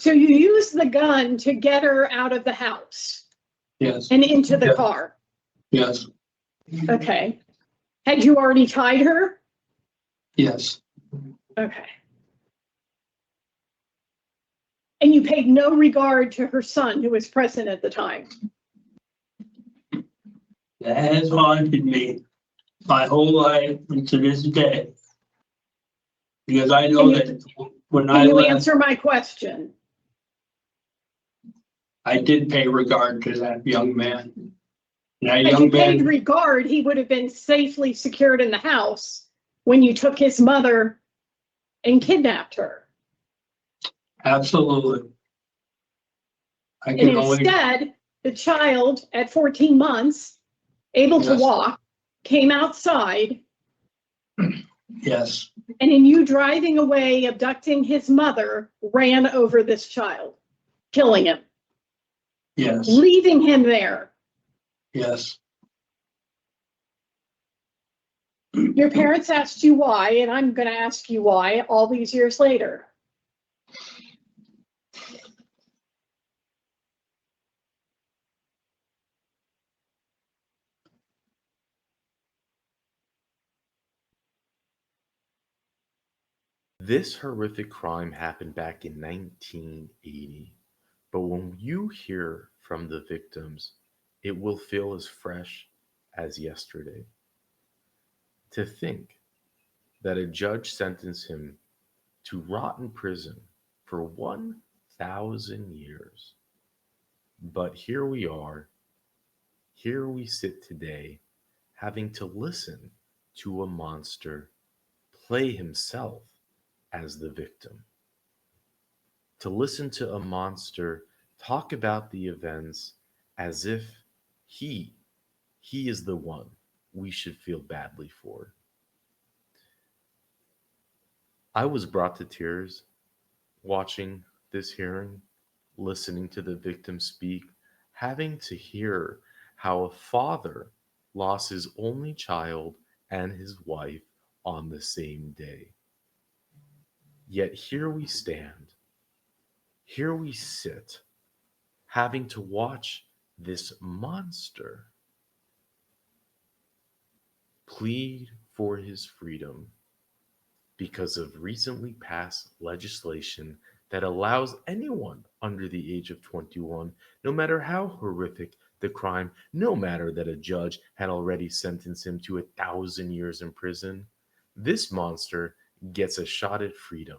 So you used the gun to get her out of the house? Yes. And into the car? Yes. Okay. Had you already tied her? Yes. Okay. And you paid no regard to her son who was present at the time? That has haunted me my whole life and to this day. Because I know that when I Can you left, answer my question? I did pay regard to that young man. And that If young you paid man, regard, he would have been safely secured in the house when you took his mother and kidnapped her. absolutely. I And can only, instead, the child at 14 months, able to Yes. walk, came outside, yes, and in you driving away, abducting his mother, ran over this child, killing him, yes, leaving him there. yes. Your parents asked you why, and I'm going to ask you why all these years later. This horrific crime happened back in 1980, but when you hear from the victims, it will feel as fresh as yesterday. To think that a judge sentenced him to rot in prison for 1,000 years. But here we are, here we sit today, having to listen to a monster play himself as the victim. To listen to a monster talk about the events as if he is the one we should feel badly for. I was brought to tears watching this hearing, listening to the victim speak, having to hear how a father lost his only child and his wife on the same day. Yet here we stand, here we sit, having to watch this monster plead for his freedom because of recently passed legislation that allows anyone under the age of 21, no matter how horrific the crime, no matter that a judge had already sentenced him to 1,000 years in prison, this monster gets a shot at freedom.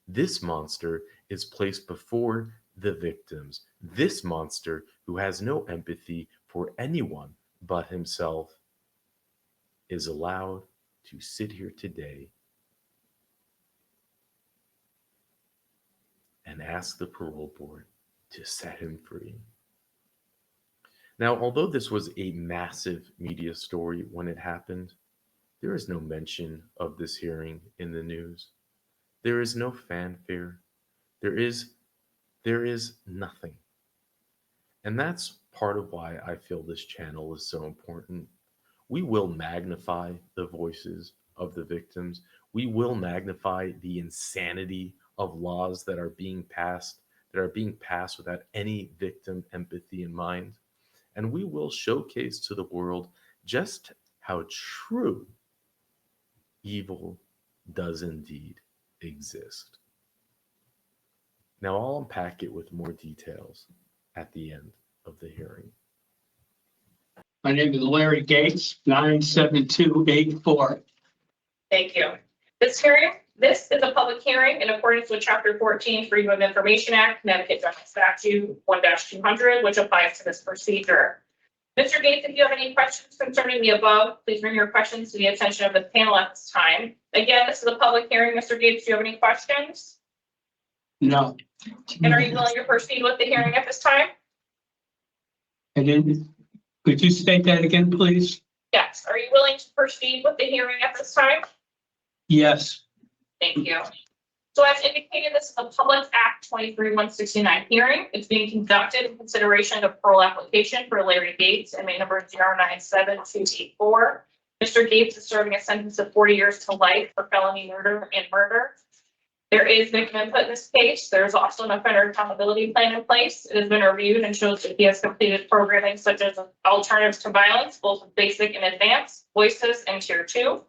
This monster is placed before the victims. This monster, who has no empathy for anyone but himself, is allowed to sit here today and ask the parole board to set him free. Now, although this was a massive media story when it happened, there is no mention of this hearing in the news. There is no fanfare. There is nothing. And that's part of why I feel this channel is so important. We will magnify the voices of the victims. We will magnify the insanity of laws that are being passed without any victim empathy in mind. And we will showcase to the world just how true evil does indeed exist. Now I'll unpack it with more details at the end of the hearing. My name is Larry Gates, 97284. Thank you. This is a public hearing in accordance with Chapter 14, Freedom of Information Act, Connecticut General Statute 1-200, which applies to this procedure. Mr. Gates, if you have any questions concerning the above, please bring your questions to the attention of the panel at this time. Again, this is a public hearing. Mr. Gates, do you have any questions? No. And are you willing to proceed with the hearing at this time? I didn't. Could you state that again, please? Yes. Are you willing to proceed with the hearing at this time? Yes. Thank you. So as indicated, this is a Public Act 23-169 hearing. It's being conducted in consideration of parole application for Larry Gates, inmate number 097284. Mr. Gates is serving a sentence of 40 years to life for felony murder and murder. There is victim input in this case. There's also an offender accountability plan in place. It has been reviewed and shows that he has completed programming such as alternatives to violence, both basic and advanced, voices, and tier 2.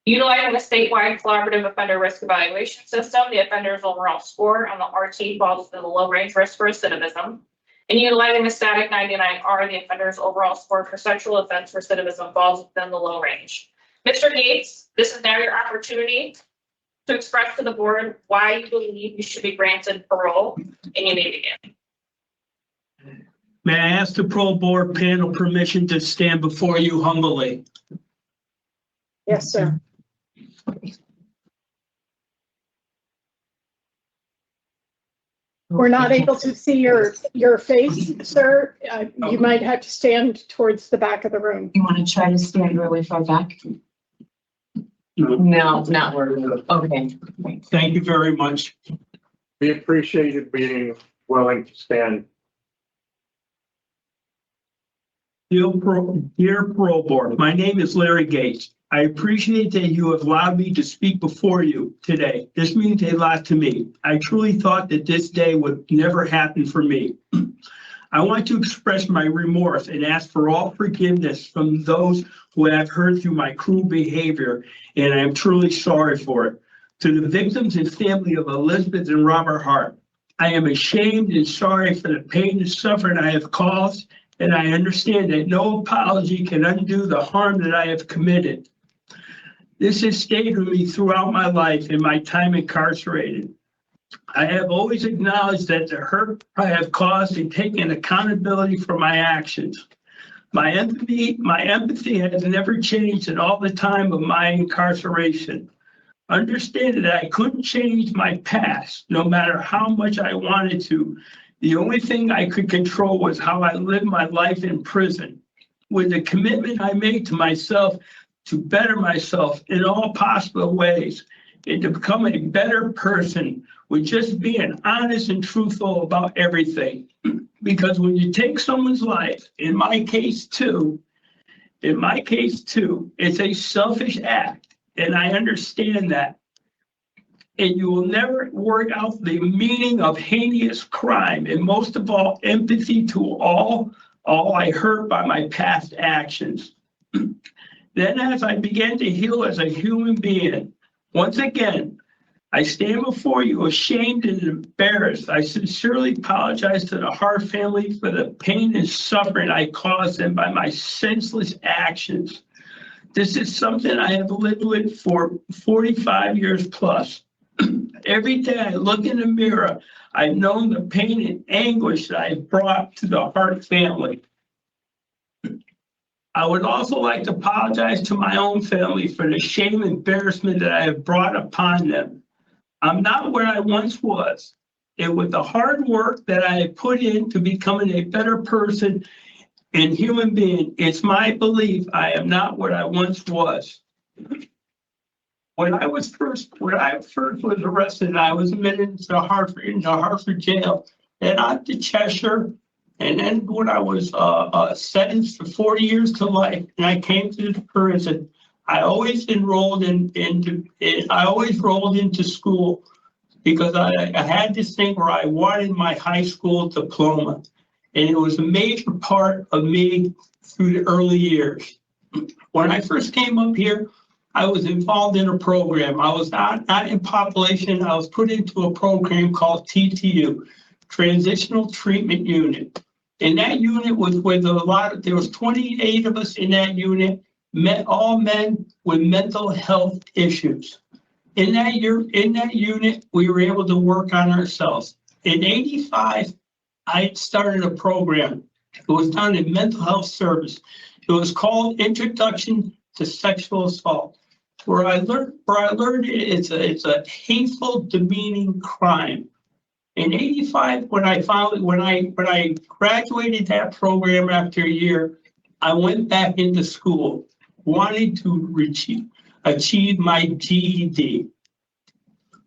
Utilizing the statewide collaborative offender risk evaluation system, the offender's overall score on the RT falls within the low range risk for recidivism. And utilizing the static 99R, the offender's overall score for sexual offense recidivism falls within the low range. Mr. Gates, this is now your opportunity to express to the board why you believe you should be granted parole, and you may begin. May I ask the parole board panel permission to stand before you humbly? Yes, sir. We're not able to see your face, sir. You might have to stand towards the back of the room. You want to try to stand really far back? No, not where, okay. Thank you very much. We appreciate you being willing to stand. Dear parole board, my name is Larry Gates. I appreciate that you have allowed me to speak before you today. This means a lot to me. I truly thought that this day would never happen for me. I want to express my remorse and ask for all forgiveness from those who have hurt through my cruel behavior, and I am truly sorry for it. To the victims and family of Elizabeth and Robert Hart, I am ashamed and sorry for the pain and suffering I have caused, and I understand that no apology can undo the harm that I have committed. This has stayed with me throughout my life and my time incarcerated. I have always acknowledged that the hurt I have caused and taken accountability for my actions. My empathy has never changed in all the time of my incarceration. Understanding that I couldn't change my past, no matter how much I wanted to. The only thing I could control was how I lived my life in prison. With the commitment I made to myself to better myself in all possible ways and to become a better person with just being honest and truthful about everything. Because when you take someone's life, in my case too, it's a selfish act, and I understand that. And you will never work out the meaning of heinous crime, and most of all, empathy to all I hurt by my past actions. Then as I began to heal as a human being, once again, I stand before you ashamed and embarrassed. I sincerely apologize to the Hart family for the pain and suffering I caused them by my senseless actions. This is something I have lived with for 45 years plus. Every day I look in the mirror, I've known the pain and anguish that I have brought to the Hart family. I would also like to apologize to my own family for the shame and embarrassment that I have brought upon them. I'm not where I once was, and with the hard work that I have put into becoming a better person and human being, it's my belief I am not where I once was. When I first was arrested, I was admitted to Hartford jail, and on to Cheshire. And then when I was sentenced to 40 years to life, and I came to the prison, I always enrolled into school because I had this thing where I wanted my high school diploma, and it was a major part of me through the early years. When I first came up here, I was involved in a program. I was not in population. I was put into a program called TTU, Transitional Treatment Unit. And that unit was with there was 28 of us in that unit, all men with mental health issues. In that unit, we were able to work on ourselves. In '85, I started a program. It was done in mental health service. It was called Introduction to Sexual Assault, where I learned it's a hateful, demeaning crime. In '85, when I graduated that program after a year, I went back into school, wanting to achieve my GED.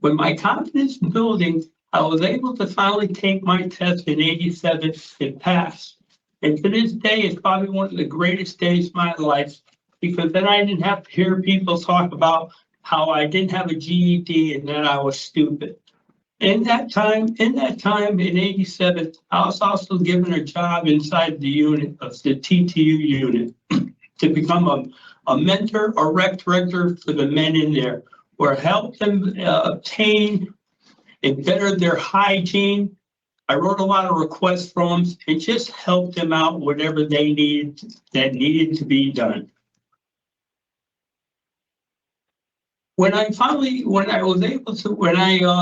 With my confidence building, I was able to finally take my test in '87 and pass. And to this day, it's probably one of the greatest days of my life, because then I didn't have to hear people talk about how I didn't have a GED and that I was stupid. In that time in 87, I was also given a job inside the unit of the TTU unit to become a mentor or rec director for the men in there, where help them obtain and better their hygiene. I wrote a lot of requests from them and just helped them out whatever they needed that needed to be done. When I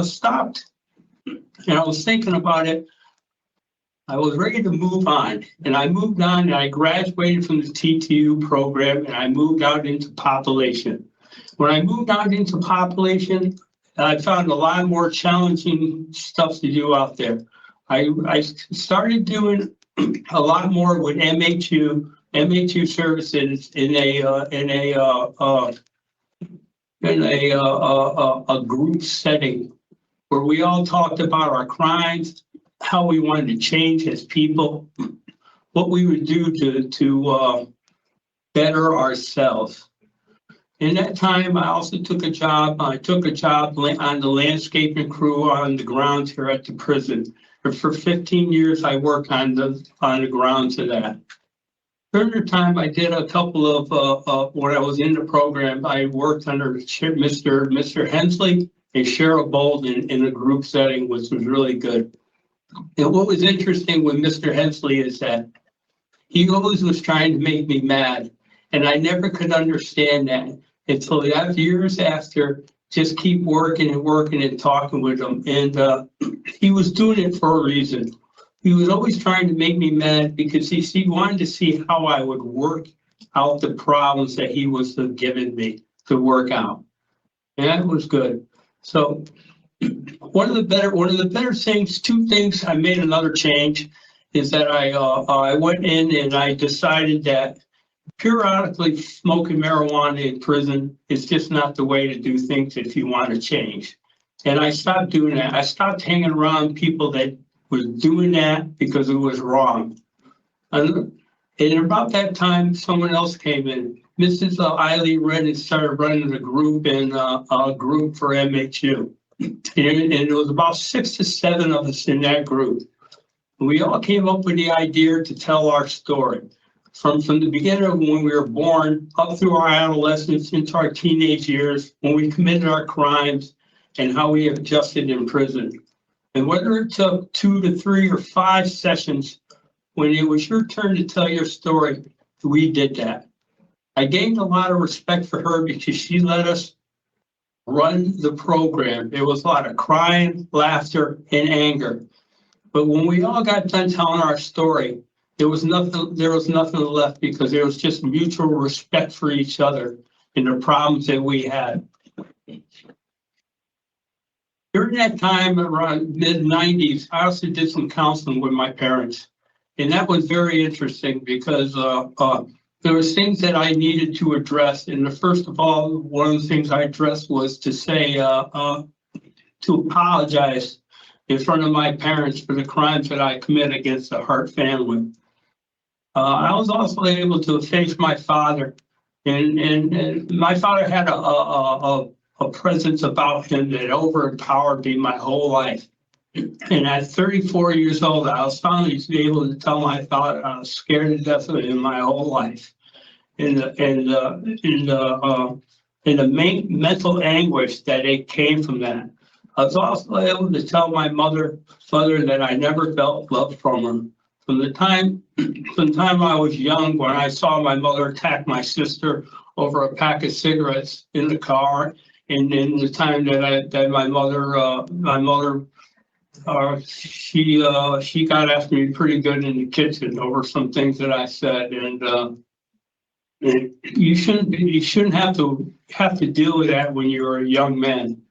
stopped and I was thinking about it, I was ready to move on. And I moved on and I graduated from the TTU program and I moved out into population. When I moved out into population, I found a lot more challenging stuff to do out there. I started doing a lot more with MHU services in a group setting where we all talked about our crimes, how we wanted to change as people, what we would do to better ourselves. In that time, I also took a job. I took a job on the landscaping crew on the grounds here at the prison. And for 15 years, I worked on the grounds of that. During the time, I did a couple of when I was in the program, I worked under Mr. Hensley and Cheryl Bolden in a group setting, which was really good. And what was interesting with Mr. Hensley is that he always was trying to make me mad, and I never could understand that until years after. Just keep working and talking with him, and he was doing it for a reason. He was always trying to make me mad because he wanted to see how I would work out the problems that he was giving me to work out, and that was good. So one of the better things, two things, I made another change, is that I went in and I decided that periodically smoking marijuana in prison is just not the way to do things if you want to change. And I stopped doing that. I stopped hanging around people that was doing that because it was wrong. And about that time, someone else came in. Mrs. Eiley Redden started running a group a group for MHU. And it was about 6 to 7 of us in that group. We all came up with the idea to tell our story. From the beginning of when we were born, up through our adolescence, into our teenage years, when we committed our crimes, and how we adjusted in prison. And whether it took 2 to 3 or 5 sessions, when it was your turn to tell your story, we did that. I gained a lot of respect for her because she let us run the program. There was a lot of crying, laughter, and anger. But when we all got done telling our story, there was nothing left because there was just mutual respect for each other and the problems that we had. During that time, around mid-90s, I also did some counseling with my parents. And that was very interesting because there was things that I needed to address. And first of all, one of the things I addressed was to say, to apologize in front of my parents for the crimes that I commit against the Hart family. I was also able to face my father, and my father had a presence about him that overpowered me my whole life. And at 34 years old, I was finally able to tell my father I was scared to death of him my whole life. In the mental anguish that it came from that. I was also able to tell my mother that I never felt love from her. From the time I was young, when I saw my mother attack my sister over a pack of cigarettes in the car, and then the time that my mother she got after me pretty good in the kitchen over some things that I said, and you shouldn't have to deal with that when you're a young man.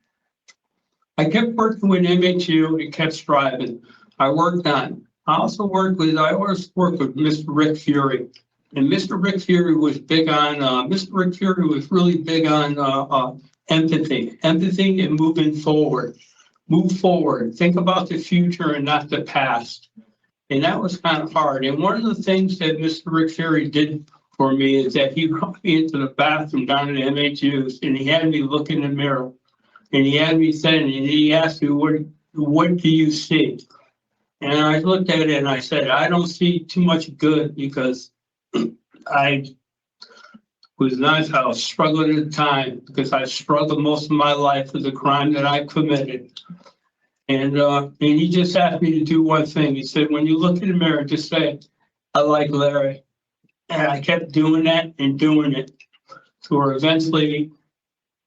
I kept working with MHU and kept striving. I always worked with Mr. Rick Fury. And Mr. Rick Fury was really big on empathy and moving forward. Move forward, think about the future and not the past. And that was kind of hard. And one of the things that Mr. Rick Fury did for me is that he brought me into the bathroom down at MHU's and he had me look in the mirror. And he had me saying, and he asked me, what what do you see? And I looked at it and I said, I don't see too much good because I was struggling at the time because I struggled most of my life with the crime that I committed. And he just asked me to do one thing. He said, when you look in the mirror, just say, I like Larry. And I kept doing that and doing it. So eventually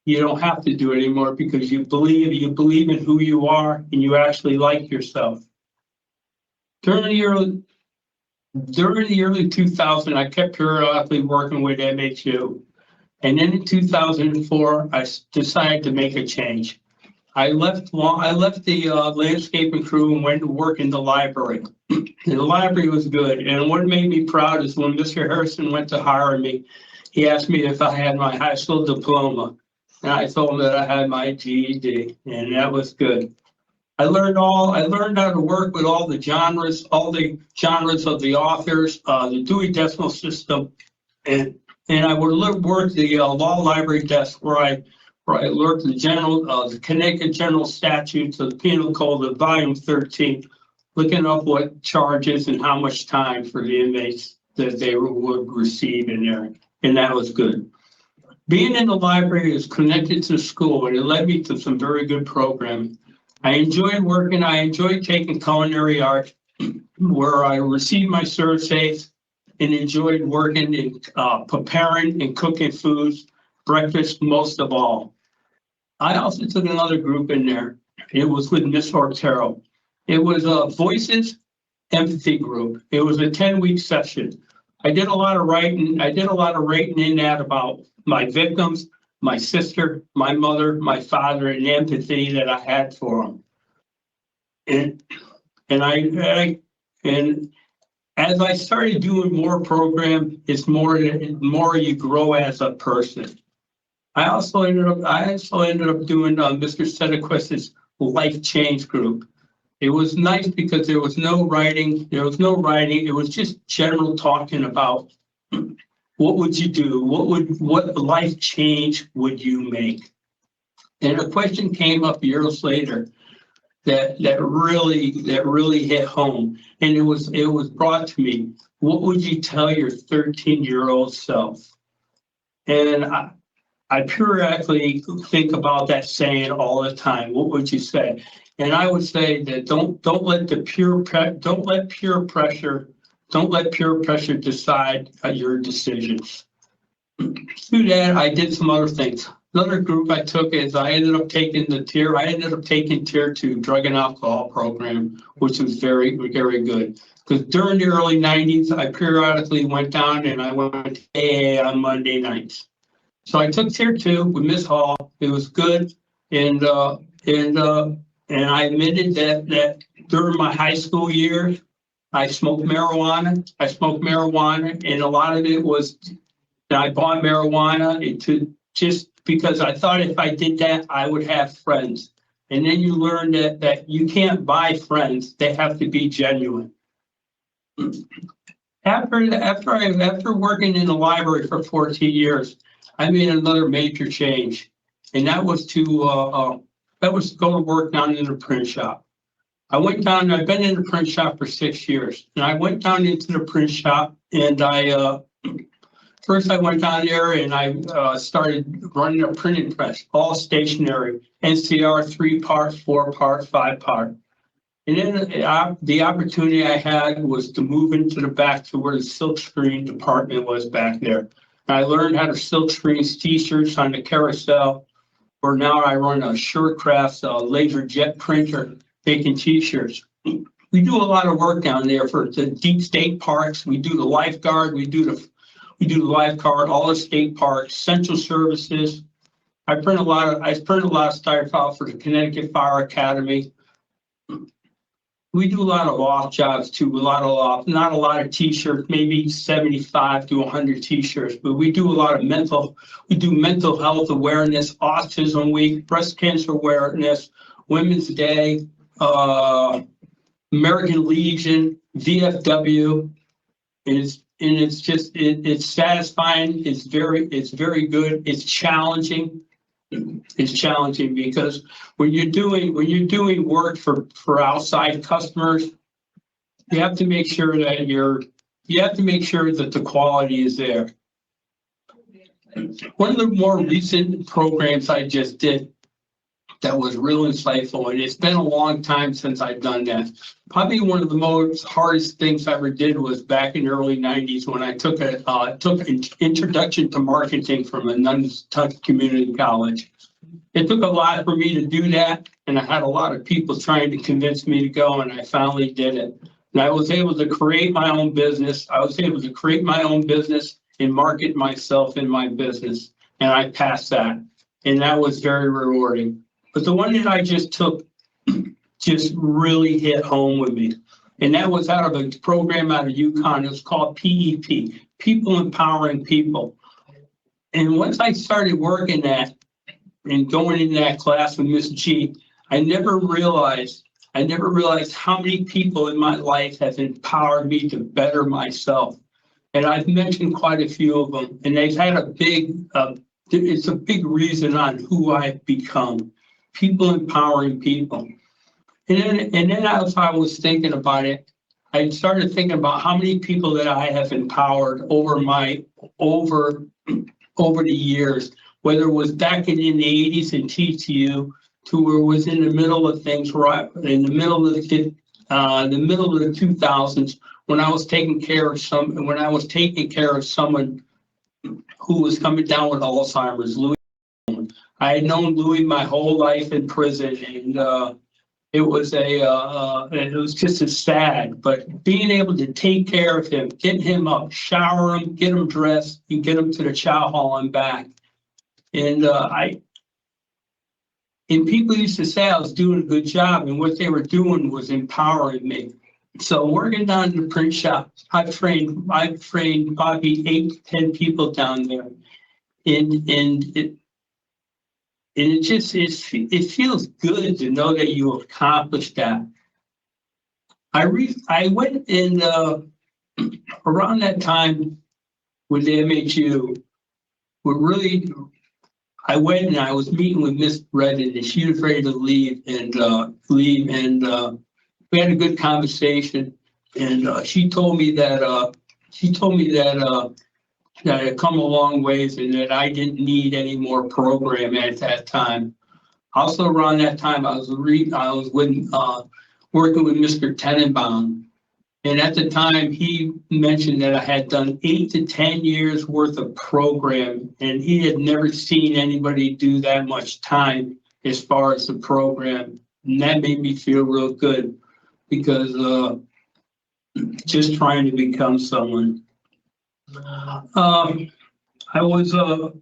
you don't have to do it anymore because you believe in who you are and you actually like yourself. During the early 2000s, I kept periodically working with MHU. And then in 2004, I decided to make a change. I left the landscaping crew and went to work in the library. The library was good. And what made me proud is when Mr. Harrison went to hire me, he asked me if I had my high school diploma. And I told him that I had my GED, and that was good. I learned how to work with all the genres of the authors, the Dewey Decimal System, and I would work the law library desk where I learned the Connecticut General Statutes of the Penal Code of Volume 13, looking up what charges and how much time for the inmates that they would receive in there, and that was good. Being in the library is connected to school, and it led me to some very good programming. I enjoyed working. I enjoyed taking culinary art, where I received my certificates and enjoyed working in preparing and cooking foods, breakfast most of all. I also took another group in there. It was with Miss Ortero. It was a Voices Empathy group. It was a 10-week session. I did a lot of writing. In that about my victims, my sister, my mother, my father, and the empathy that I had for them. And as I started doing more program, it's more you grow as a person. I also ended up doing Mr. Sedequist's Life Change group. It was nice because there was no writing. It was just general talking about what would you do? What life change would you make? And a question came up years later that really hit home. And it was brought to me. What would you tell your 13-year-old self? And I periodically think about that saying all the time. What would you say? And I would say that don't let peer pressure decide your decisions. Through that, I did some other things. Another group I took is I ended up taking tier 2 drug and alcohol program, which was very, very good. Because during the early 90s, I periodically went down and I went to AA on Monday nights. So I took tier 2 with Ms. Hall. It was good, and I admitted that during my high school years, I smoked marijuana, and a lot of it was that I bought marijuana just because I thought if I did that, I would have friends. And then you learn that you can't buy friends; they have to be genuine. After working in the library for 14 years, I made another major change, and that was to go to work down in the print shop. I've been in the print shop for 6 years, and I went down into the print shop, and first I went down there and I started running a printing press, all stationary, NCR 3-part, 4-part, 5-part. And then the opportunity I had was to move into the back to where the silkscreen department was back there. And I learned how to silkscreen t-shirts on the carousel, where now I run a Surecraft laser jet printer making t-shirts. We do a lot of work down there for the deep state parks. We do the lifeguard. We do the lifeguard, all the state parks, central services. I print a lot of styrofoam for the Connecticut Fire Academy. We do a lot of off jobs too. Not a lot of t-shirts, maybe 75 to 100 t-shirts, but we do a lot of mental health awareness, Autism Week, breast cancer awareness, Women's Day, American Legion, VFW. It's satisfying. It's very good. It's challenging. is challenging because when you're doing work for outside customers, you have to make sure that the quality is there. One of the more recent programs I just did that was real insightful, and it's been a long time since I've done that. Probably one of the most hardest things I ever did was back in the early 90s when I took an introduction to marketing from a non-touch community college. It took a lot for me to do that, and I had a lot of people trying to convince me to go, and I finally did it. And I was able to create my own business. And market myself in my business, and I passed that, and that was very rewarding. But the one that I just took just really hit home with me, and that was out of a program out of UConn. It was called PEP, People Empowering People. And once I started working that and going into that class with Miss G, I never realized how many people in my life have empowered me to better myself. And I've mentioned quite a few of them, and they've had it's a big reason on who I've become. People empowering people. And then as I was thinking about it, I started thinking about how many people that I have empowered over the years, whether it was back in the 80s in TTU to where it was in the middle of things, right in the middle of the 2000s. When I was taking care of someone who was coming down with Alzheimer's, Louis. I had known Louis my whole life in prison, and it was just as sad. But being able to take care of him, get him up, shower him, get him dressed, and get him to the chow hall and back. And people used to say I was doing a good job, and what they were doing was empowering me. So working down in the print shop, I've trained probably 8 to 10 people down there, and it feels good to know that you accomplished that. I went in around that time with the MHU. I went and I was meeting with Miss Redden, and she was ready to leave, and we had a good conversation, and she told me that that I had come a long ways and that I didn't need any more program at that time. Also around that time, I was working with Mr. Tenenbaum, and at the time he mentioned that I had done 8 to 10 years worth of program, and he had never seen anybody do that much time as far as the program, and that made me feel real good. Because just trying to become someone. I'm looking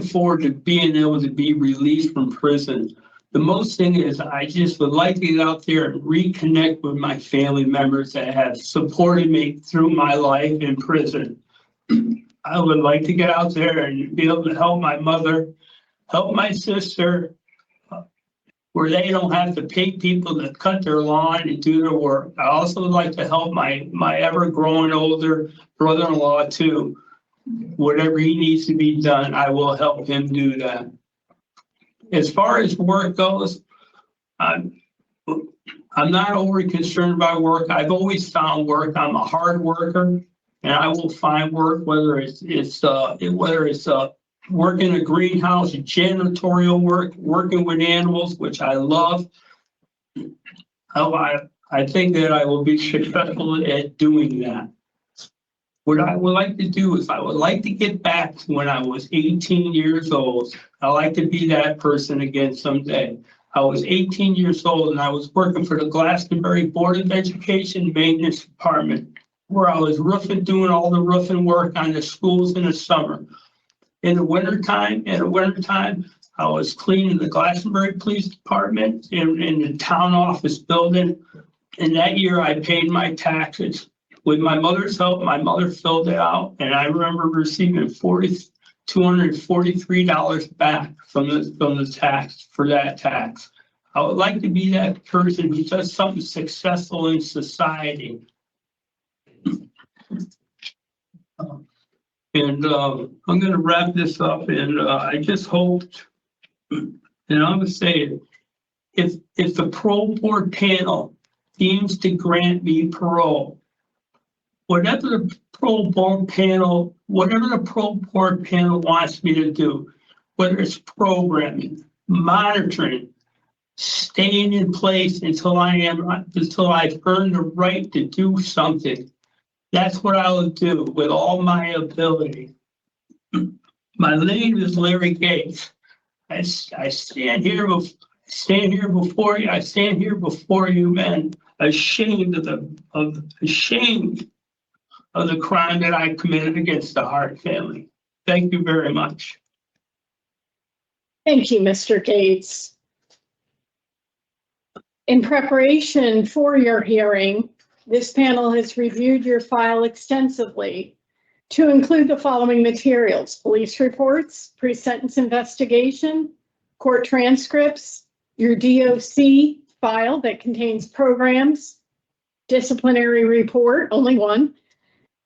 forward to being able to be released from prison. The most thing is I just would like to get out there and reconnect with my family members that have supported me through my life in prison. I would like to get out there and be able to help my mother, help my sister, where they don't have to pay people to cut their lawn and do their work. I also would like to help my ever-growing older brother-in-law too. Whatever he needs to be done, I will help him do that. As far as work goes, I'm not overly concerned about work. I've always found work. I'm a hard worker, and I will find work, whether it's work in a greenhouse, janitorial work, working with animals, which I love. I think that I will be successful at doing that. What I would like to do is I would like to get back to when I was 18 years old. I'd like to be that person again someday. I was 18 years old and I was working for the Glastonbury Board of Education Maintenance Department, where I was doing all the roofing work on the schools in the summer. In the wintertime, I was cleaning the Glastonbury Police Department in the town office building. And that year I paid my taxes. With my mother's help, my mother filled it out. And I remember receiving $243 back from the tax for that tax. I would like to be that person who does something successful in society. And I'm gonna wrap this up, and I just hoped, and I'm gonna say it, if the parole board panel deems to grant me parole, whatever the parole board panel wants me to do, whether it's programming, monitoring, staying in place until I've earned the right to do something. That's what I will do with all my ability. My name is Larry Gates. I stand here before you. I stand here before you, man, ashamed of the crime that I committed against the Hart family. Thank you very much. Thank you, Mr. Gates. In preparation for your hearing, this panel has reviewed your file extensively to include the following materials: police reports, pre-sentence investigation, court transcripts, your DOC file that contains programs, disciplinary report, only one,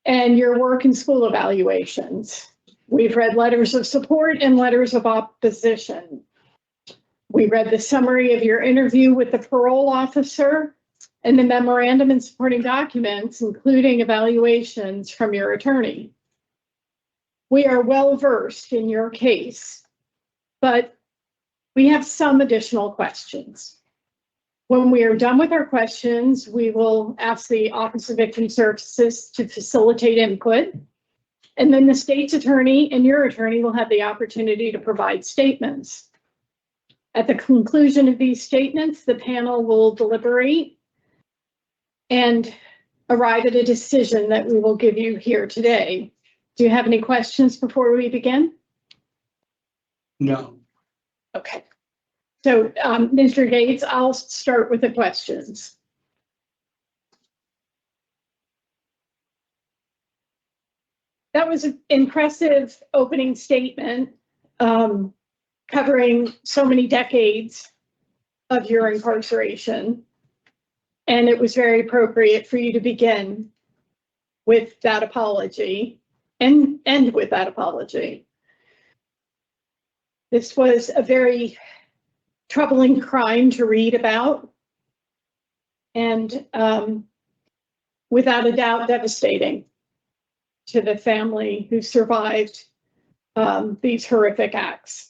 and your work and school evaluations. We've read letters of support and letters of opposition. We read the summary of your interview with the parole officer and the memorandum and supporting documents, including evaluations from your attorney. We are well versed in your case, but we have some additional questions. When we are done with our questions, we will ask the Office of Victim Services to facilitate input, and then the state's attorney and your attorney will have the opportunity to provide statements. At the conclusion of these statements, the panel will deliberate and arrive at a decision that we will give you here today. Do you have any questions before we begin? No. Okay. So, Mr. Gates, I'll start with the questions. That was an impressive opening statement, covering so many decades of your incarceration. And it was very appropriate for you to begin with that apology and end with that apology. This was a very troubling crime to read about, and without a doubt, devastating to the family who survived these horrific acts.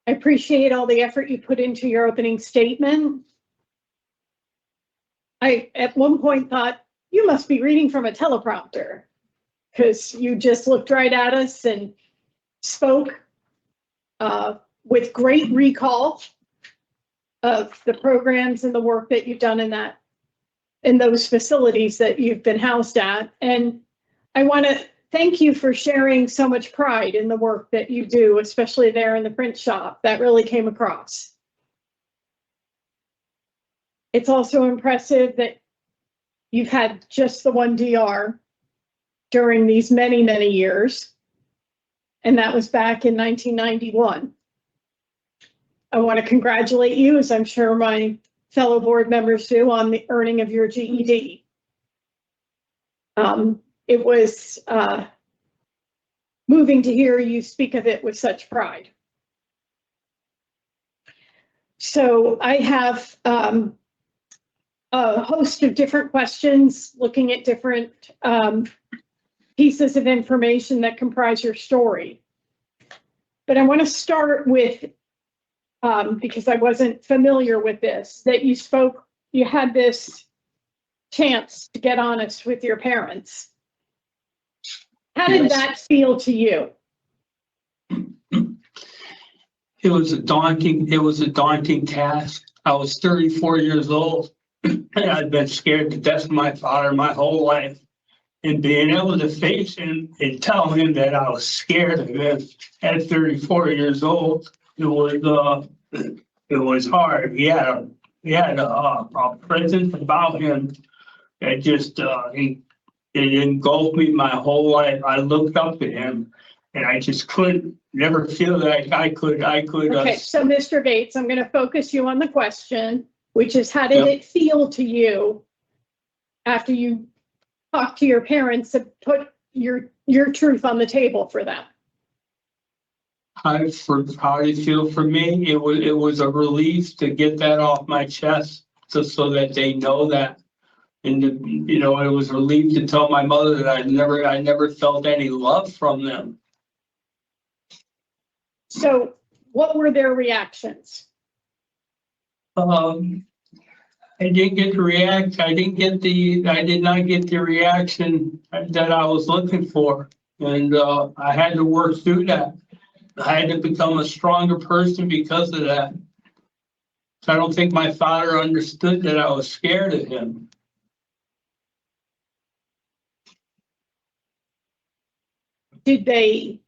I appreciate all the effort you put into your opening statement. I, at one point, thought you must be reading from a teleprompter, because you just looked right at us and spoke with great recall of the programs and the work that you've done in those facilities that you've been housed at. And I want to thank you for sharing so much pride in the work that you do, especially there in the print shop. That really came across. It's also impressive that you've had just the one DR during these many, many years, and that was back in 1991. I want to congratulate you, as I'm sure my fellow board members do, on the earning of your GED. It was moving to hear you speak of it with such pride. So I have a host of different questions looking at different pieces of information that comprise your story. But I want to start with, because I wasn't familiar with this, that you had this chance to get honest with your parents. How did that feel to you? It was a daunting task. I was 34 years old, and I'd been scared to death of my father my whole life. And being able to face him and tell him that I was scared of him at 34 years old, it was hard. He had a presence about him that just it engulfed me my whole life. I looked up to him, and I just never feel like I could. Okay, so Mr. Gates, I'm going to focus you on the question, which is, how did it feel to you after you talked to your parents to put your truth on the table for them? How did it feel for me? It was a relief to get that off my chest, just so that they know that. And it was a relief to tell my mother that I never felt any love from them. So what were their reactions? I didn't get the react. I did not get the reaction that I was looking for, and I had to work through that. I had to become a stronger person because of that. So I don't think my father understood that I was scared of him. Did they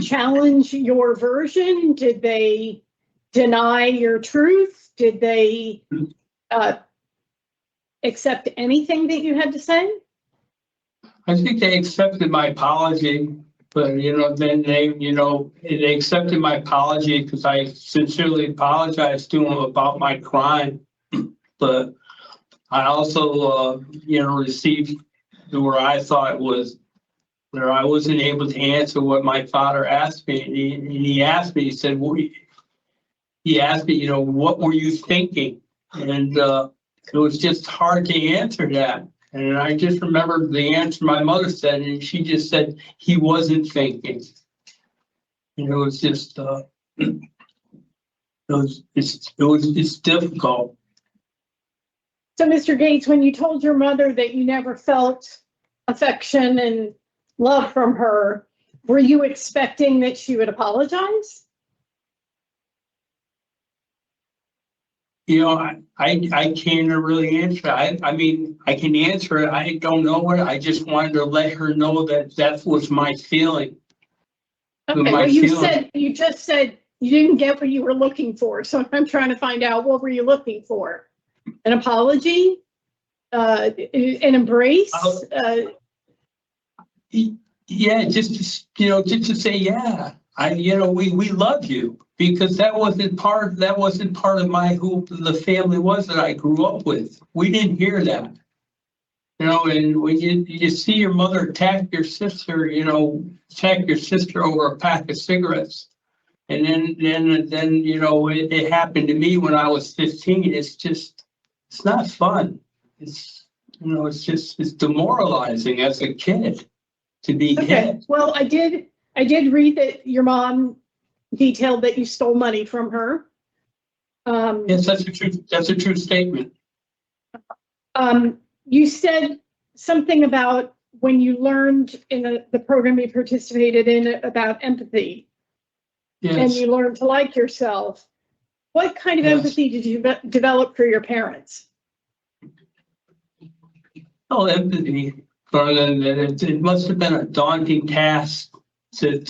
challenge your version? Did they deny your truth? Did they accept anything that you had to say? I think they accepted my apology, but then they accepted my apology because I sincerely apologized to them about my crime. But I also, received where I thought was where I wasn't able to answer what my father asked me. And he asked me, he said, he asked me, what were you thinking? And it was just hard to answer that. And I just remember the answer my mother said, and she just said he wasn't thinking. And it was just, it's difficult. So, Mr. Gates, when you told your mother that you never felt affection and love from her, were you expecting that she would apologize? I can't really answer. I mean, I can answer it. I don't know it. I just wanted to let her know that was my feeling. Okay, well, you just said you didn't get what you were looking for. So I'm trying to find out, what were you looking for? An apology? An embrace? Yeah, just to say, yeah, we love you, because that wasn't part of who the family was that I grew up with. We didn't hear that. And when you see your mother attack your sister over a pack of cigarettes. And then it happened to me when I was 15. It's not fun. It's demoralizing as a kid to be hit. Well, I did read that your mom detailed that you stole money from her. Yes, that's a true statement. You said something about when you learned in the program you participated in about empathy. Yes. And you learned to like yourself. What kind of empathy did you develop for your parents? Oh, empathy. It must have been a daunting task to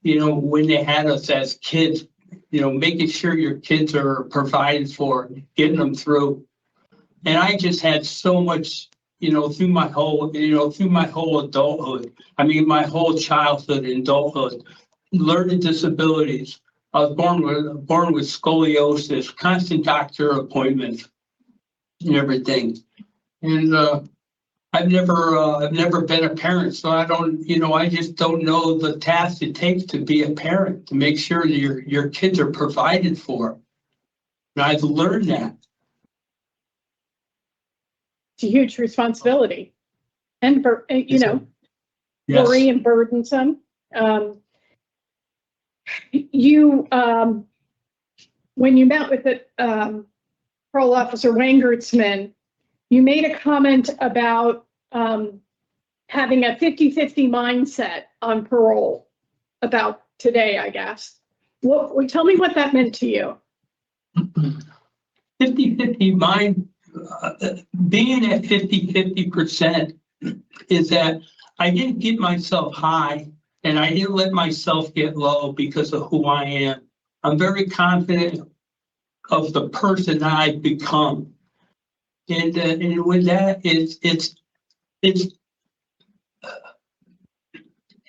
when they had us as kids, making sure your kids are provided for, getting them through. And I just had so much, through my whole adulthood. I mean, my whole childhood and adulthood, learning disabilities. I was born with scoliosis, constant doctor appointments, and everything. And I've never been a parent, so I just don't know the task it takes to be a parent, to make sure that your kids are provided for. And I've learned that. It's a huge responsibility, and Yes. worry and burdensome. You when you met with the parole officer Wangertsman, you made a comment about having a 50-50 mindset on parole about today, I guess. Tell me what that meant to you. 50-50 mind, being at 50% is that I didn't get myself high and I didn't let myself get low because of who I am. I'm very confident of the person I've become. And with that, it's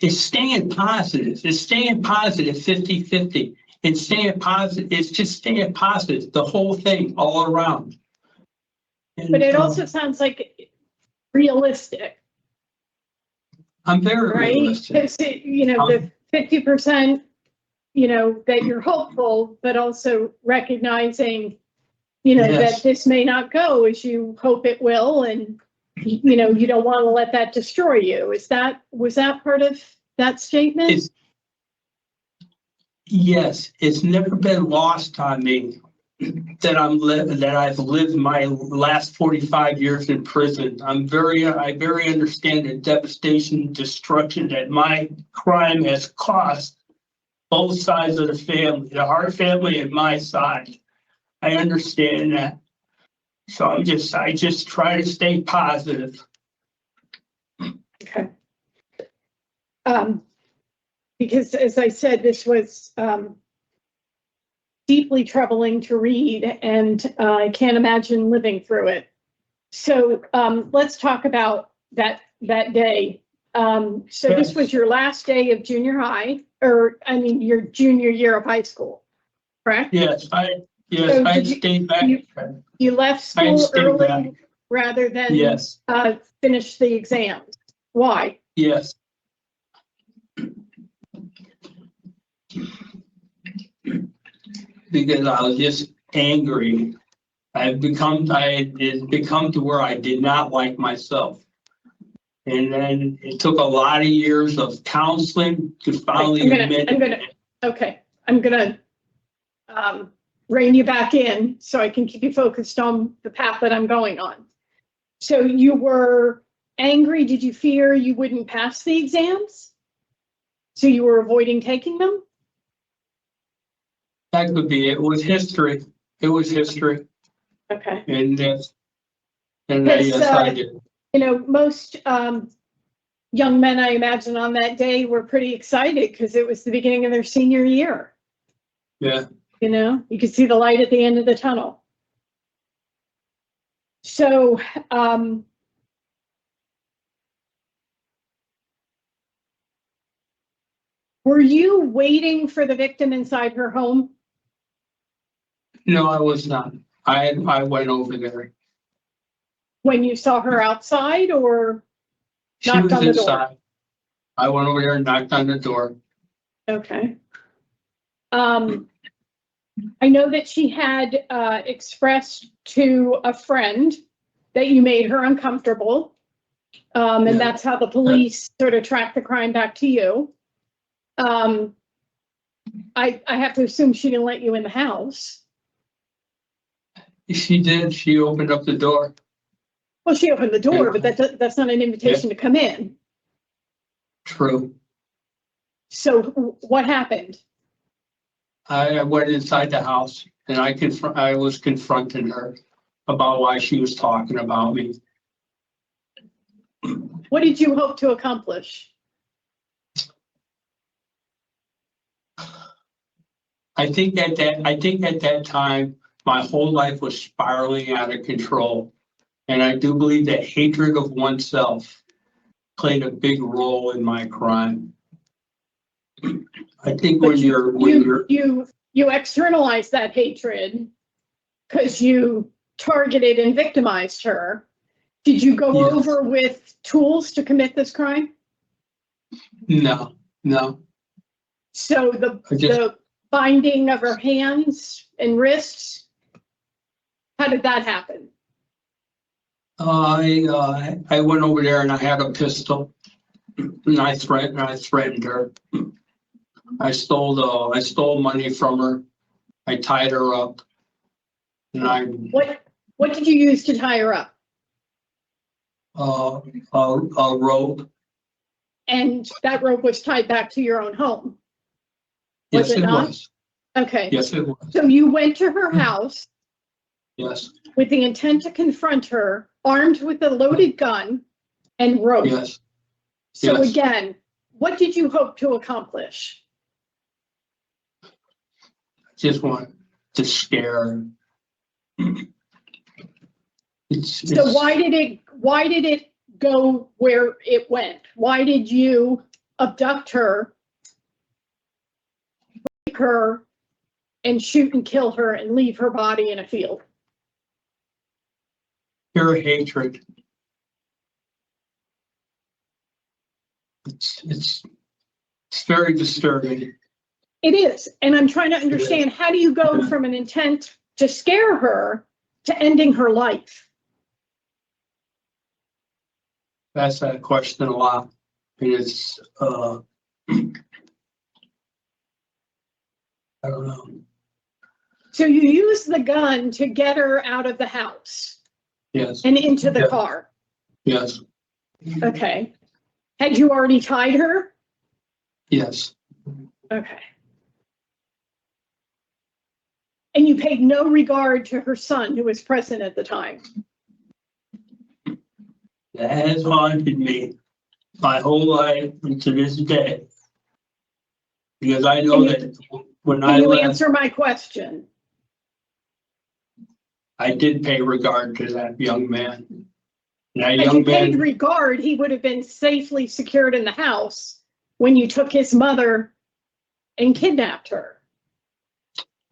staying positive. It's staying positive 50-50. And staying positive, it's just staying positive, the whole thing all around. but it also sounds like realistic, I'm very right? realistic. Because, the 50%, that you're hopeful, but also recognizing, Yes. that this may not go as you hope it will. And, you don't want to let that destroy you. Was that part of that statement? Yes, it's never been lost on me that I've lived my last 45 years in prison. I very understand the devastation and destruction that my crime has caused both sides of the family, the Hart family and my side. I understand that. So I just try to stay positive. Okay. Because as I said, this was deeply troubling to read, and I can't imagine living through it. So let's talk about that day. So this was your last day of junior high, your junior year of high school, correct? Yes, I stayed back. You left school early rather than Yes. Finish the exams. Why? Yes. Because I was just angry. It's become to where I did not like myself. And then it took a lot of years of counseling to finally admit it. I'm gonna rein you back in so I can keep you focused on the path that I'm going on. So you were angry. Did you fear you wouldn't pass the exams? So you were avoiding taking them? That could be it. It was history. It was history. Okay. And yes, I did. Most young men, I imagine, on that day were pretty excited because it was the beginning of their senior year. Yeah. You could see the light at the end of the tunnel. So, were you waiting for the victim inside her home? No, I was not. I went over there. When you saw her outside, or She knocked was on the inside. door? I went over there and knocked on the door. Okay. I know that she had expressed to a friend that you made her uncomfortable. And Yeah. that's how the police sort of tracked the crime back to you. I have to assume she didn't let you in the house. She did. She opened up the door. Well, she opened the door, but that's not an invitation to come in. True. So what happened? I went inside the house and I was confronting her about why she was talking about me. What did you hope to accomplish? I think at that time, my whole life was spiraling out of control. And I do believe that hatred of oneself played a big role in my crime. I think But you externalized that hatred because you targeted and victimized her. Did you go over with tools to commit this crime? No. So the binding of her hands and wrists, how did that happen? I went over there and I had a pistol and I threatened her. I stole money from her. I tied her up. And what did you use to tie her up? A rope. And that rope was tied back to your own home? Yes, it was. Okay. Yes, it was. So you went to her house? Yes. With the intent to confront her, armed with a loaded gun and rope? Yes. So yes. Again, what did you hope to accomplish? Just want to scare her. So why did it go where it went? Why did you abduct her, rape her, and shoot and kill her and leave her body in a field? pure hatred. It's very disturbing. It is. And I'm trying to understand, how do you go from an intent to scare her to ending her life? Ask that question a lot. And it's, I don't know. So you use the gun to get her out of the house Yes, and into the Yeah. car. yes, Okay. Had you already tied her? yes. Okay. And you paid no regard to her son who was present at the time? That has haunted me my whole life and to this day. Because I know that when I Can you left, answer my question? I did pay regard to that young man. That Had you young paid man, regard, he would have been safely secured in the house when you took his mother and kidnapped her.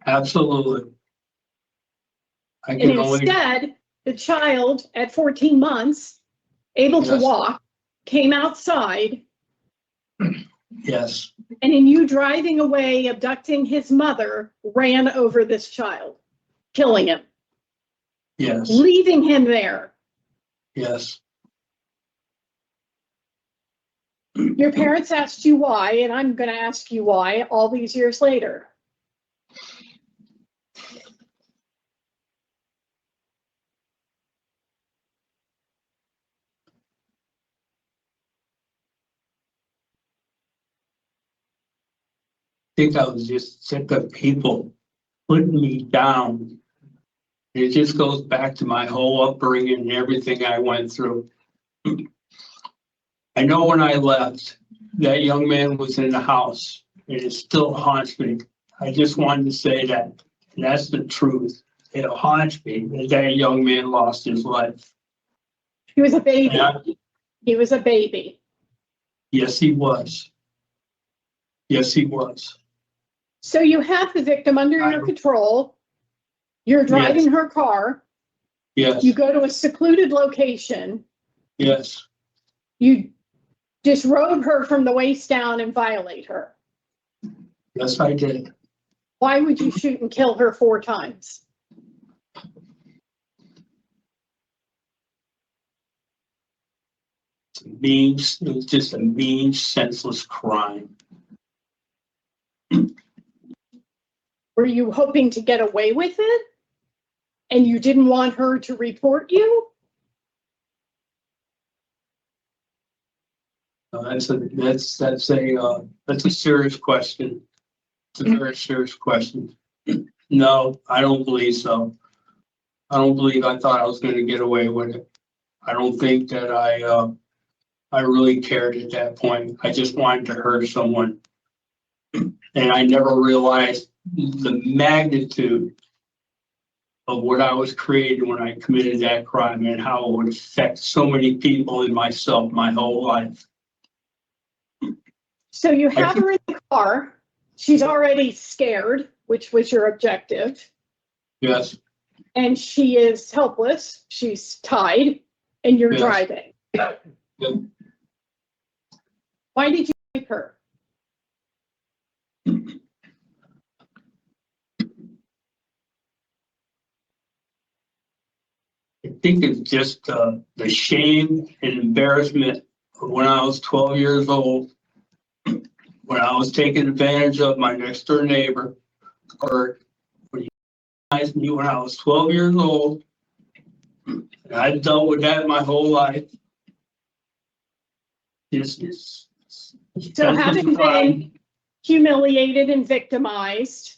absolutely. I And can only, instead, the child at 14 months, able to Yes. walk, came outside, yes, and in you driving away, abducting his mother, ran over this child, killing him, yes, leaving him there. yes. Your parents asked you why, and I'm going to ask you why all these years later. I think I was just sick of people putting me down. It just goes back to my whole upbringing and everything I went through. I know when I left, that young man was in the house, and it still haunts me. I just wanted to say that, and that's the truth. It haunts me that that young man lost his life. He was a baby. Yeah. He was a baby. Yes, he was. Yes, he was. So you have the victim under your control. You're driving her car. Yes, You go to a secluded location. yes, You disrobe her from the waist down and violate her. yes, I did. Why would you shoot and kill her 4 times? It was just a mean, senseless crime. Were you hoping to get away with it? And you didn't want her to report you? That's a serious question. It's a very serious question. No, I don't believe so. I don't believe I thought I was going to get away with it. I don't think that I really cared at that point. I just wanted to hurt someone. And I never realized the magnitude of what I was creating when I committed that crime and how it would affect so many people and myself my whole life. So you have her in the car. She's already scared, which was your objective. Yes, And she is helpless. She's tied, and you're Yes. driving. Yep. Why did you rape her? I think it's just the shame and embarrassment of when I was 12 years old, when I was taking advantage of my next door neighbor, or when he recognized me when I was 12 years old. And I've dealt with that my whole life. This is So having been humiliated and victimized,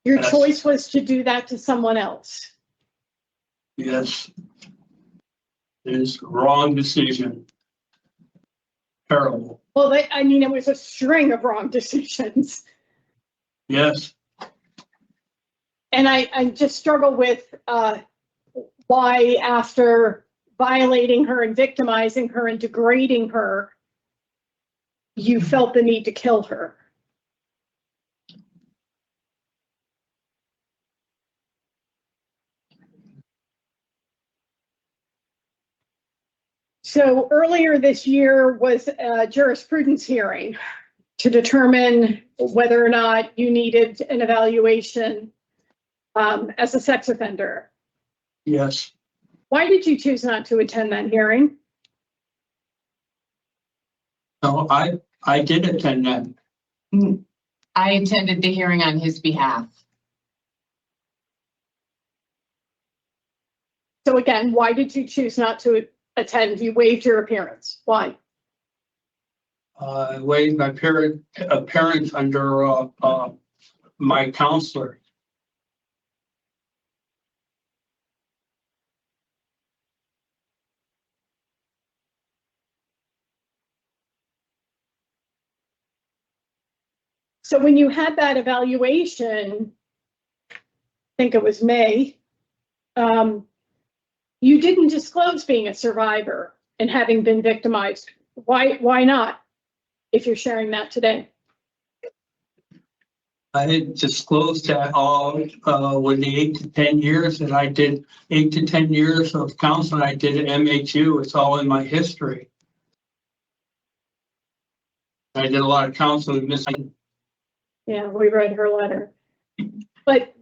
your Yes. choice was to do that to someone else. Yes. It's a wrong decision. Terrible. Well, it was a string of wrong decisions. Yes. And I just struggle with why, after violating her and victimizing her and degrading her, you felt the need to kill her. So earlier this year was a jurisprudence hearing to determine whether or not you needed an evaluation as a sex offender. Yes. Why did you choose not to attend that hearing? No, I did attend that. I attended the hearing on his behalf. So again, why did you choose not to attend? You waived your appearance. Why? I waived my appearance under my counselor. So when you had that evaluation, I think it was May, you didn't disclose being a survivor and having been victimized. Why not? If you're sharing that today. I had disclosed that all with the 8 to 10 years that I did, 8 to 10 years of counseling I did at MHU. It's all in my history. I did a lot of counseling. Yeah, we read her letter. But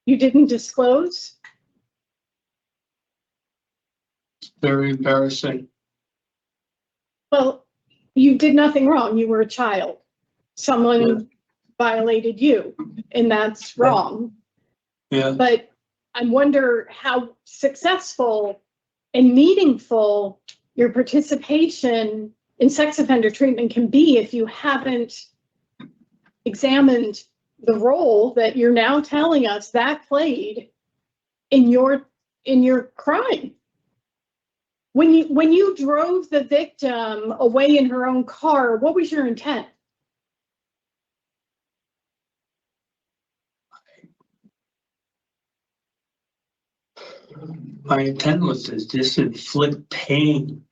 you didn't disclose? Very embarrassing. Well, you did nothing wrong. You were a child. Someone violated you, and that's wrong. Yeah. But I wonder how successful and meaningful your participation in sex offender treatment can be if you haven't examined the role that you're now telling us that played in your crime. When you drove the victim away in her own car, what was your intent? My intent was to just inflict pain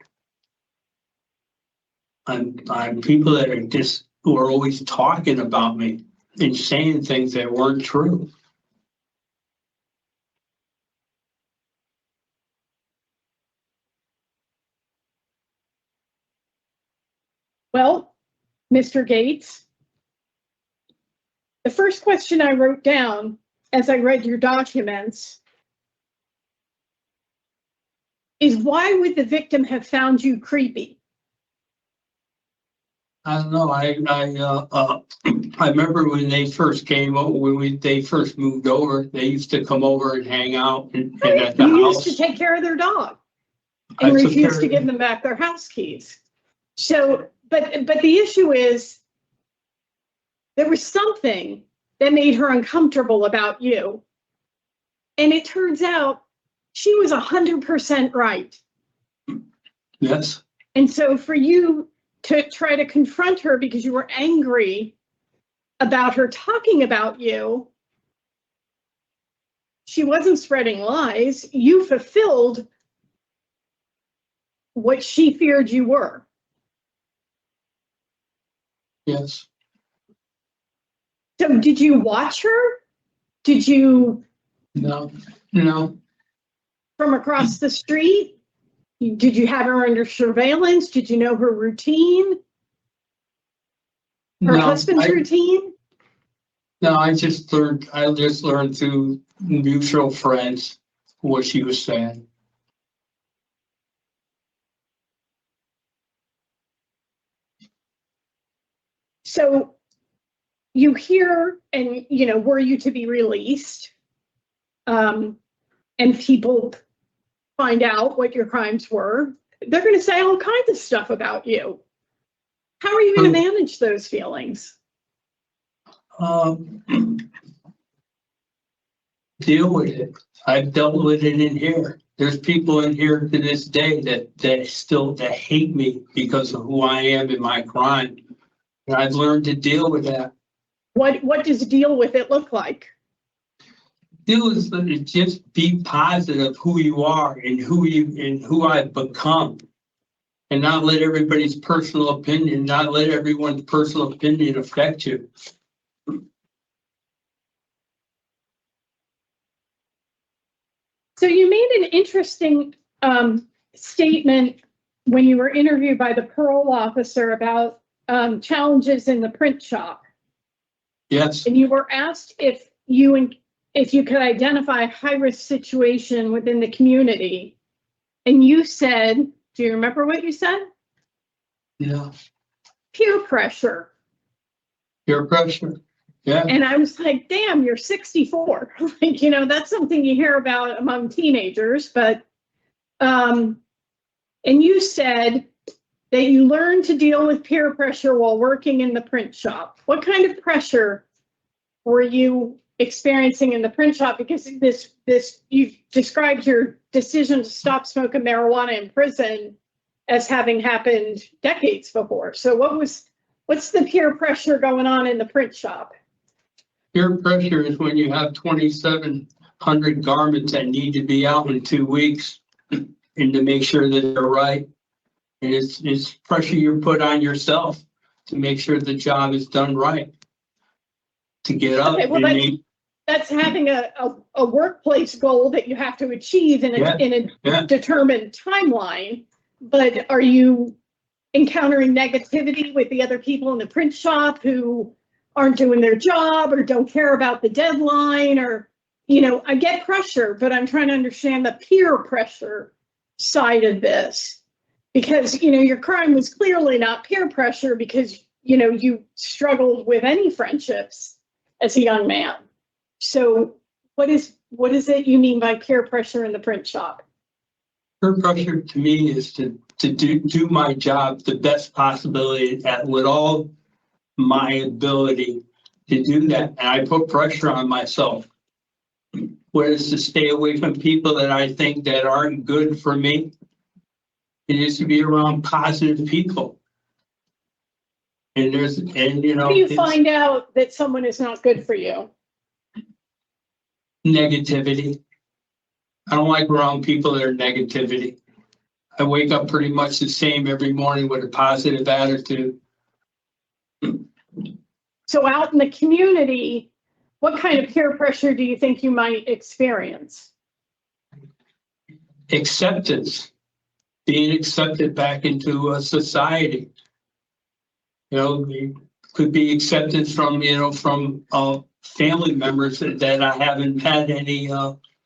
on people that are just who are always talking about me and saying things that weren't true. Well, Mr. Gates, the first question I wrote down as I read your documents is, why would the victim have found you creepy? I don't know. I remember when they first came over, they first moved over, they used to come over and hang out and at the You house. used to take care of their dog and refused to give them back their house keys. So, but the issue is, there was something that made her uncomfortable about you. And it turns out she was 100% right. Yes. And so for you to try to confront her because you were angry about her talking about you, she wasn't spreading lies. You fulfilled what she feared you were. Yes. So did you watch her? Did you? No. From across the street? Did you have her under surveillance? Did you know her routine? Her husband's routine? No, I just learned through mutual friends what she was saying. So you hear, and were you to be released, and people find out what your crimes were, they're going to say all kinds of stuff about you. How are you going to manage those feelings? Deal with it. I've dealt with it in here. There's people in here to this day that still hate me because of who I am in my crime. And I've learned to deal with that. What does deal with it look like? Deal with it, just be positive who you are and who I've become. And not let everybody's personal opinion, not let everyone's personal opinion affect you. So you made an interesting statement when you were interviewed by the parole officer about challenges in the print shop. Yes, And you were asked if you could identify a high-risk situation within the community. And you said, do you remember what you said? yeah, Peer pressure. peer pressure. Yeah, And I was like, damn, you're 64. Like, that's something you hear about among teenagers, but, and you said that you learned to deal with peer pressure while working in the print shop. What kind of pressure were you experiencing in the print shop? Because you've described your decision to stop smoking marijuana in prison as having happened decades before. So what's the peer pressure going on in the print shop? peer pressure is when you have 2,700 garments that need to be out in 2 weeks and to make sure that they're right. And it's pressure you put on yourself to make sure the job is done right. To get up. Okay, well, that's having a workplace goal that you have to achieve in a determined timeline. But are you encountering negativity with the other people in the print shop who aren't doing their job or don't care about the deadline? Or, I get pressure, but I'm trying to understand the peer pressure side of this. Because, your crime was clearly not peer pressure because, you struggled with any friendships as a young man. So what is it you mean by peer pressure in the print shop? Peer pressure to me is to do my job the best possibility with all my ability to do that. And I put pressure on myself. Whether it's to stay away from people that I think that aren't good for me. It is to be around positive people. And how do you find out that someone is not good for you? Negativity. I don't like around people that are negativity. I wake up pretty much the same every morning with a positive attitude. So out in the community, what kind of peer pressure do you think you might experience? Acceptance. Being accepted back into a society. Could be acceptance from family members that I haven't had any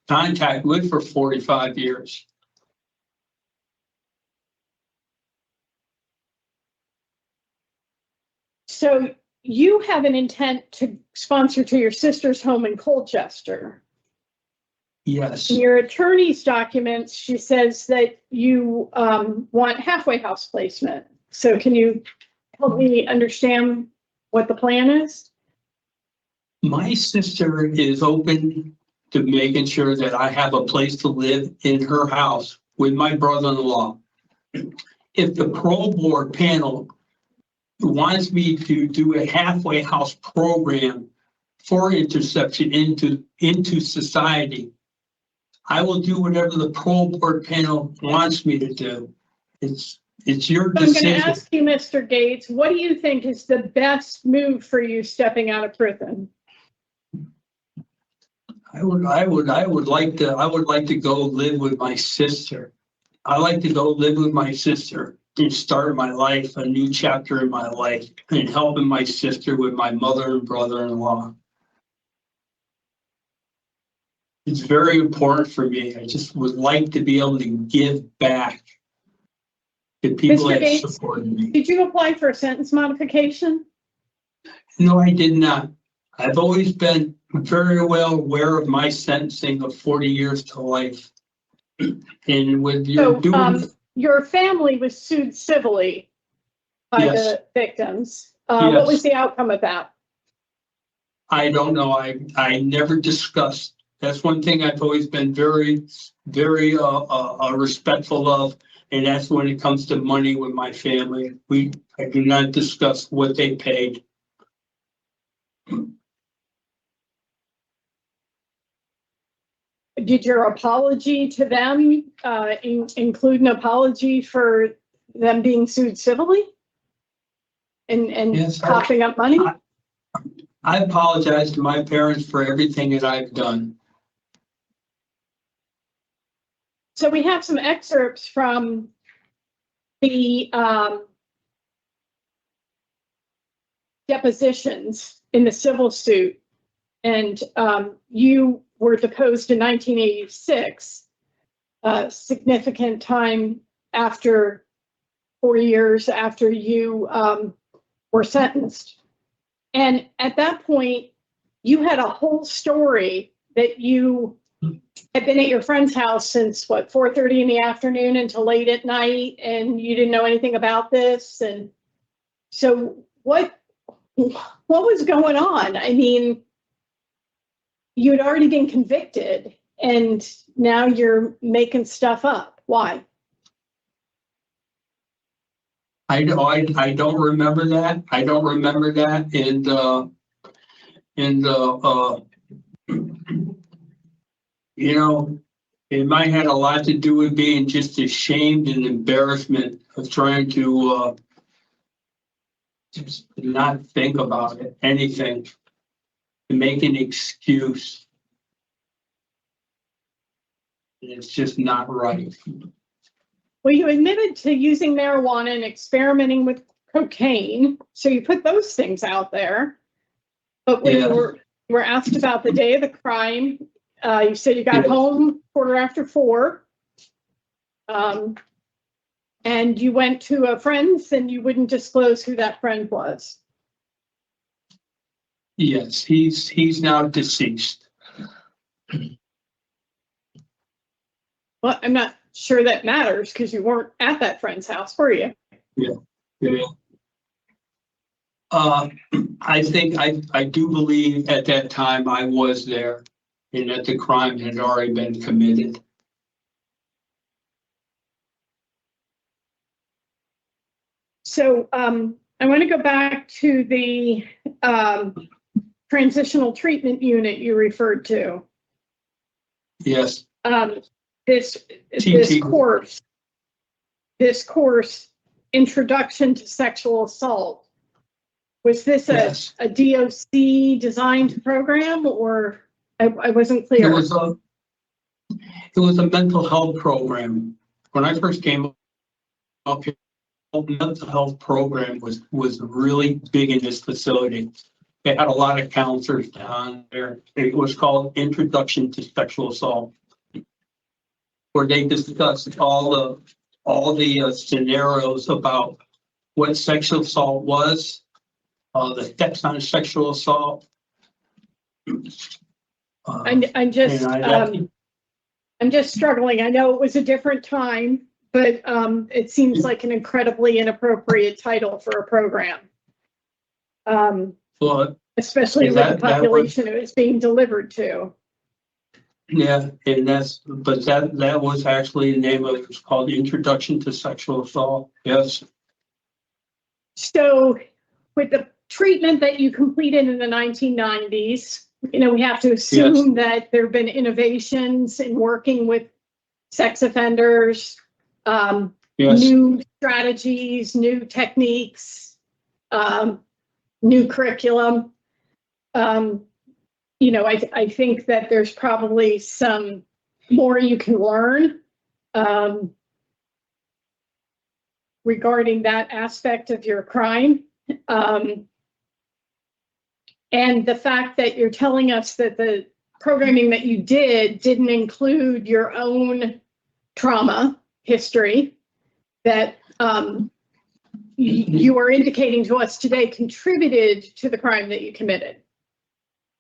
contact with for 45 years. So you have an intent to sponsor to your sister's home in Colchester. Yes. In your attorney's documents, she says that you want halfway house placement. So can you help me understand what the plan is? My sister is open to making sure that I have a place to live in her house with my brother-in-law. If the parole board panel wants me to do a halfway house program for interception into society, I will do whatever the parole board panel wants me to do. It's your decision. I'm going to ask you, Mr. Gates, what do you think is the best move for you stepping out of prison? I would like to go live with my sister. I like to go live with my sister and start my life, a new chapter in my life, and helping my sister with my mother and brother-in-law. It's very important for me. I just would like to be able to give back to people Mr. that Gates, supported me. Did you apply for a sentence modification? No, I did not. I've always been very well aware of my sentencing of 40 years to life. And with your family was sued civilly by Yes. the victims. Yes. What was the outcome of that? I don't know. I never discussed. That's one thing I've always been very, very respectful of. And that's when it comes to money with my family. I do not discuss what they paid. Did your apology to them include an apology for them being sued civilly and Yes, coughing up money? I apologize to my parents for everything that I've done. So we have some excerpts from the depositions in the civil suit. And you were deposed in 1986, a significant time after 4 years after you were sentenced. And at that point, you had a whole story that you had been at your friend's house since what, 4:30 in the afternoon until late at night, and you didn't know anything about this. And so what was going on? I mean, you had already been convicted and now you're making stuff up. Why? I don't remember that. I don't remember that. You know, it might have a lot to do with being just ashamed and embarrassment of trying to just not think about it, anything, to make an excuse. And it's just not right. Well, you admitted to using marijuana and experimenting with cocaine, so you put those things out there. But when you were asked about the day of the crime, you said you got home 4:15, and you went to a friend's and you wouldn't disclose who that friend was. Yes, he's now deceased. Well, I'm not sure that matters because you weren't at that friend's house, were you? Yeah. I think I do believe at that time I was there and that the crime had already been committed. So I want to go back to the transitional treatment unit you referred to. Yes. This course, Introduction to Sexual Assault, was this a DOC designed program, or I wasn't clear? It was a mental health program. When I first came up here, the mental health program was really big in this facility. They had a lot of counselors down there. It was called Introduction to Sexual Assault, where they discussed all the scenarios about what sexual assault was, the steps on sexual assault. I'm just struggling. I know it was a different time, but it seems like an incredibly inappropriate title for a program. Especially with the population it was being delivered to. Yeah, and that was actually the name of it. It was called the Introduction to Sexual Assault. Yes. So with the treatment that you completed in the 1990s, we have to assume that there have been innovations in working with sex offenders, new strategies, new techniques, new curriculum. I think that there's probably some more you can learn regarding that aspect of your crime. And the fact that you're telling us that the programming that you didn't include your own trauma history, that you are indicating to us today contributed to the crime that you committed.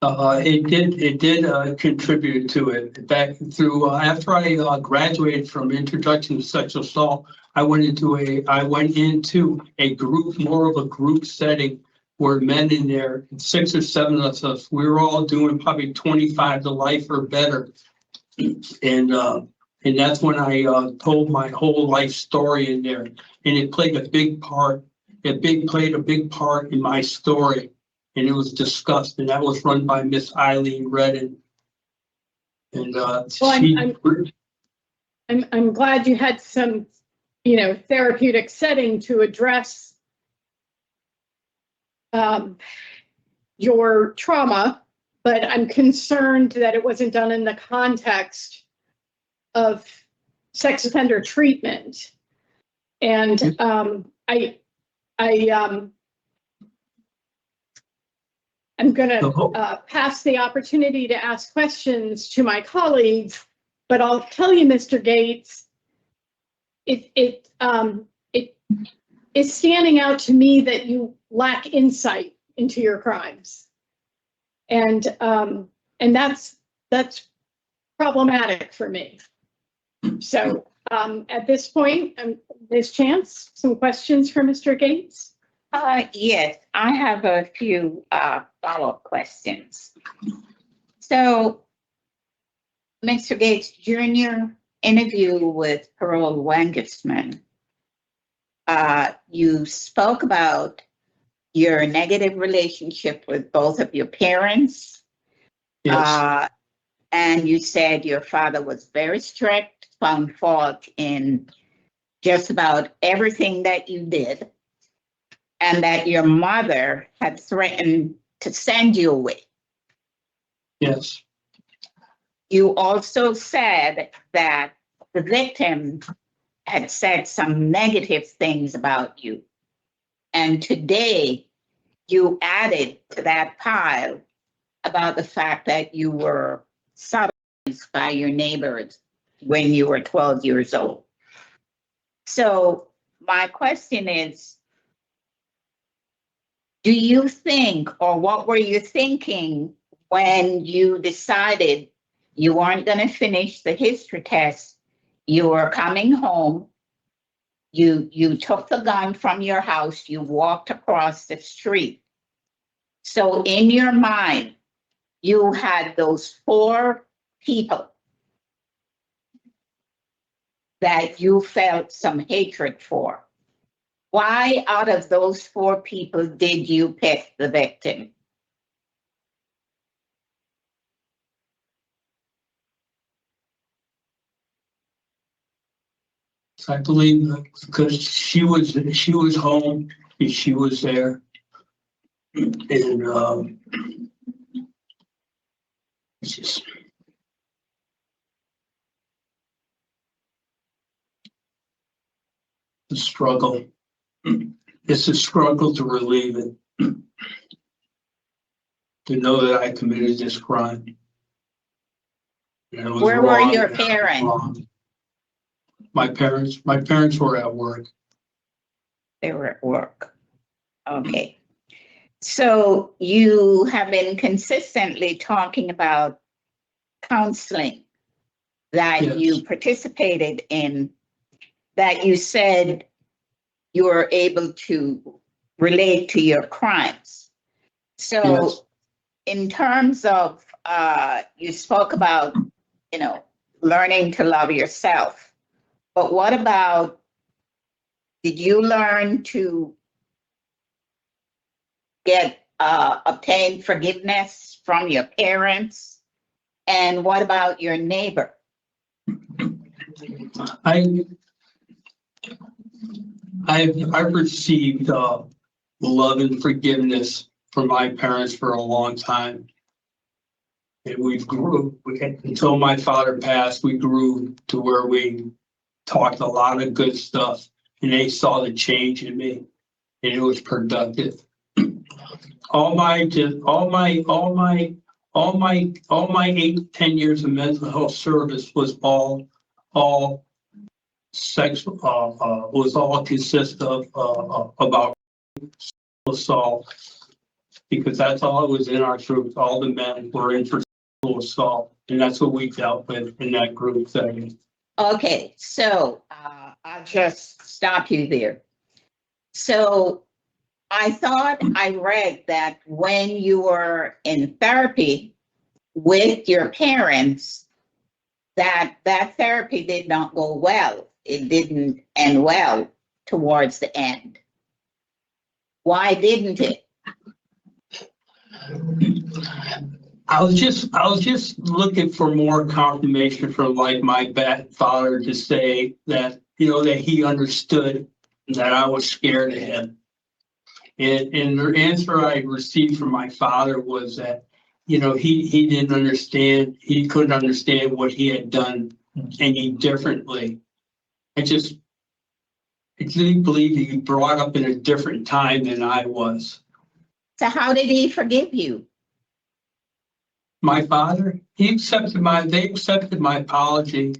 It did contribute to it. Back through after I graduated from Introduction to Sexual Assault, I went into a group, more of a group setting, where men in there, 6 or 7 of us, we were all doing probably 25 to life or better, and that's when I told my whole life story in there, and it played a big part. Played a big part in my story, and it was discussed, and that was run by Miss Eileen Redden. And I'm glad you had some, therapeutic setting to address your trauma, but I'm concerned that it wasn't done in the context of sex offender treatment. And I'm going to pass the opportunity to ask questions to my colleagues, but I'll tell you, Mr. Gates, it is standing out to me that you lack insight into your crimes, and that's problematic for me. So at this point, Ms. Chance, some questions for Mr. Gates? Yes, I have a few follow-up questions. So, Mr. Gates, during your interview with Parole Wangersman, you spoke about your negative relationship with both of your parents. Yes. And you said your father was very strict, found fault in just about everything that you did, and that your mother had threatened to send you away. Yes. You also said that the victim had said some negative things about you. And today you added to that pile about the fact that you were sodomized by your neighbors when you were 12 years old. So my question is, do you think, or what were you thinking when you decided you weren't going to finish the history test? You were coming home, you took the gun from your house, you walked across the street. So in your mind, you had those 4 people that you felt some hatred for. Why out of those 4 people did you pick the victim? I believe because she was home and she was there. And it's just the struggle. It's a struggle to relieve it. To know that I committed this crime. And it was Where were wrong, your and it was parents? wrong. My parents were at work. They were at work. Okay. So you have been consistently talking about counseling that Yes. you participated in, that you said you were able to relate to your crimes. So Yes. in terms of, you spoke about, learning to love yourself, but what about, did you learn to obtain forgiveness from your parents? And what about your neighbor? I've received love and forgiveness from my parents for a long time. And we've grew, until my father passed, we grew to where we talked a lot of good stuff, and they saw the change in me, and it was productive. All my 8-10 years of mental health service was all sex, was all consist of about assault, because that's all it was in our group. All the men were in for sexual assault, and that's what we dealt with in that group setting. Okay, so I'll just stop you there. So I thought I read that when you were in therapy with your parents, that therapy did not go well. It didn't end well towards the end. Why didn't it? I was just looking for more confirmation from like my father to say that, that he understood that I was scared of him. And the answer I received from my father was that, he didn't understand, he couldn't understand what he had done any differently. I didn't believe he brought up in a different time than I was. So how did he forgive you? My father, they accepted my apology.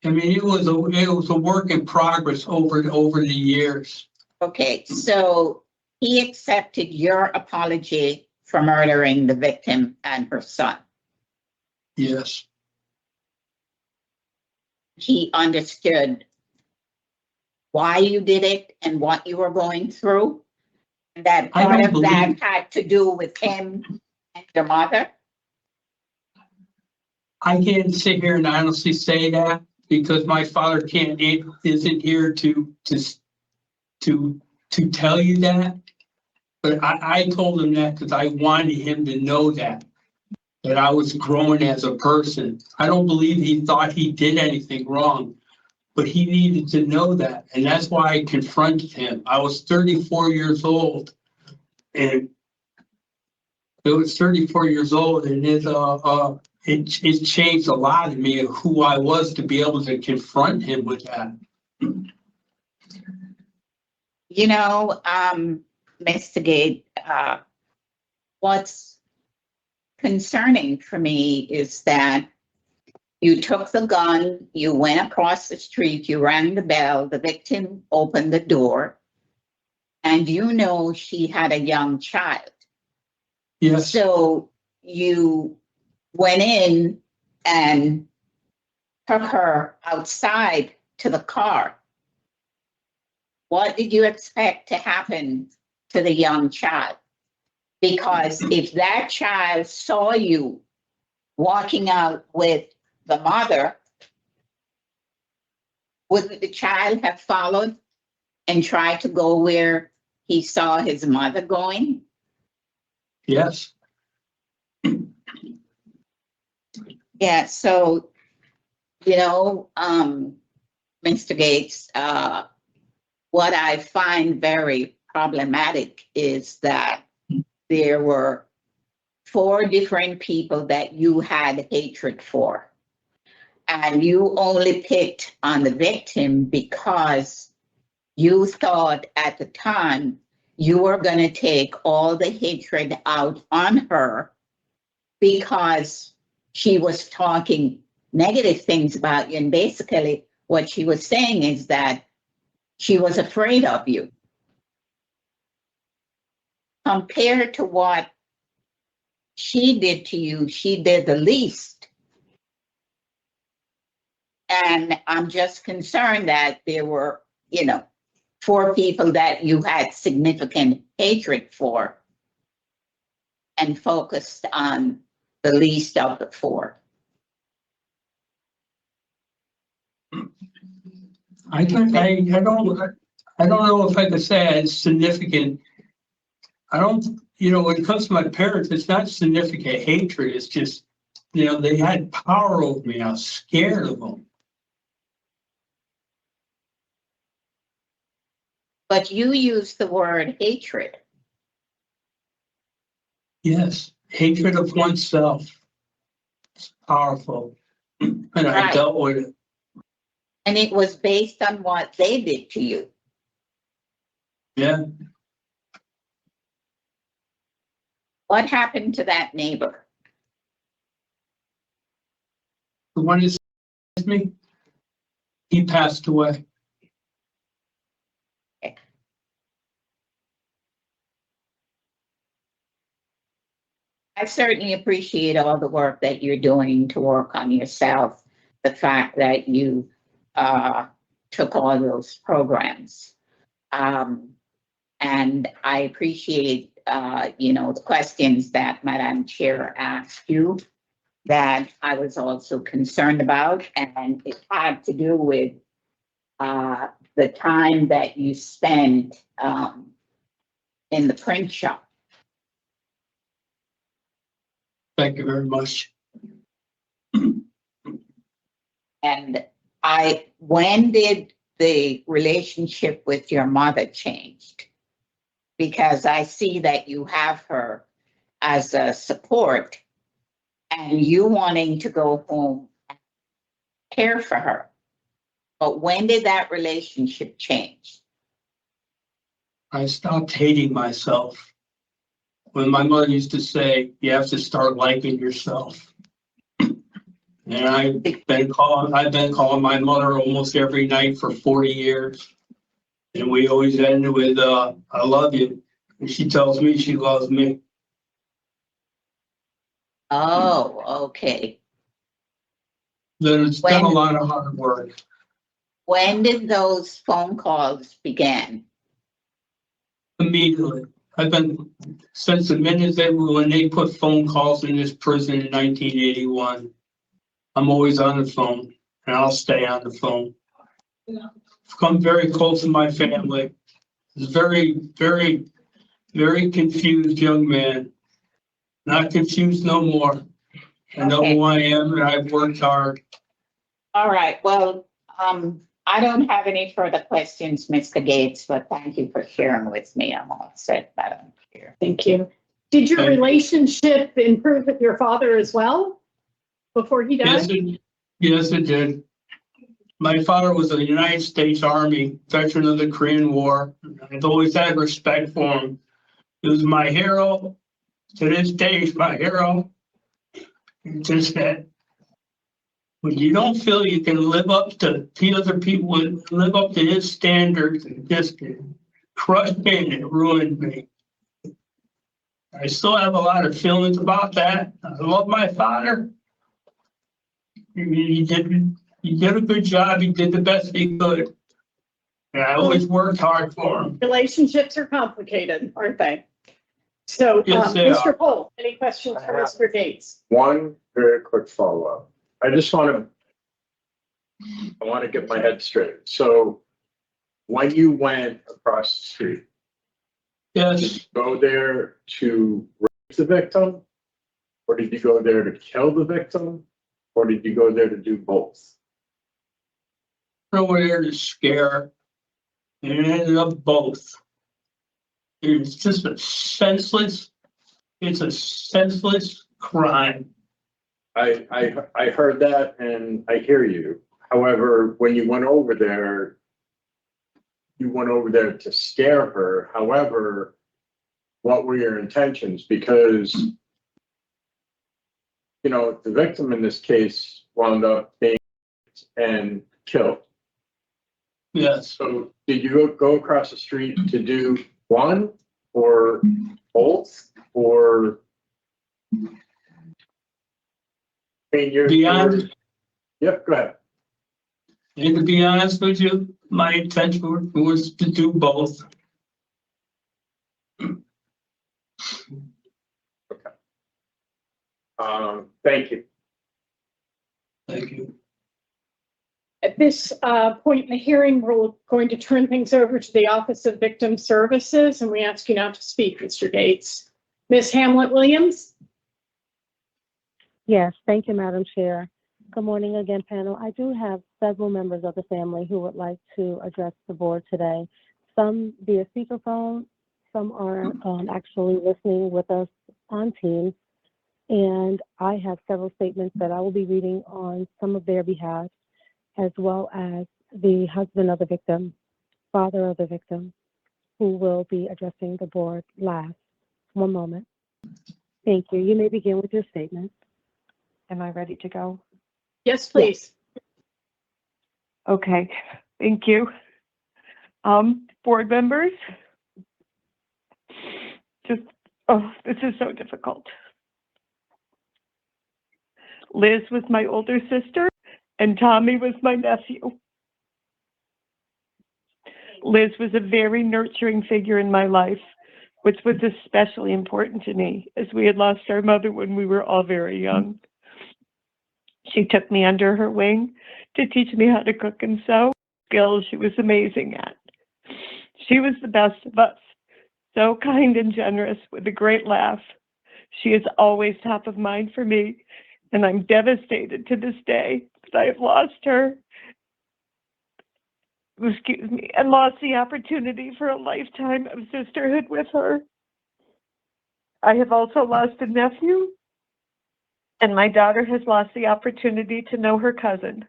I mean, it was a work in progress over the years. Okay, so he accepted your apology for murdering the victim and her son. Yes, He understood why you did it and what you were going through. That I part don't of that believe- had to do with him and your mother. I can't sit here and honestly say that because my father isn't here to tell you that. But I told him that because I wanted him to know that I was growing as a person. I don't believe he thought he did anything wrong, but he needed to know that. And that's why I confronted him. I was 34 years old and it was 34 years old and it changed a lot of me of who I was to be able to confront him with that. You know, Mr. Gate, what's concerning for me is that you took the gun, you went across the street, you rang the bell, the victim opened the door, and you know she had a young child. Yes, So you went in and took her outside to the car. What did you expect to happen to the young child? Because if that child saw you walking out with the mother, wouldn't the child have followed and tried to go where he saw his mother going? yes. Yeah, so, you know, Mr. Gates, what I find very problematic is that there were 4 different people that you had hatred for. And you only picked on the victim because you thought at the time you were going to take all the hatred out on her because she was talking negative things about you. And basically what she was saying is that she was afraid of you. Compared to what she did to you, she did the least. And I'm just concerned that there were, 4 people that you had significant hatred for and focused on the least of the 4. I don't know if I could say it's significant. I don't, when it comes to my parents, it's not significant hatred. It's just, they had power over me. I was scared of them. But you used the word hatred. Yes, hatred of oneself. It's powerful. And I Right. dealt with it. And it was based on what they did to you. Yeah. What happened to that neighbor? The one that says me, he passed away. I certainly appreciate all the work that you're doing to work on yourself. The fact that you took all those programs. And I appreciate, the questions that Madam Chair asked you that I was also concerned about. And it had to do with the time that you spent in the print shop. Thank you very much. And when did the relationship with your mother changed? Because I see that you have her as a support and you wanting to go home and care for her. But when did that relationship change? I stopped hating myself. When my mother used to say, you have to start liking yourself. And I've been calling my mother almost every night for 40 years. And we always end with, I love you. And she tells me she loves me. Oh, okay. Then it's been a lot of hard work. When did those phone calls begin? Immediately. I've been, since the minute when they put phone calls in this prison in 1981, I'm always on the phone and I'll stay on the phone. I've come very close to my family. It's very, very, very confused young man. Not confused no more. I know who I am and I've worked hard. All right, well, I don't have any further questions, Mr. Gates, but thank you for sharing with me. I'm all set, Madam Chair. Thank you. Did your Thank you. relationship improve with your father as well before he died? Yes, it did. My father was a United States Army veteran of the Korean War. I've always had respect for him. He was my hero. To this day, he's my hero. It's just that when you don't feel you can live up to the other people and live up to his standards, and just crushed me and it ruined me. I still have a lot of feelings about that. I love my father. He did a good job. He did the best he could. And I always worked hard for him. Relationships are complicated, aren't they? So, Yes, they Mr. are. Pohl, any questions for Mr. Gates? One very quick follow-up. I want to get my head straight. So when you went across the street, did you Yes, go there to rape the victim? Or did you go there to kill the victim? Or did you go there to do both? over there to scare. And it ended up both. It's just it's a senseless crime. I heard that and I hear you. However, when you went over there to scare her. However, what were your intentions? Because, you know, the victim in this case wound up being and killed. Yes, So did you go across the street to do one or both or? I mean, beyond, Yep, go ahead. and to be honest with you, my intention was to do both. Thank you. Thank you. At this point in the hearing, we're going to turn things over to the Office of Victim Services, and we ask you not to speak, Mr. Gates. Ms. Hamlet-Williams? Yes, thank you, Madam Chair. Good morning again, panel. I do have several members of the family who would like to address the board today. Some via speakerphone, some are actually listening with us on Teams, and I have several statements that I will be reading on some of their behalf, as well as the husband of the victim, father of the victim, who will be addressing the board last. One moment. Thank you. You may begin with your statement. Am I ready to go? Yes, please. Okay, thank you. Board members, this is so difficult. Liz was my older sister and Tommy was my nephew. Liz was a very nurturing figure in my life, which was especially important to me as we had lost our mother when we were all very young. She took me under her wing to teach me how to cook and sew, skills she was amazing at. She was the best of us, so kind and generous with a great laugh. She is always top of mind for me, and I'm devastated to this day that I have lost her. And lost the opportunity for a lifetime of sisterhood with her. I have also lost a nephew, and my daughter has lost the opportunity to know her cousin.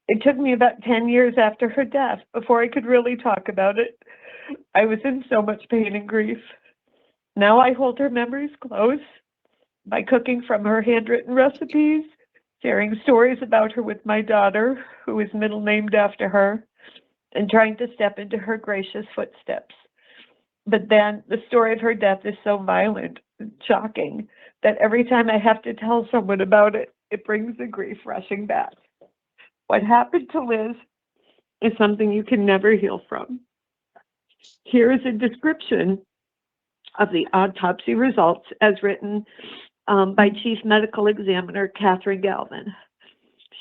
It took me about 10 years after her death before I could really talk about it. I was in so much pain and grief. Now I hold her memories close by cooking from her handwritten recipes, sharing stories about her with my daughter, who is middle named after her, and trying to step into her gracious footsteps. But then the story of her death is so violent and shocking that every time I have to tell someone about it, it brings the grief rushing back. What happened to Liz is something you can never heal from. Here is a description of the autopsy results as written by Chief Medical Examiner Catherine Galvin.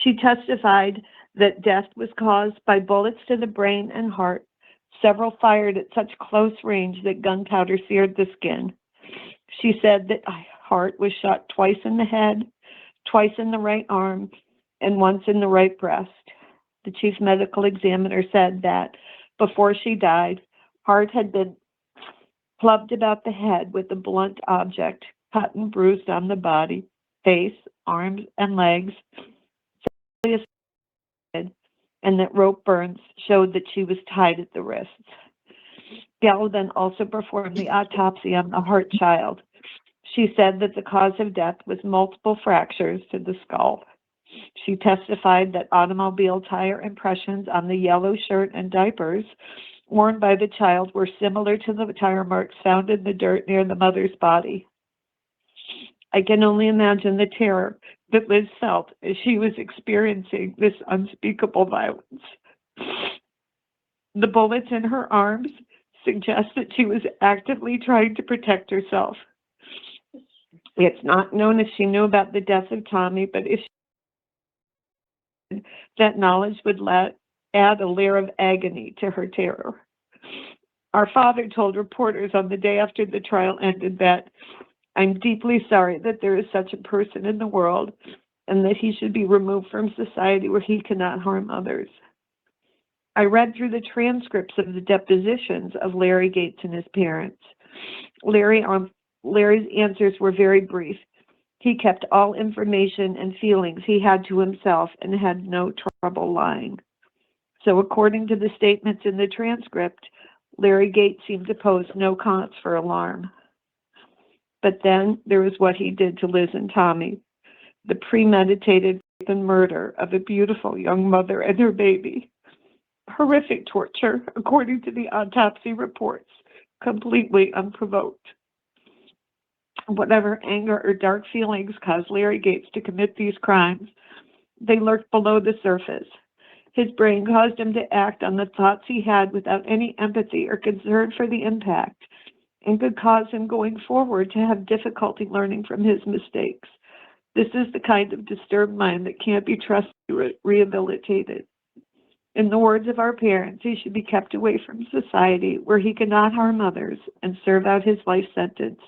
She testified that death was caused by bullets to the brain and heart, several fired at such close range that gunpowder seared the skin. She said that Hart was shot twice in the head, twice in the right arm, and once in the right breast. The chief medical examiner said that before she died, Hart had been clubbed about the head with a blunt object, cut and bruised on the body, face, arms, and legs, and that rope burns showed that she was tied at the wrists. Galvin also performed the autopsy on the Hart child. She said that the cause of death was multiple fractures to the skull. She testified that automobile tire impressions on the yellow shirt and diapers worn by the child were similar to the tire marks found in the dirt near the mother's body. I can only imagine the terror that Liz felt as she was experiencing this unspeakable violence. The bullets in her arms suggest that she was actively trying to protect herself. It's not known if she knew about the death of Tommy, but if she did, that knowledge would add a layer of agony to her terror. Our father told reporters on the day after the trial ended that, "I'm deeply sorry that there is such a person in the world and that he should be removed from society where he cannot harm others." I read through the transcripts of the depositions of Larry Gates and his parents. Larry's answers were very brief. He kept all information and feelings he had to himself and had no trouble lying. So according to the statements in the transcript, Larry Gates seemed to pose no cause for alarm. But then there was what he did to Liz and Tommy, the premeditated rape and murder of a beautiful young mother and her baby. Horrific torture, according to the autopsy reports, completely unprovoked. Whatever anger or dark feelings caused Larry Gates to commit these crimes, they lurked below the surface. His brain caused him to act on the thoughts he had without any empathy or concern for the impact, and could cause him going forward to have difficulty learning from his mistakes. This is the kind of disturbed mind that can't be trusted or rehabilitated. In the words of our parents, he should be kept away from society where he cannot harm others and serve out his life sentence.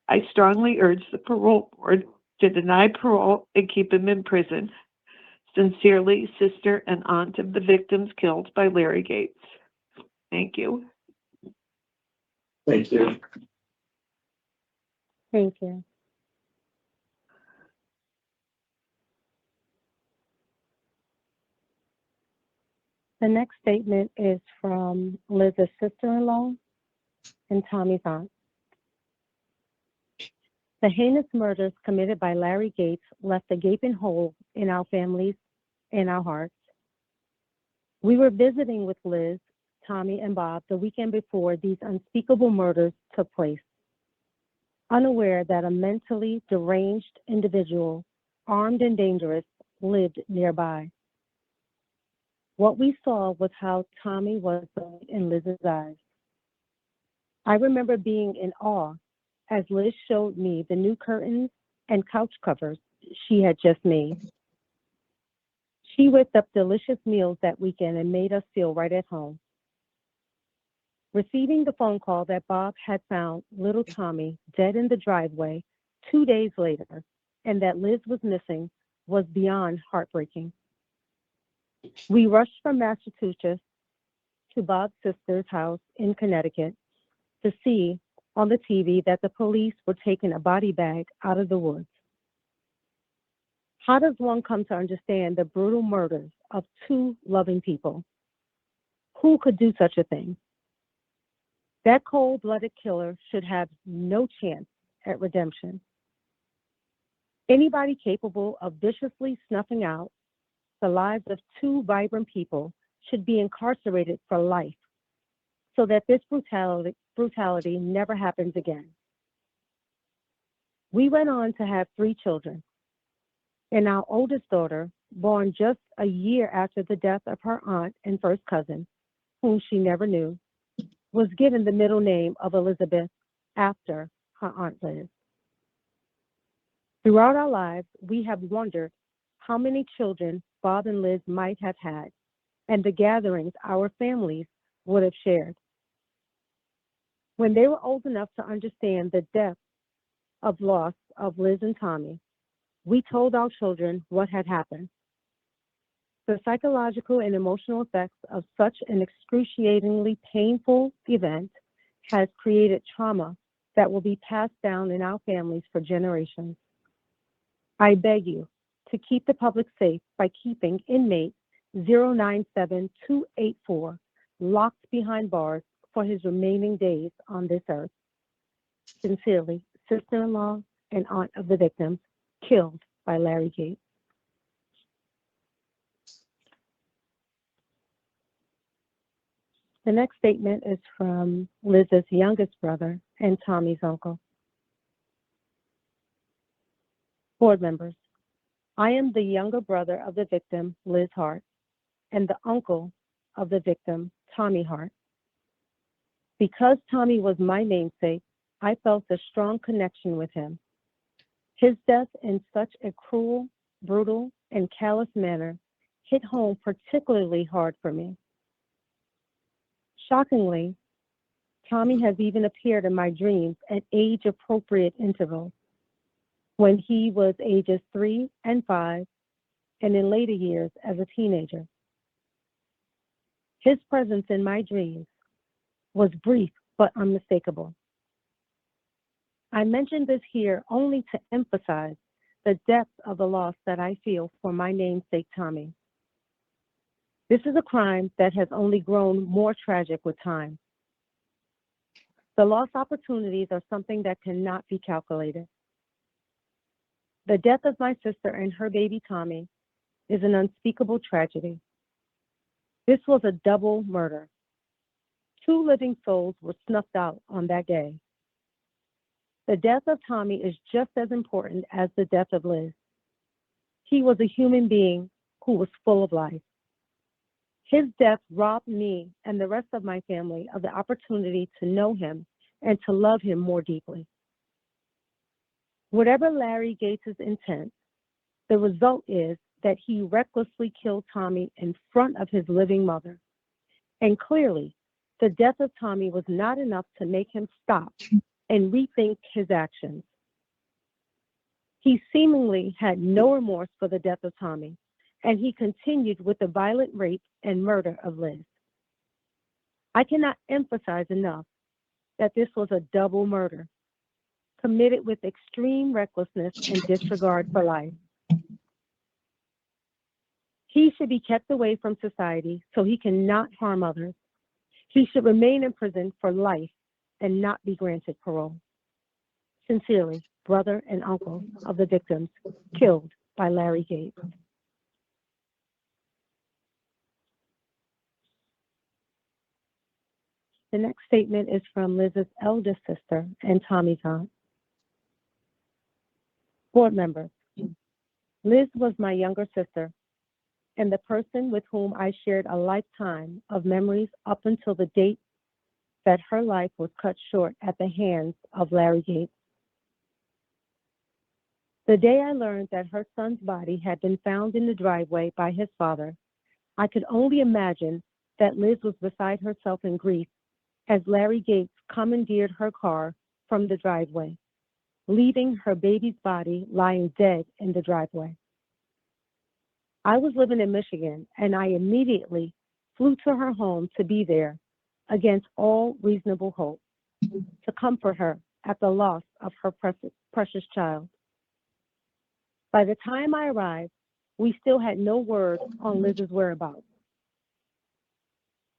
I strongly urge the parole board to deny parole and keep him in prison. Sincerely, sister and aunt of the victims killed by Larry Gates. Thank you. Thank you. Thank you. The next statement is from Liz's sister-in-law and Tommy's aunt. The heinous murders committed by Larry Gates left a gaping hole in our families, in our hearts. We were visiting with Liz, Tommy, and Bob the weekend before these unspeakable murders took place, unaware that a mentally deranged individual, armed and dangerous, lived nearby. What we saw was how Tommy was in Liz's eyes. I remember being in awe as Liz showed me the new curtains and couch covers she had just made. She whipped up delicious meals that weekend and made us feel right at home. Receiving the phone call that Bob had found little Tommy dead in the driveway 2 days later and that Liz was missing was beyond heartbreaking. We rushed from Massachusetts to Bob's sister's house in Connecticut to see on the TV that the police were taking a body bag out of the woods. How does one come to understand the brutal murders of two loving people? Who could do such a thing? That cold-blooded killer should have no chance at redemption. Anybody capable of viciously snuffing out the lives of two vibrant people should be incarcerated for life so that this brutality never happens again. We went on to have 3 children, and our oldest daughter, born just a year after the death of her aunt and first cousin, whom she never knew, was given the middle name of Elizabeth after her Aunt Liz. Throughout our lives, we have wondered how many children Bob and Liz might have had and the gatherings our families would have shared. When they were old enough to understand the depth of loss of Liz and Tommy, we told our children what had happened. The psychological and emotional effects of such an excruciatingly painful event has created trauma that will be passed down in our families for generations. I beg you to keep the public safe by keeping inmate 097284 locked behind bars for his remaining days on this earth. Sincerely, sister-in-law and aunt of the victims killed by Larry Gates. The next statement is from Liz's youngest brother and Tommy's uncle. Board members, I am the younger brother of the victim, Liz Hart, and the uncle of the victim, Tommy Hart. Because Tommy was my namesake, I felt a strong connection with him. His death in such a cruel, brutal, and callous manner hit home particularly hard for me. Shockingly, Tommy has even appeared in my dreams at age-appropriate intervals, when he was ages 3 and 5, and in later years as a teenager. His presence in my dreams was brief but unmistakable. I mention this here only to emphasize the depth of the loss that I feel for my namesake Tommy. This is a crime that has only grown more tragic with time. The lost opportunities are something that cannot be calculated. The death of my sister and her baby Tommy is an unspeakable tragedy. This was a double murder. 2 living souls were snuffed out on that day. The death of Tommy is just as important as the death of Liz. He was a human being who was full of life. His death robbed me and the rest of my family of the opportunity to know him and to love him more deeply. Whatever Larry Gates' intent, the result is that he recklessly killed Tommy in front of his living mother. And clearly, the death of Tommy was not enough to make him stop and rethink his actions. He seemingly had no remorse for the death of Tommy, and he continued with the violent rape and murder of Liz. I cannot emphasize enough that this was a double murder, committed with extreme recklessness and disregard for life. He should be kept away from society so he cannot harm others. He should remain in prison for life and not be granted parole. Sincerely, brother and uncle of the victims killed by Larry Gates. The next statement is from Liz's eldest sister and Tommy's aunt. Board members, Liz was my younger sister and the person with whom I shared a lifetime of memories up until the date that her life was cut short at the hands of Larry Gates. The day I learned that her son's body had been found in the driveway by his father, I could only imagine that Liz was beside herself in grief as Larry Gates commandeered her car from the driveway, leaving her baby's body lying dead in the driveway. I was living in Michigan, and I immediately flew to her home to be there against all reasonable hope, to comfort her at the loss of her precious child. By the time I arrived, we still had no word on Liz's whereabouts.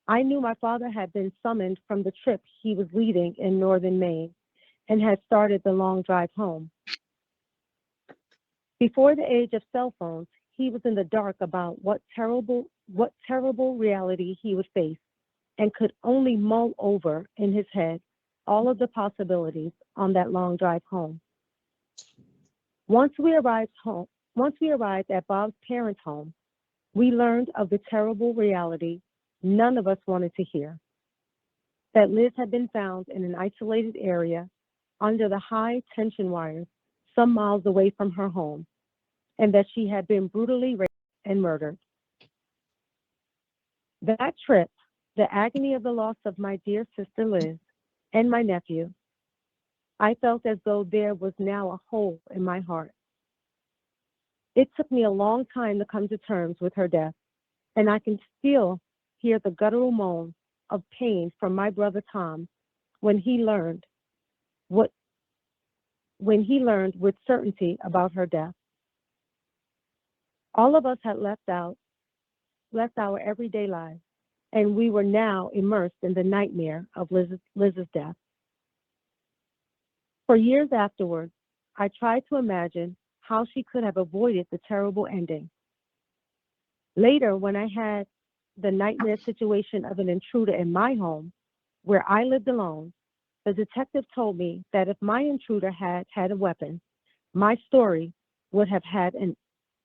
I knew my father had been summoned from the trip he was leading in northern Maine and had started the long drive home. Before the age of cell phones, he was in the dark about what terrible reality he would face and could only mull over in his head all of the possibilities on that long drive home. Once we arrived at Bob's parents' home, we learned of the terrible reality none of us wanted to hear, that Liz had been found in an isolated area under the high tension wires some miles away from her home, and that she had been brutally raped and murdered. That trip, the agony of the loss of my dear sister Liz and my nephew, I felt as though there was now a hole in my heart. It took me a long time to come to terms with her death, and I can still hear the guttural moan of pain from my brother Tom when he learned with certainty about her death. All of us had left our everyday lives, and we were now immersed in the nightmare of Liz's death. For years afterwards, I tried to imagine how she could have avoided the terrible ending. Later, when I had the nightmare situation of an intruder in my home, where I lived alone, the detective told me that if my intruder had had a weapon, my story would have had an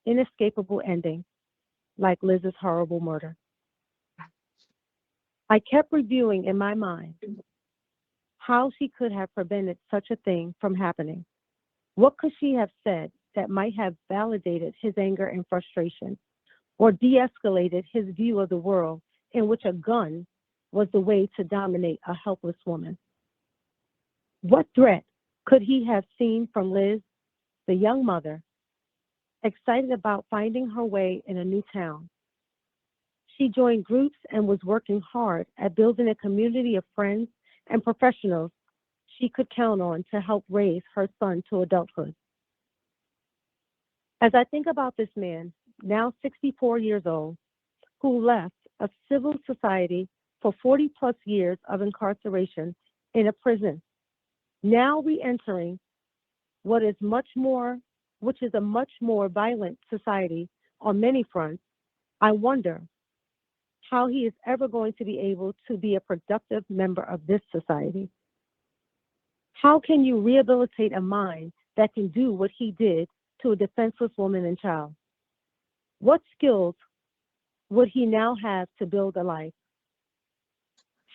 inescapable ending, like Liz's horrible murder. I kept reviewing in my mind how she could have prevented such a thing from happening. What could she have said that might have validated his anger and frustration, or de-escalated his view of the world in which a gun was the way to dominate a helpless woman? What threat could he have seen from Liz, the young mother, excited about finding her way in a new town? She joined groups and was working hard at building a community of friends and professionals she could count on to help raise her son to adulthood. As I think about this man, now 64 years old, who left a civil society for 40 plus years of incarceration in a prison, now re-entering which is a much more violent society on many fronts, I wonder how he is ever going to be able to be a productive member of this society. How can you rehabilitate a mind that can do what he did to a defenseless woman and child? What skills would he now have to build a life?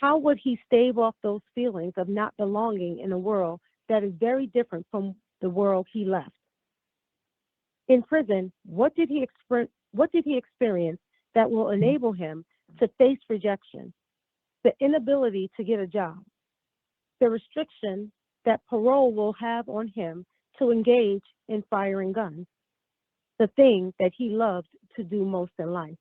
How would he stave off those feelings of not belonging in a world that is very different from the world he left? In prison, what did he experience that will enable him to face rejection, the inability to get a job, the restriction that parole will have on him to engage in firing guns, the thing that he loved to do most in life?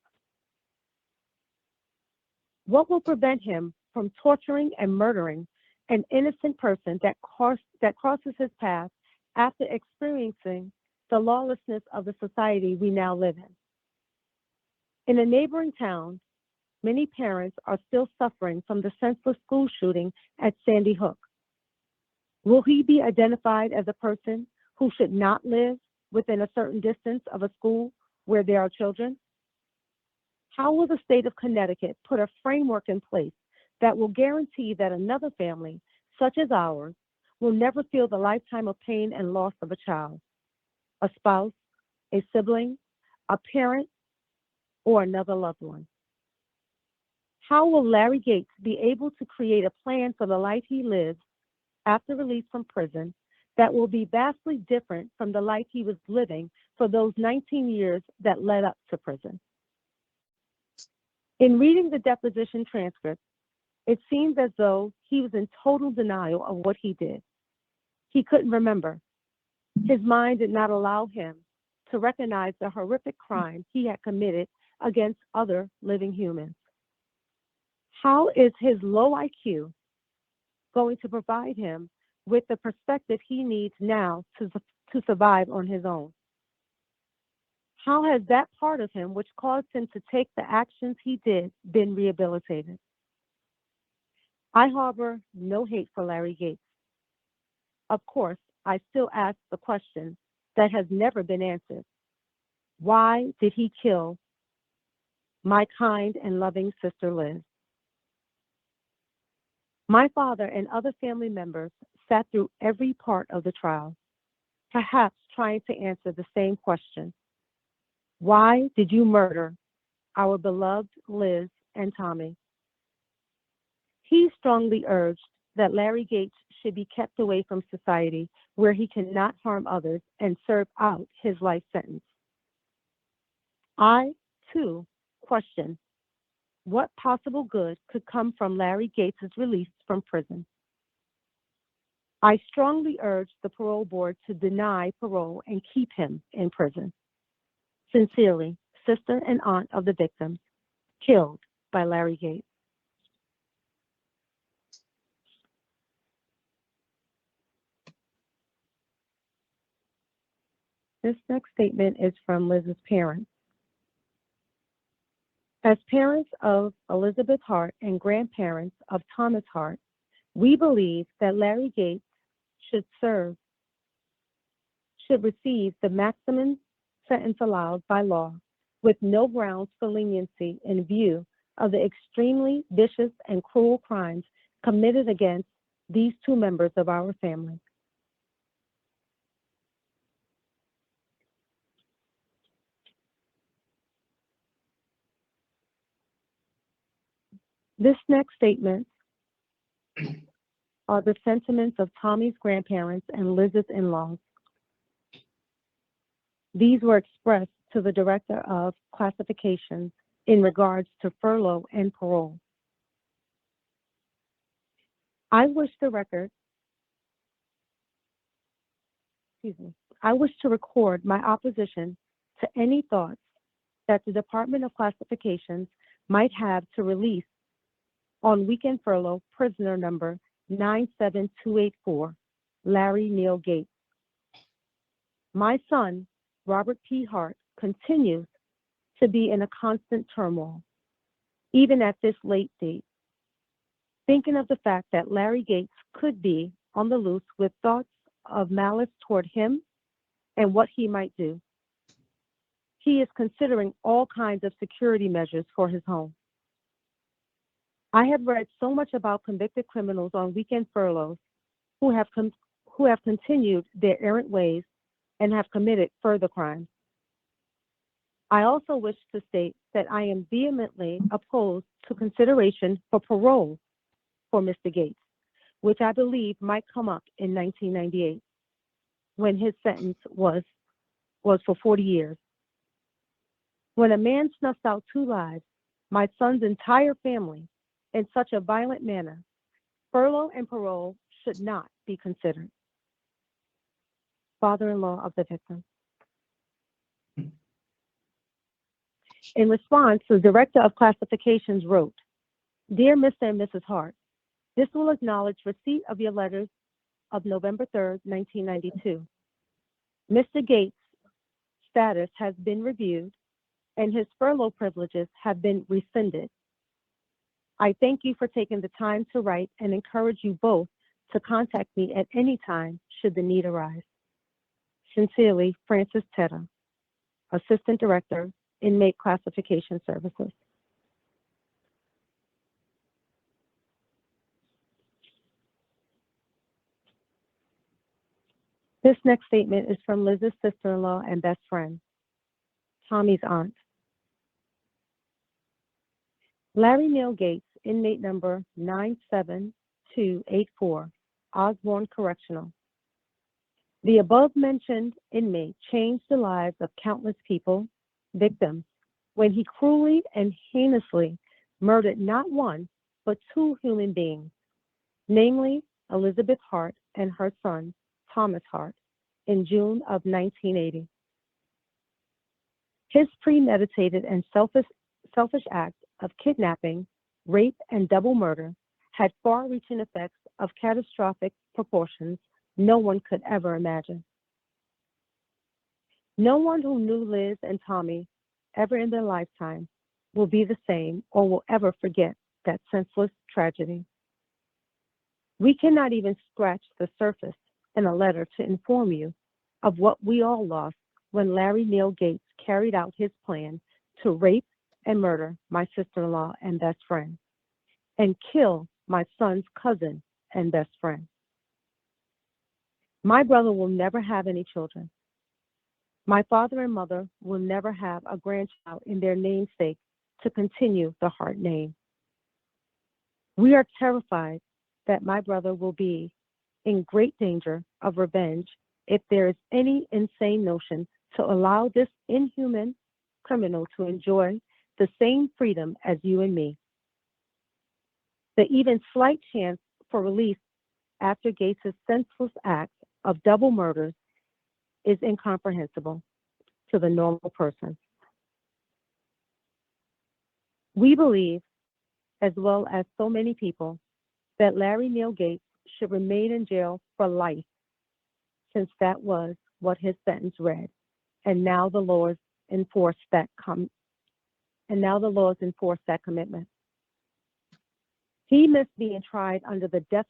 What will prevent him from torturing and murdering an innocent person that crosses his path after experiencing the lawlessness of the society we now live in? In a neighboring town, many parents are still suffering from the senseless school shooting at Sandy Hook. Will he be identified as a person who should not live within a certain distance of a school where there are children? How will the state of Connecticut put a framework in place that will guarantee that another family, such as ours, will never feel the lifetime of pain and loss of a child, a spouse, a sibling, a parent, or another loved one? How will Larry Gates be able to create a plan for the life he lives after release from prison that will be vastly different from the life he was living for those 19 years that led up to prison? In reading the deposition transcript, it seems as though he was in total denial of what he did. He couldn't remember. His mind did not allow him to recognize the horrific crime he had committed against other living humans. How is his low IQ going to provide him with the perspective he needs now to survive on his own? How has that part of him, which caused him to take the actions he did, been rehabilitated? I harbor no hate for Larry Gates. Of course, I still ask the question that has never been answered. Why did he kill my kind and loving sister Liz? My father and other family members sat through every part of the trial, perhaps trying to answer the same question. Why did you murder our beloved Liz and Tommy? He strongly urged that Larry Gates should be kept away from society where he cannot harm others and serve out his life sentence. I, too, question what possible good could come from Larry Gates' release from prison. I strongly urge the parole board to deny parole and keep him in prison. Sincerely, sister and aunt of the victim, killed by Larry Gates. This next statement is from Liz's parents. As parents of Elizabeth Hart and grandparents of Thomas Hart, we believe that Larry Gates should receive the maximum sentence allowed by law, with no grounds for leniency in view of the extremely vicious and cruel crimes committed against these two members of our family. This next statement are the sentiments of Tommy's grandparents and Liz's in-laws. These were expressed to the Director of Classifications in regards to furlough and parole. I wish to record my opposition to any thoughts that the Department of Classifications might have to release on weekend furlough prisoner number 97284, Larry Neal Gates. My son, Robert P. Hart, continues to be in a constant turmoil, even at this late date, thinking of the fact that Larry Gates could be on the loose with thoughts of malice toward him and what he might do. He is considering all kinds of security measures for his home. I have read so much about convicted criminals on weekend furloughs who have continued their errant ways and have committed further crimes. I also wish to state that I am vehemently opposed to consideration for parole for Mr. Gates, which I believe might come up in 1998, when his sentence was for 40 years. When a man snuffs out 2 lives, my son's entire family, in such a violent manner, furlough and parole should not be considered. Father-in-law of the victim. In response, the Director of Classifications wrote, "Dear Mr. and Mrs. Hart, this will acknowledge receipt of your letters of November 3rd, 1992. Mr. Gates' status has been reviewed and his furlough privileges have been rescinded. I thank you for taking the time to write and encourage you both to contact me at any time should the need arise. Sincerely, Francis Tedder, Assistant Director, Inmate Classification Services." This next statement is from Liz's sister-in-law and best friend, Tommy's aunt. Larry Neal Gates, inmate number 97284, Osborne Correctional. The above-mentioned inmate changed the lives of countless people, victims, when he cruelly and heinously murdered not one, but 2 human beings, namely Elizabeth Hart and her son, Thomas Hart, in June of 1980. His premeditated and selfish act of kidnapping, rape, and double murder had far-reaching effects of catastrophic proportions no one could ever imagine. No one who knew Liz and Tommy ever in their lifetime will be the same or will ever forget that senseless tragedy. We cannot even scratch the surface in a letter to inform you of what we all lost when Larry Neal Gates carried out his plan to rape and murder my sister-in-law and best friend, and kill my son's cousin and best friend. My brother will never have any children. My father and mother will never have a grandchild in their namesake to continue the Hart name. We are terrified that my brother will be in great danger of revenge if there is any insane notion to allow this inhuman criminal to enjoy the same freedom as you and me. The even slight chance for release after Gates' senseless act of double murders is incomprehensible to the normal person. We believe, as well as so many people, that Larry Neal Gates should remain in jail for life, since that was what his sentence read, and now the laws enforce that commitment. He missed being tried under the death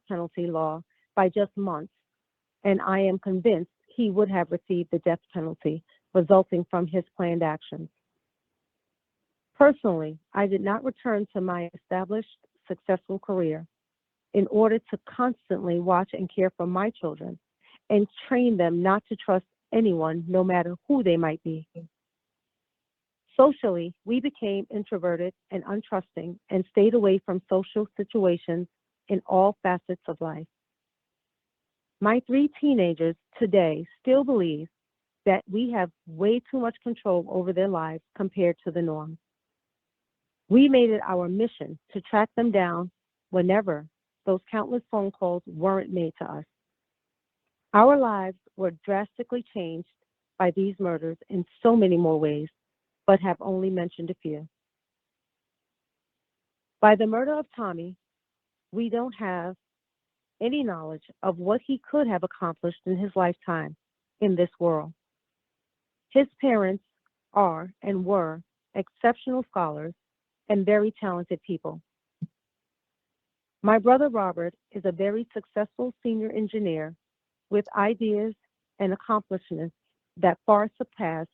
penalty law by just months, and I am convinced he would have received the death penalty resulting from his planned actions. Personally, I did not return to my established, successful career in order to constantly watch and care for my children and train them not to trust anyone, no matter who they might be. Socially, we became introverted and untrusting and stayed away from social situations in all facets of life. My 3 teenagers today still believe that we have way too much control over their lives compared to the norm. We made it our mission to track them down whenever those countless phone calls weren't made to us. Our lives were drastically changed by these murders in so many more ways, but have only mentioned a few. By the murder of Tommy, we don't have any knowledge of what he could have accomplished in his lifetime in this world. His parents are and were exceptional scholars and very talented people. My brother Robert is a very successful senior engineer with ideas and accomplishments that far surpass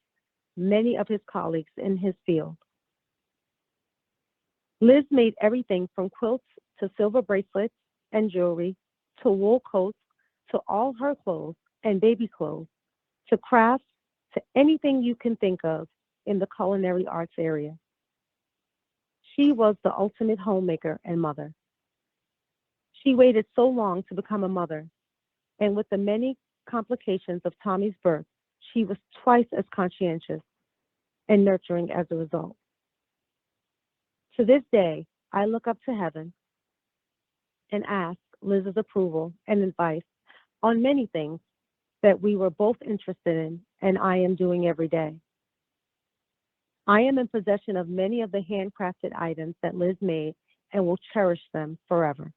many of his colleagues in his field. Liz made everything from quilts to silver bracelets and jewelry to wool coats to all her clothes and baby clothes to crafts to anything you can think of in the culinary arts area. She was the ultimate homemaker and mother. She waited so long to become a mother, and with the many complications of Tommy's birth, she was twice as conscientious and nurturing as a result. To this day, I look up to heaven and ask Liz's approval and advice on many things that we were both interested in and I am doing every day. I am in possession of many of the handcrafted items that Liz made and will cherish them forever.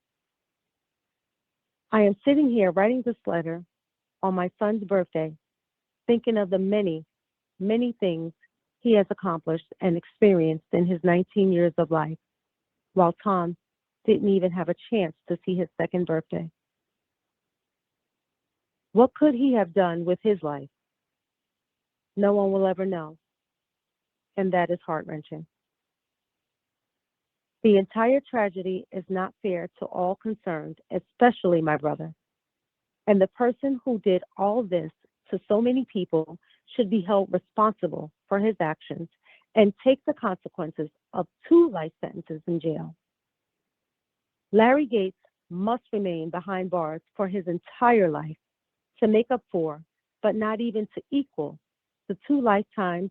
I am sitting here writing this letter on my son's birthday, thinking of the many, many things he has accomplished and experienced in his 19 years of life, while Tom didn't even have a chance to see his second birthday. What could he have done with his life? No one will ever know, and that is heart-wrenching. The entire tragedy is not fair to all concerned, especially my brother. And the person who did all this to so many people should be held responsible for his actions and take the consequences of 2 life sentences in jail. Larry Gates must remain behind bars for his entire life to make up for, but not even to equal, the 2 lifetimes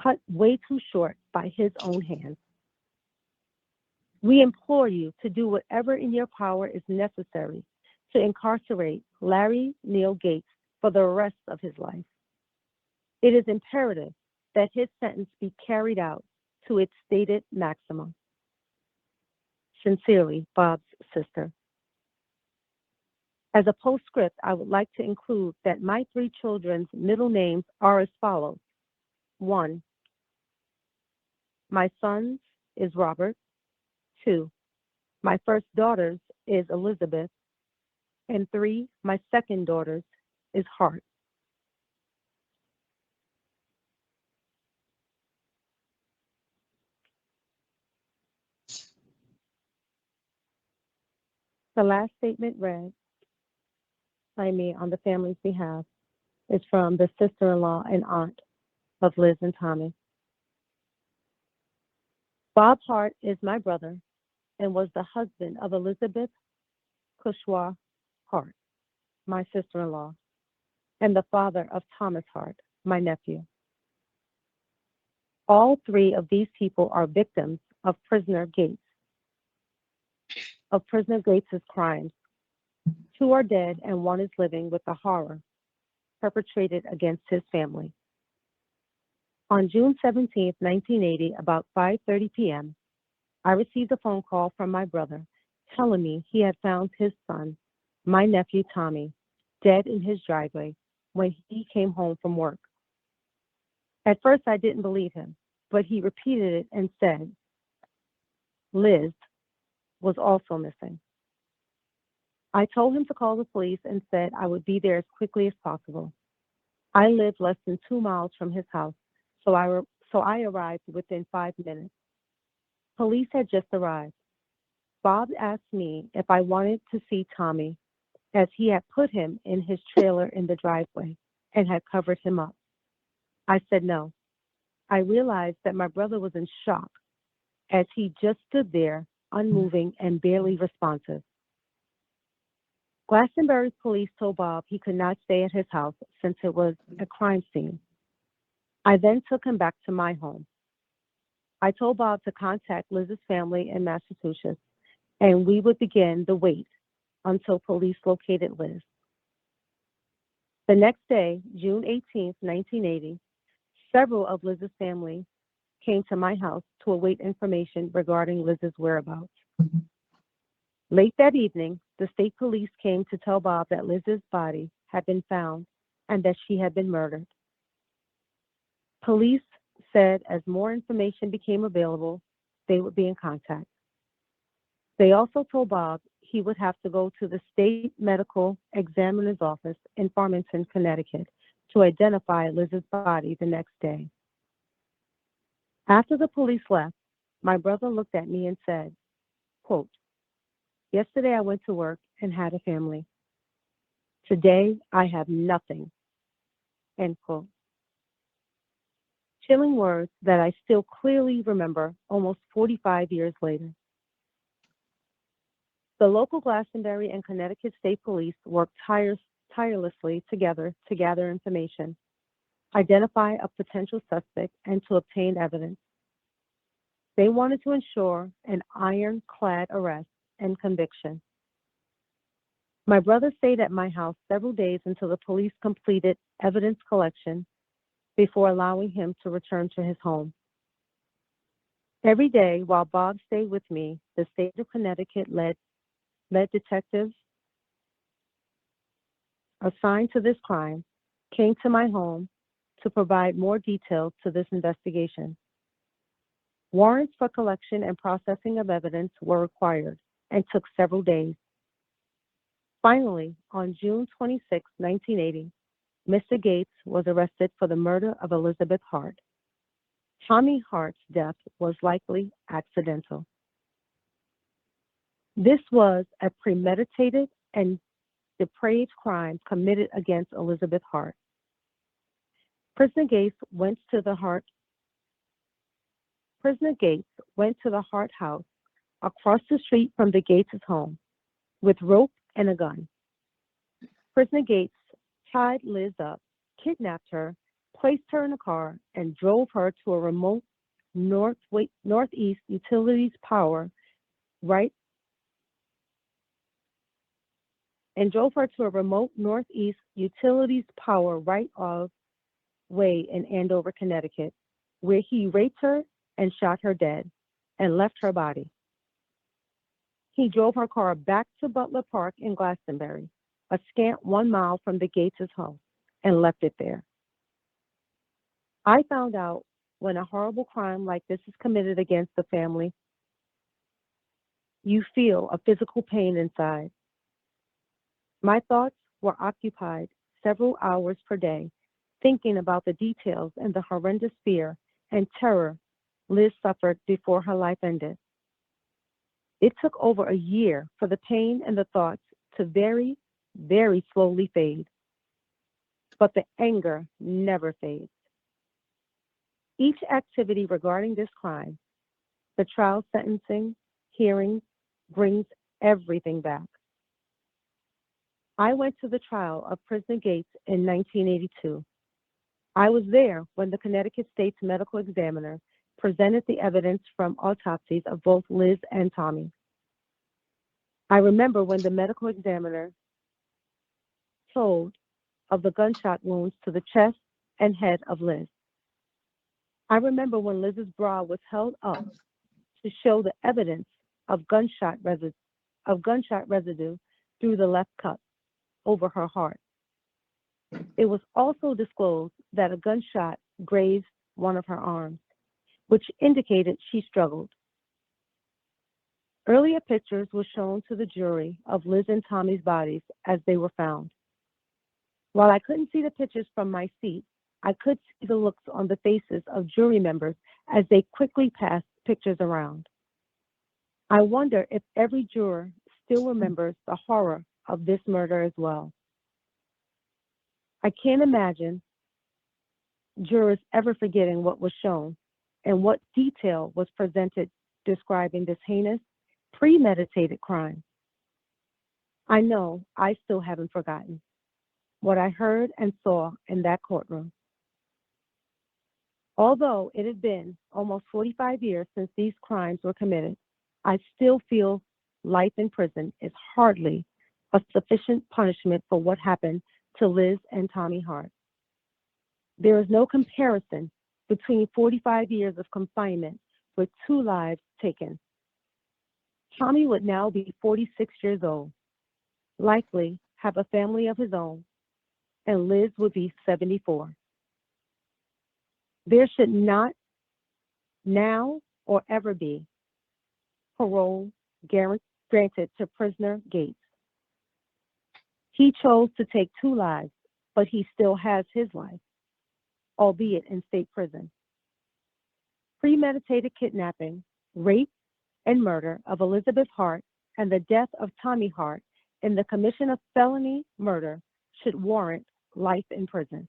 cut way too short by his own hands. We implore you to do whatever in your power is necessary to incarcerate Larry Neal Gates for the rest of his life. It is imperative that his sentence be carried out to its stated maximum. Sincerely, Bob's sister. As a postscript, I would like to include that my 3 children's middle names are as follows. 1, my son's is Robert. 2, my first daughter's is Elizabeth. And 3, my second daughter's is Hart. The last statement read by me on the family's behalf is from the sister-in-law and aunt of Liz and Tommy. Bob Hart is my brother and was the husband of Elizabeth Cushwa Hart, my sister-in-law, and the father of Thomas Hart, my nephew. All 3 of these people are victims of Prisoner Gates' crimes. 2 are dead and 1 is living with the horror perpetrated against his family. On June 17, 1980, about 5:30 p.m., I received a phone call from my brother telling me he had found his son, my nephew Tommy, dead in his driveway when he came home from work. At first, I didn't believe him, but he repeated it and said, Liz was also missing. I told him to call the police and said I would be there as quickly as possible. I lived less than 2 miles from his house, so I arrived within 5 minutes. Police had just arrived. Bob asked me if I wanted to see Tommy, as he had put him in his trailer in the driveway and had covered him up. I said no. I realized that my brother was in shock, as he just stood there, unmoving and barely responsive. Glastonbury's police told Bob he could not stay at his house since it was a crime scene. I then took him back to my home. I told Bob to contact Liz's family in Massachusetts, and we would begin the wait until police located Liz. The next day, June 18, 1980, several of Liz's family came to my house to await information regarding Liz's whereabouts. Late that evening, the state police came to tell Bob that Liz's body had been found and that she had been murdered. Police said as more information became available, they would be in contact. They also told Bob he would have to go to the state medical examiner's office in Farmington, Connecticut, to identify Liz's body the next day. After the police left, my brother looked at me and said, quote, "Yesterday I went to work and had a family. Today I have nothing," end quote. Chilling words that I still clearly remember almost 45 years later. The local Glastonbury and Connecticut State Police worked tirelessly together to gather information, identify a potential suspect, and to obtain evidence. They wanted to ensure an ironclad arrest and conviction. My brother stayed at my house several days until the police completed evidence collection before allowing him to return to his home. Every day while Bob stayed with me, the state of Connecticut led detectives assigned to this crime came to my home to provide more details to this investigation. Warrants for collection and processing of evidence were required and took several days. Finally, on June 26, 1980, Mr. Gates was arrested for the murder of Elizabeth Hart. Tommy Hart's death was likely accidental. This was a premeditated and depraved crime committed against Elizabeth Hart. Prisoner Gates went to the Hart house across the street from the Gates' home with rope and a gun. Prisoner Gates tied Liz up, kidnapped her, placed her in a car, and drove her to a remote northeast utilities power right of way in Andover, Connecticut, where he raped her and shot her dead and left her body. He drove her car back to Butler Park in Glastonbury, a scant 1 mile from the Gates' house, and left it there. I found out when a horrible crime like this is committed against the family, you feel a physical pain inside. My thoughts were occupied several hours per day thinking about the details and the horrendous fear and terror Liz suffered before her life ended. It took over a year for the pain and the thoughts to very, very slowly fade. But the anger never fades. Each activity regarding this crime, the trial, sentencing, hearings, brings everything back. I went to the trial of Prisoner Gates in 1982. I was there when the Connecticut State's medical examiner presented the evidence from autopsies of both Liz and Tommy. I remember when the medical examiner told of the gunshot wounds to the chest and head of Liz. I remember when Liz's bra was held up to show the evidence of gunshot residue through the left cup over her heart. It was also disclosed that a gunshot grazed one of her arms, which indicated she struggled. Earlier pictures were shown to the jury of Liz and Tommy's bodies as they were found. While I couldn't see the pictures from my seat, I could see the looks on the faces of jury members as they quickly passed pictures around. I wonder if every juror still remembers the horror of this murder as well. I can't imagine jurors ever forgetting what was shown and what detail was presented describing this heinous, premeditated crime. I know I still haven't forgotten what I heard and saw in that courtroom. Although it had been almost 45 years since these crimes were committed, I still feel life in prison is hardly a sufficient punishment for what happened to Liz and Tommy Hart. There is no comparison between 45 years of confinement with 2 lives taken. Tommy would now be 46 years old, likely have a family of his own, and Liz would be 74. There should not now or ever be parole granted to prisoner Gates. He chose to take 2 lives, but he still has his life, albeit in state prison. Premeditated kidnapping, rape, and murder of Elizabeth Hart and the death of Tommy Hart in the commission of felony murder should warrant life in prison.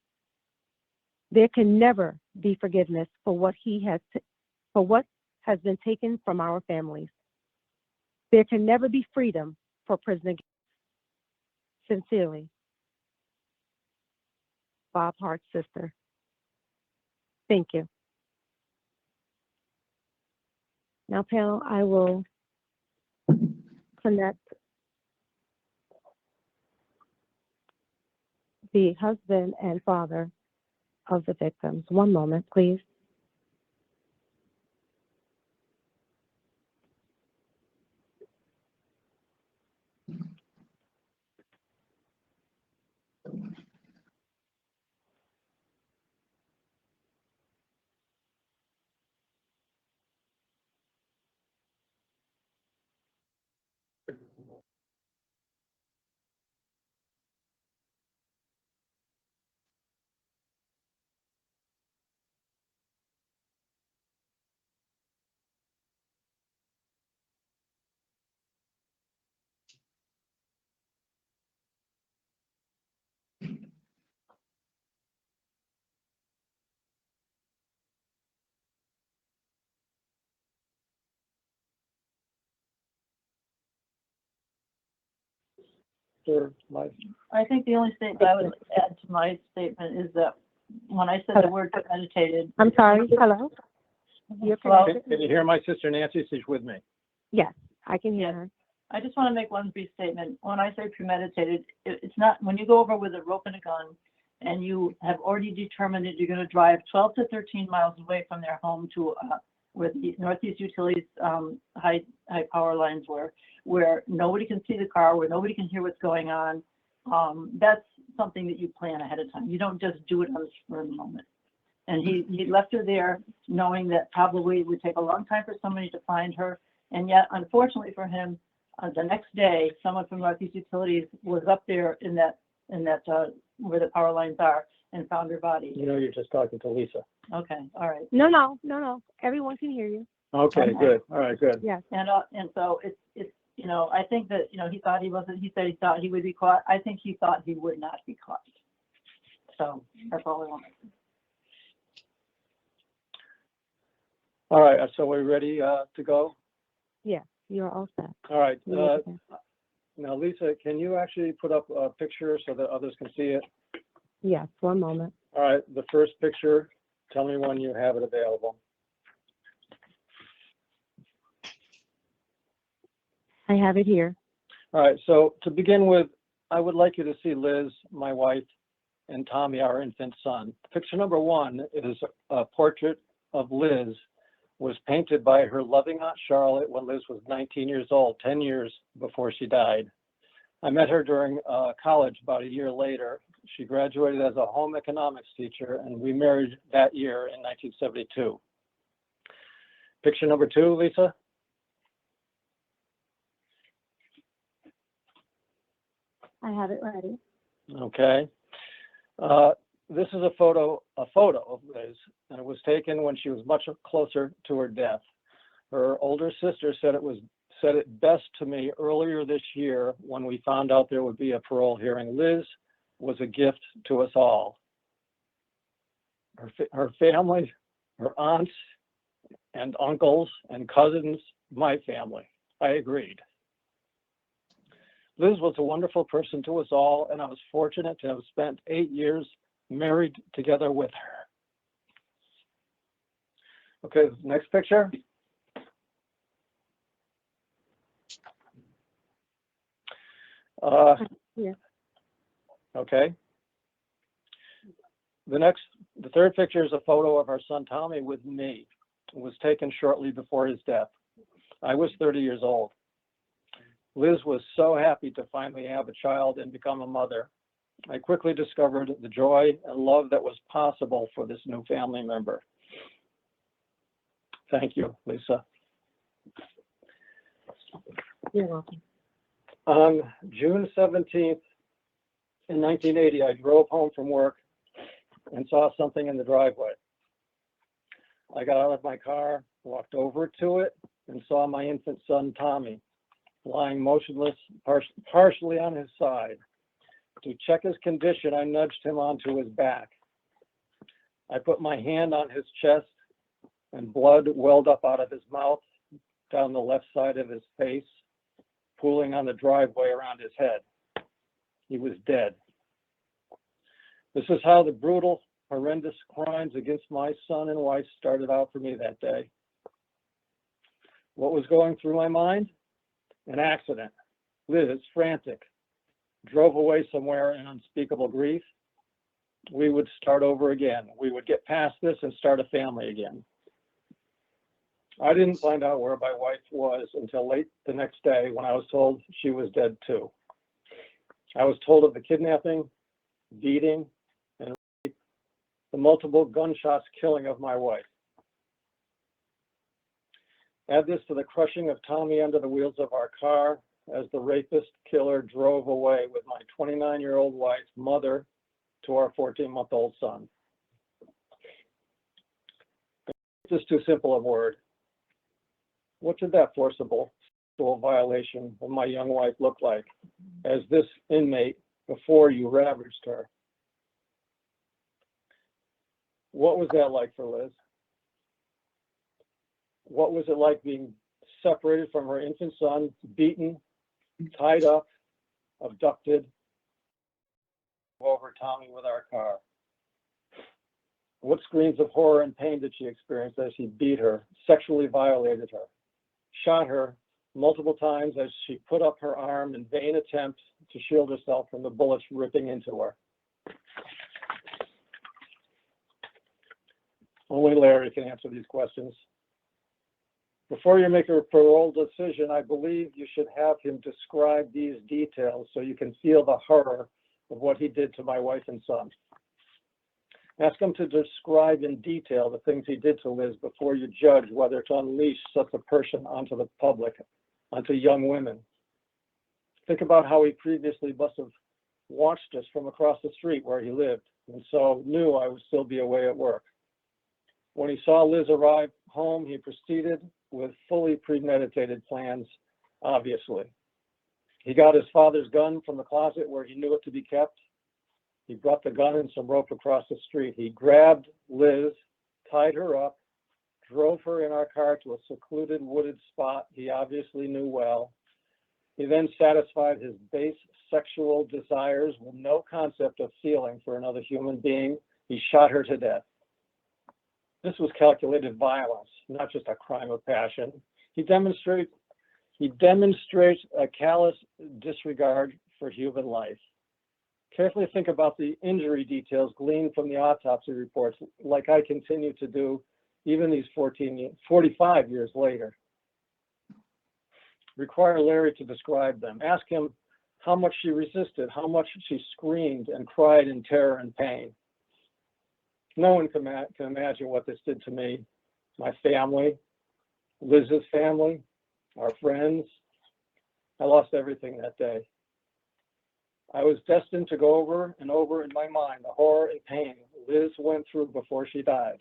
There can never be forgiveness for what has been taken from our families. There can never be freedom for prisoner Gates. Sincerely, Bob Hart's sister. Thank you. Now, panel, I will connect the husband and father of the victims. One moment, please. I think the only statement I would add to my statement is that when I said the word premeditated. I'm sorry, hello? You're Hello? connected? Can you hear my sister Nancy? She's with me. Yes, I can hear her. I just want to make one brief statement. When I say premeditated, it's not, when you go over with a rope and a gun and you have already determined that you're going to drive 12 to 13 miles away from their home to where the Northeast Utilities high power lines were, where nobody can see the car, where nobody can hear what's going on, that's something that you plan ahead of time. You don't just do it on the spur of the moment. And he left her there knowing that probably it would take a long time for somebody to find her. And yet, unfortunately for him, the next day, someone from Northeast Utilities was up there in that where the power lines are and found her body. You know, you're just talking to Lisa. Okay, all right. No. Everyone can hear you. Okay, good. All right, good. Yes. And so it's I think that he thought he wasn't. He said he thought he would be caught. I think he thought he would not be caught. So that's all I want to say. All right, so we're ready to go? Yes, you're all set. All right. You can- Now, Lisa, can you actually put up a picture so that others can see it? Yes, one moment. All right, the first picture, tell me when you have it available. I have it here. All right, so to begin with, I would like you to see Liz, my wife, and Tommy, our infant son. Picture number one is a portrait of Liz, was painted by her loving Aunt Charlotte when Liz was 19 years old, 10 years before she died. I met her during college about a year later. She graduated as a home economics teacher, and we married that year in 1972. Picture number two, Lisa. I have it ready. Okay. This is a photo of Liz, and it was taken when she was much closer to her death. Her older sister said it best to me earlier this year when we found out there would be a parole hearing. Liz was a gift to us all. Her family, her aunts and uncles and cousins, my family. I agreed. Liz was a wonderful person to us all, and I was fortunate to have spent 8 years married together with her. Okay, next picture. Yeah. Okay. The third picture is a photo of our son Tommy with me. It was taken shortly before his death. I was 30 years old. Liz was so happy to finally have a child and become a mother. I quickly discovered the joy and love that was possible for this new family member. Thank you, Lisa. You're welcome. On June 17th, in 1980, I drove home from work and saw something in the driveway. I got out of my car, walked over to it, and saw my infant son, Tommy, lying motionless, partially on his side. To check his condition, I nudged him onto his back. I put my hand on his chest, and blood welled up out of his mouth, down the left side of his face, pooling on the driveway around his head. He was dead. This is how the brutal, horrendous crimes against my son and wife started out for me that day. What was going through my mind? An accident. Liz, frantic, drove away somewhere in unspeakable grief. We would start over again. We would get past this and start a family again. I didn't find out where my wife was until late the next day when I was told she was dead too. I was told of the kidnapping, beating, and the multiple gunshots killing of my wife. Add this to the crushing of Tommy under the wheels of our car as the rapist killer drove away with my 29-year-old wife, mother to our 14-month-old son. This is too simple a word. What did that forcible sexual violation of my young wife look like as this inmate before you ravaged her? What was that like for Liz? What was it like being separated from her infant son, beaten, tied up, abducted, over Tommy with our car? What screams of horror and pain did she experience as he beat her, sexually violated her, shot her multiple times as she put up her arm in vain attempts to shield herself from the bullets ripping into her? Only Larry can answer these questions. Before you make a parole decision, I believe you should have him describe these details so you can feel the horror of what he did to my wife and son. Ask him to describe in detail the things he did to Liz before you judge whether to unleash such a person onto the public, onto young women. Think about how he previously must have watched us from across the street where he lived, and so knew I would still be away at work. When he saw Liz arrive home, he proceeded with fully premeditated plans, obviously. He got his father's gun from the closet where he knew it to be kept. He brought the gun and some rope across the street. He grabbed Liz, tied her up, drove her in our car to a secluded wooded spot he obviously knew well. He then satisfied his base sexual desires with no concept of feeling for another human being. He shot her to death. This was calculated violence, not just a crime of passion. He demonstrates a callous disregard for human life. Carefully think about the injury details gleaned from the autopsy reports, like I continue to do even these 45 years later. Require Larry to describe them. Ask him how much she resisted, how much she screamed and cried in terror and pain. No one can imagine what this did to me, my family, Liz's family, our friends. I lost everything that day. I was destined to go over and over in my mind the horror and pain Liz went through before she died.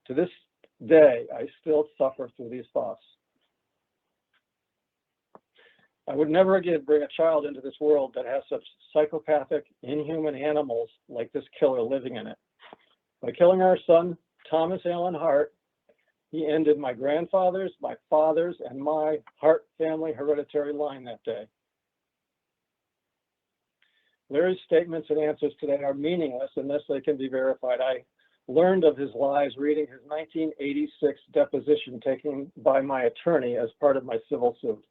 To this day, I still suffer through these thoughts. I would never again bring a child into this world that has such psychopathic, inhuman animals like this killer living in it. By killing our son, Thomas Allen Hart, he ended my grandfather's, my father's, and my Hart family hereditary line that day. Larry's statements and answers today are meaningless unless they can be verified. I learned of his lies reading his 1986 deposition taken by my attorney as part of my civil suit.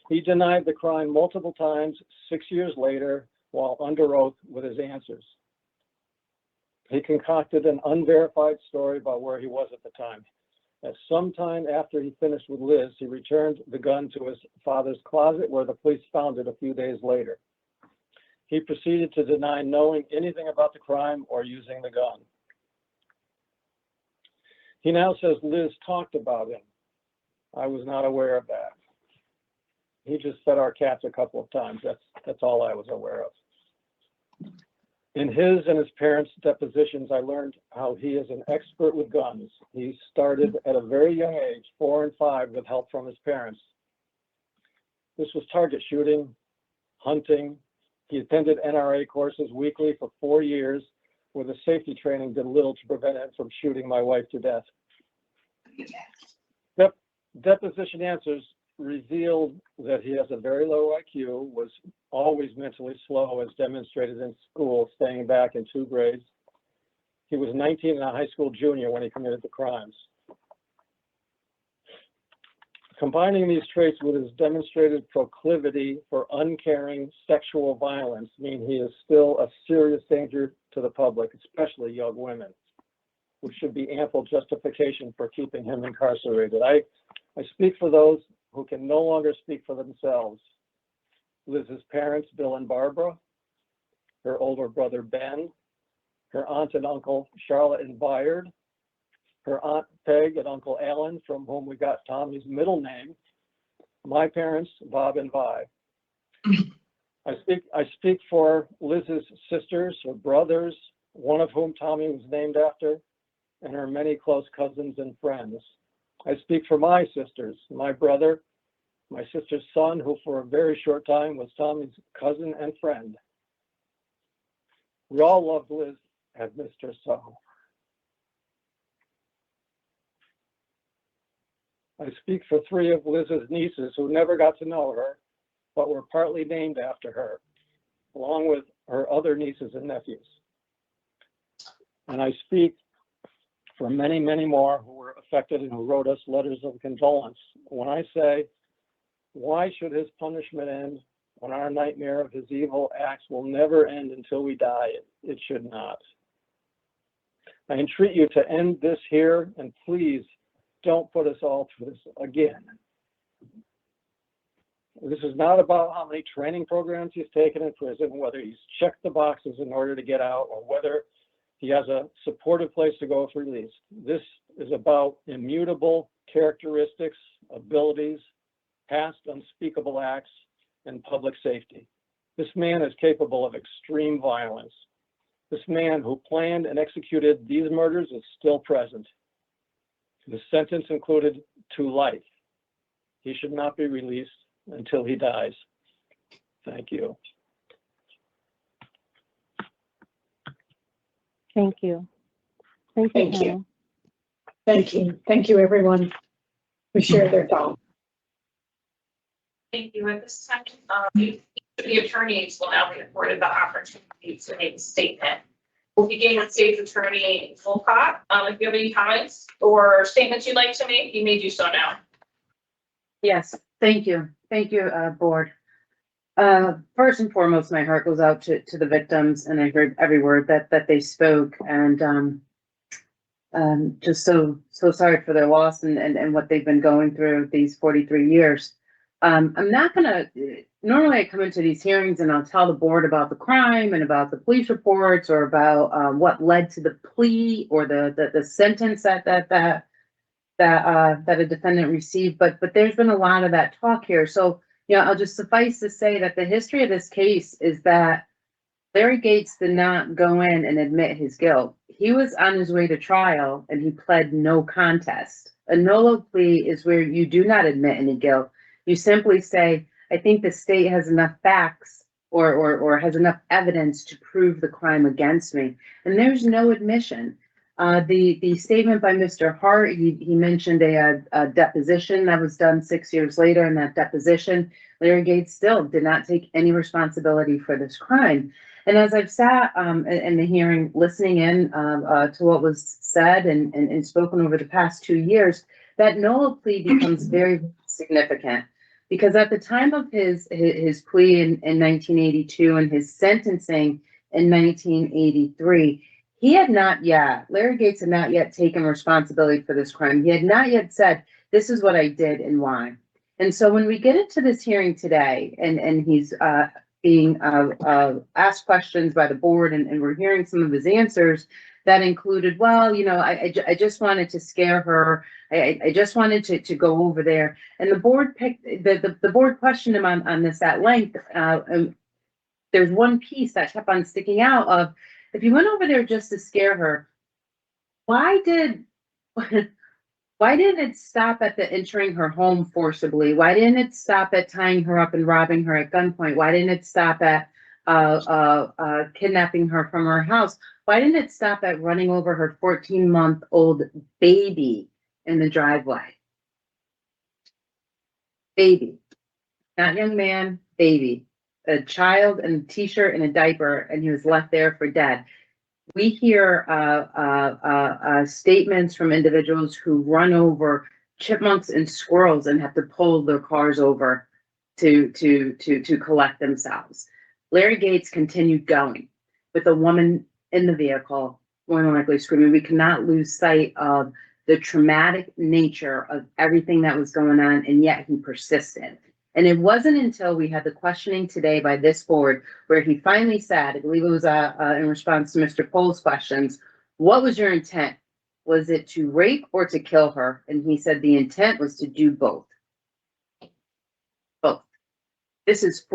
He denied the crime multiple times 6 years later while under oath with his answers. He concocted an unverified story about where he was at the time. At some time after he finished with Liz, he returned the gun to his father's closet where the police found it a few days later. He proceeded to deny knowing anything about the crime or using the gun. He now says Liz talked about him. I was not aware of that. He just fed our cats a couple of times. That's all I was aware of. In his and his parents' depositions, I learned how he is an expert with guns. He started at a very young age, 4 and 5, with help from his parents. This was target shooting, hunting. He attended NRA courses weekly for 4 years, where the safety training did little to prevent him from shooting my wife to death. Deposition answers revealed that he has a very low IQ, was always mentally slow as demonstrated in school, staying back in 2 grades. He was 19 and a high school junior when he committed the crimes. Combining these traits with his demonstrated proclivity for uncaring sexual violence mean he is still a serious danger to the public, especially young women, which should be ample justification for keeping him incarcerated. I speak for those who can no longer speak for themselves. Liz's parents, Bill and Barbara, her older brother, Ben, her aunt and uncle, Charlotte and Bayard, her aunt Peg and Uncle Alan, from whom we got Tommy's middle name, my parents, Bob and Vi. I speak for Liz's sisters, her brothers, one of whom Tommy was named after, and her many close cousins and friends. I speak for my sisters, my brother, my sister's son, who for a very short time was Tommy's cousin and friend. We all loved Liz and missed her so. I speak for 3 of Liz's nieces who never got to know her, but were partly named after her, along with her other nieces and nephews. And I speak for many, many more who were affected and who wrote us letters of condolence when I say, why should his punishment end when our nightmare of his evil acts will never end until we die? It should not. I entreat you to end this here, and please don't put us all through this again. This is not about how many training programs he's taken in prison, whether he's checked the boxes in order to get out, or whether he has a supportive place to go if released. This is about immutable characteristics, abilities, past unspeakable acts, and public safety. This man is capable of extreme violence. This man who planned and executed these murders is still present. The sentence included to life. He should not be released until he dies. Thank you. Thank you. Thank you, Thank you. panel. Thank you. Thank you, everyone who shared their thoughts. Thank you. At this time, the attorneys will now be afforded the opportunity to make a statement. We'll begin with State's Attorney Wolcott. If you have any comments or statements you'd like to make, you may do so now. Yes, thank you. Thank you, board. First and foremost, my heart goes out to the victims, and I heard every word that they spoke, and just so sorry for their loss and what they've been going through these 43 years. I'm not gonna, normally I come into these hearings and I'll tell the board about the crime and about the police reports or about what led to the plea or the sentence that a defendant received, but there's been a lot of that talk here. So, you know, I'll just suffice to say that the history of this case is that Larry Gates did not go in and admit his guilt. He was on his way to trial and he pled no contest. A nolo plea is where you do not admit any guilt. You simply say, I think the state has enough facts or has enough evidence to prove the crime against me. And there's no admission. The statement by Mr. Hart, he mentioned a deposition that was done 6 years later. In that deposition, Larry Gates still did not take any responsibility for this crime. And as I've sat in the hearing, listening in to what was said and spoken over the past 2 years, that nolo plea becomes very significant. Because at the time of his plea in 1982 and his sentencing in 1983, Larry Gates had not yet taken responsibility for this crime. He had not yet said, this is what I did and why. And so when we get into this hearing today and he's being asked questions by the board and we're hearing some of his answers that included, well, you know, I just wanted to scare her. I just wanted to go over there. And the board the board questioned him on this at length. And there's one piece that kept on sticking out of, if you went over there just to scare her, why didn't it stop at the entering her home forcibly? Why didn't it stop at tying her up and robbing her at gunpoint? Why didn't it stop at kidnapping her from her house? Why didn't it stop at running over her 14-month-old baby in the driveway? Baby, not young man, baby. A child in a t-shirt and a diaper, and he was left there for dead. We hear statements from individuals who run over chipmunks and squirrels and have to pull their cars over to collect themselves. Larry Gates continued going with a woman in the vehicle, more than likely screaming. We cannot lose sight of the traumatic nature of everything that was going on, and yet he persisted. And it wasn't until we had the questioning today by this board where he finally said, I believe it was in response to Mr. Pohl's questions, what was your intent? Was it to rape or to kill her? And he said the intent was to do both. Both. This is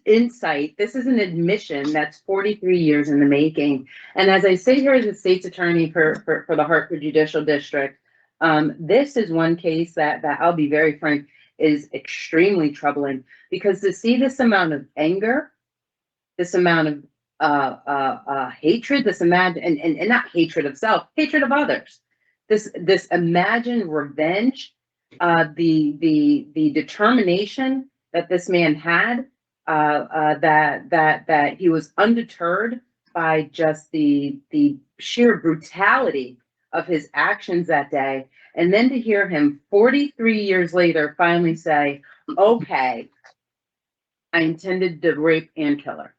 insight. This is an admission that's 43 years in the making. And as I say here as the state's attorney for the Hartford Judicial District, this is one case that I'll be very frank is extremely troubling, because to see this amount of anger, this amount of hatred, this amount and not hatred of self, hatred of others, this imagined revenge, the determination that this man had, that he was undeterred by just the sheer brutality of his actions that day. And then to hear him 43 years later finally say, okay, I intended to rape and kill her.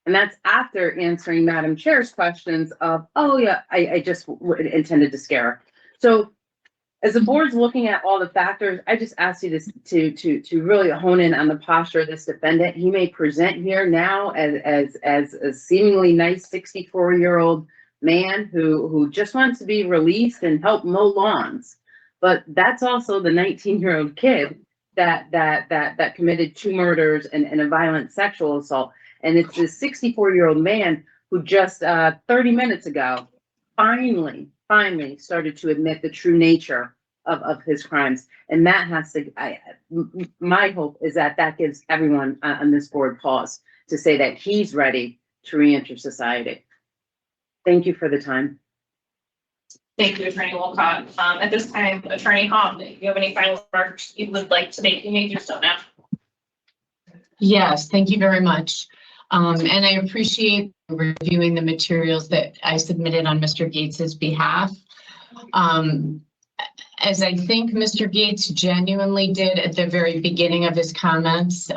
And that's after answering Madam Chair's questions of, oh yeah, I just intended to scare her. So as the board's looking at all the factors, I just ask you to really hone in on the posture of this defendant. He may present here now as a seemingly nice 64-year-old man who just wants to be released and help mow lawns. But that's also the 19-year-old kid that committed 2 murders and a violent sexual assault. And it's this 64-year-old man who just 30 minutes ago finally started to admit the true nature of his crimes. And that has to, my hope is that gives everyone on this board pause to say that he's ready to reenter society. Thank you for the time. Thank you, Attorney Wolcott. At this time, Attorney Hom, do you have any final remarks you would like to make? You may do so now. Yes, thank you very much. And I appreciate reviewing the materials that I submitted on Mr. Gates's behalf. As I think Mr. Gates genuinely did at the very beginning of his comments,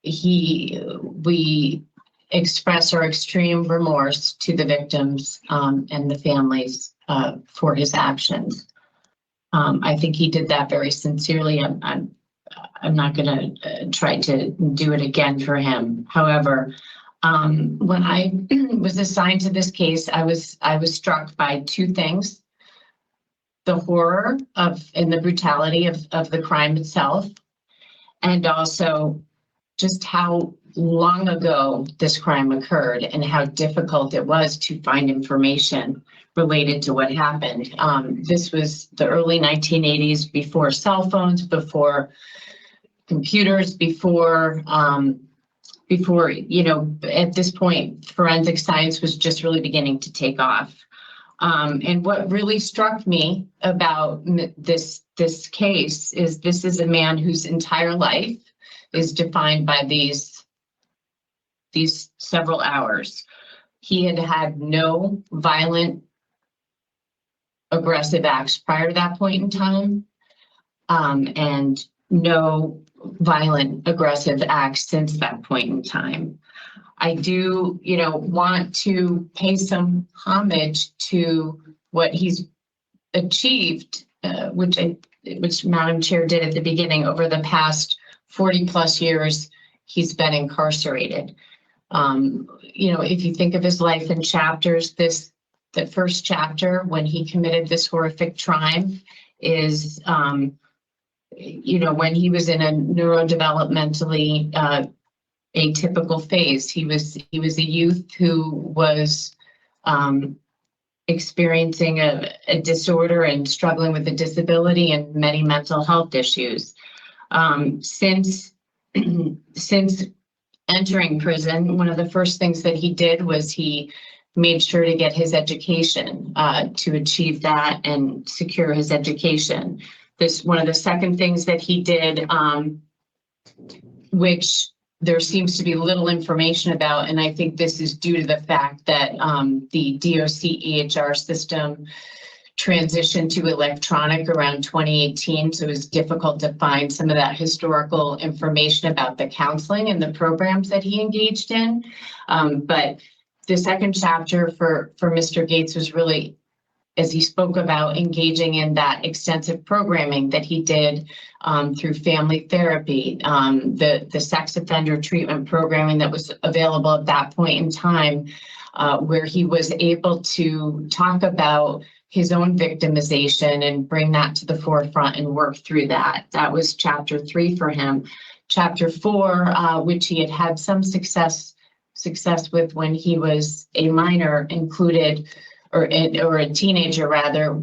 we express our extreme remorse to the victims and the families for his actions. I think he did that very sincerely. I'm not going to try to do it again for him. However, when I was assigned to this case, I was struck by 2 things: the horror and the brutality of the crime itself, and also just how long ago this crime occurred and how difficult it was to find information related to what happened. This was the early 1980s, before cell phones, before computers, before, at this point, forensic science was just really beginning to take off. And what really struck me about this case is this is a man whose entire life is defined by these several hours. He had had no violent, aggressive acts prior to that point in time, and no violent, aggressive acts since that point in time. I do, want to pay some homage to what he's achieved, which Madam Chair did at the beginning. Over the past 40 plus years, he's been incarcerated. If you think of his life in chapters, the first chapter when he committed this horrific crime is, when he was in a neurodevelopmentally atypical phase. He was a youth who was experiencing a disorder and struggling with a disability and many mental health issues. Since entering prison, one of the first things that he did was he made sure to get his education, to achieve that and secure his education. One of the second things that he did, which there seems to be little information about, and I think this is due to the fact that the DOC EHR system transitioned to electronic around 2018, so it was difficult to find some of that historical information about the counseling and the programs that he engaged in. But the second chapter for Mr. Gates was really, as he spoke about, engaging in that extensive programming that he did through family therapy, the sex offender treatment programming that was available at that point in time, where he was able to talk about his own victimization and bring that to the forefront and work through that. That was chapter 3 for him. Chapter 4, which he had some success with when he was a minor, included, or a teenager rather,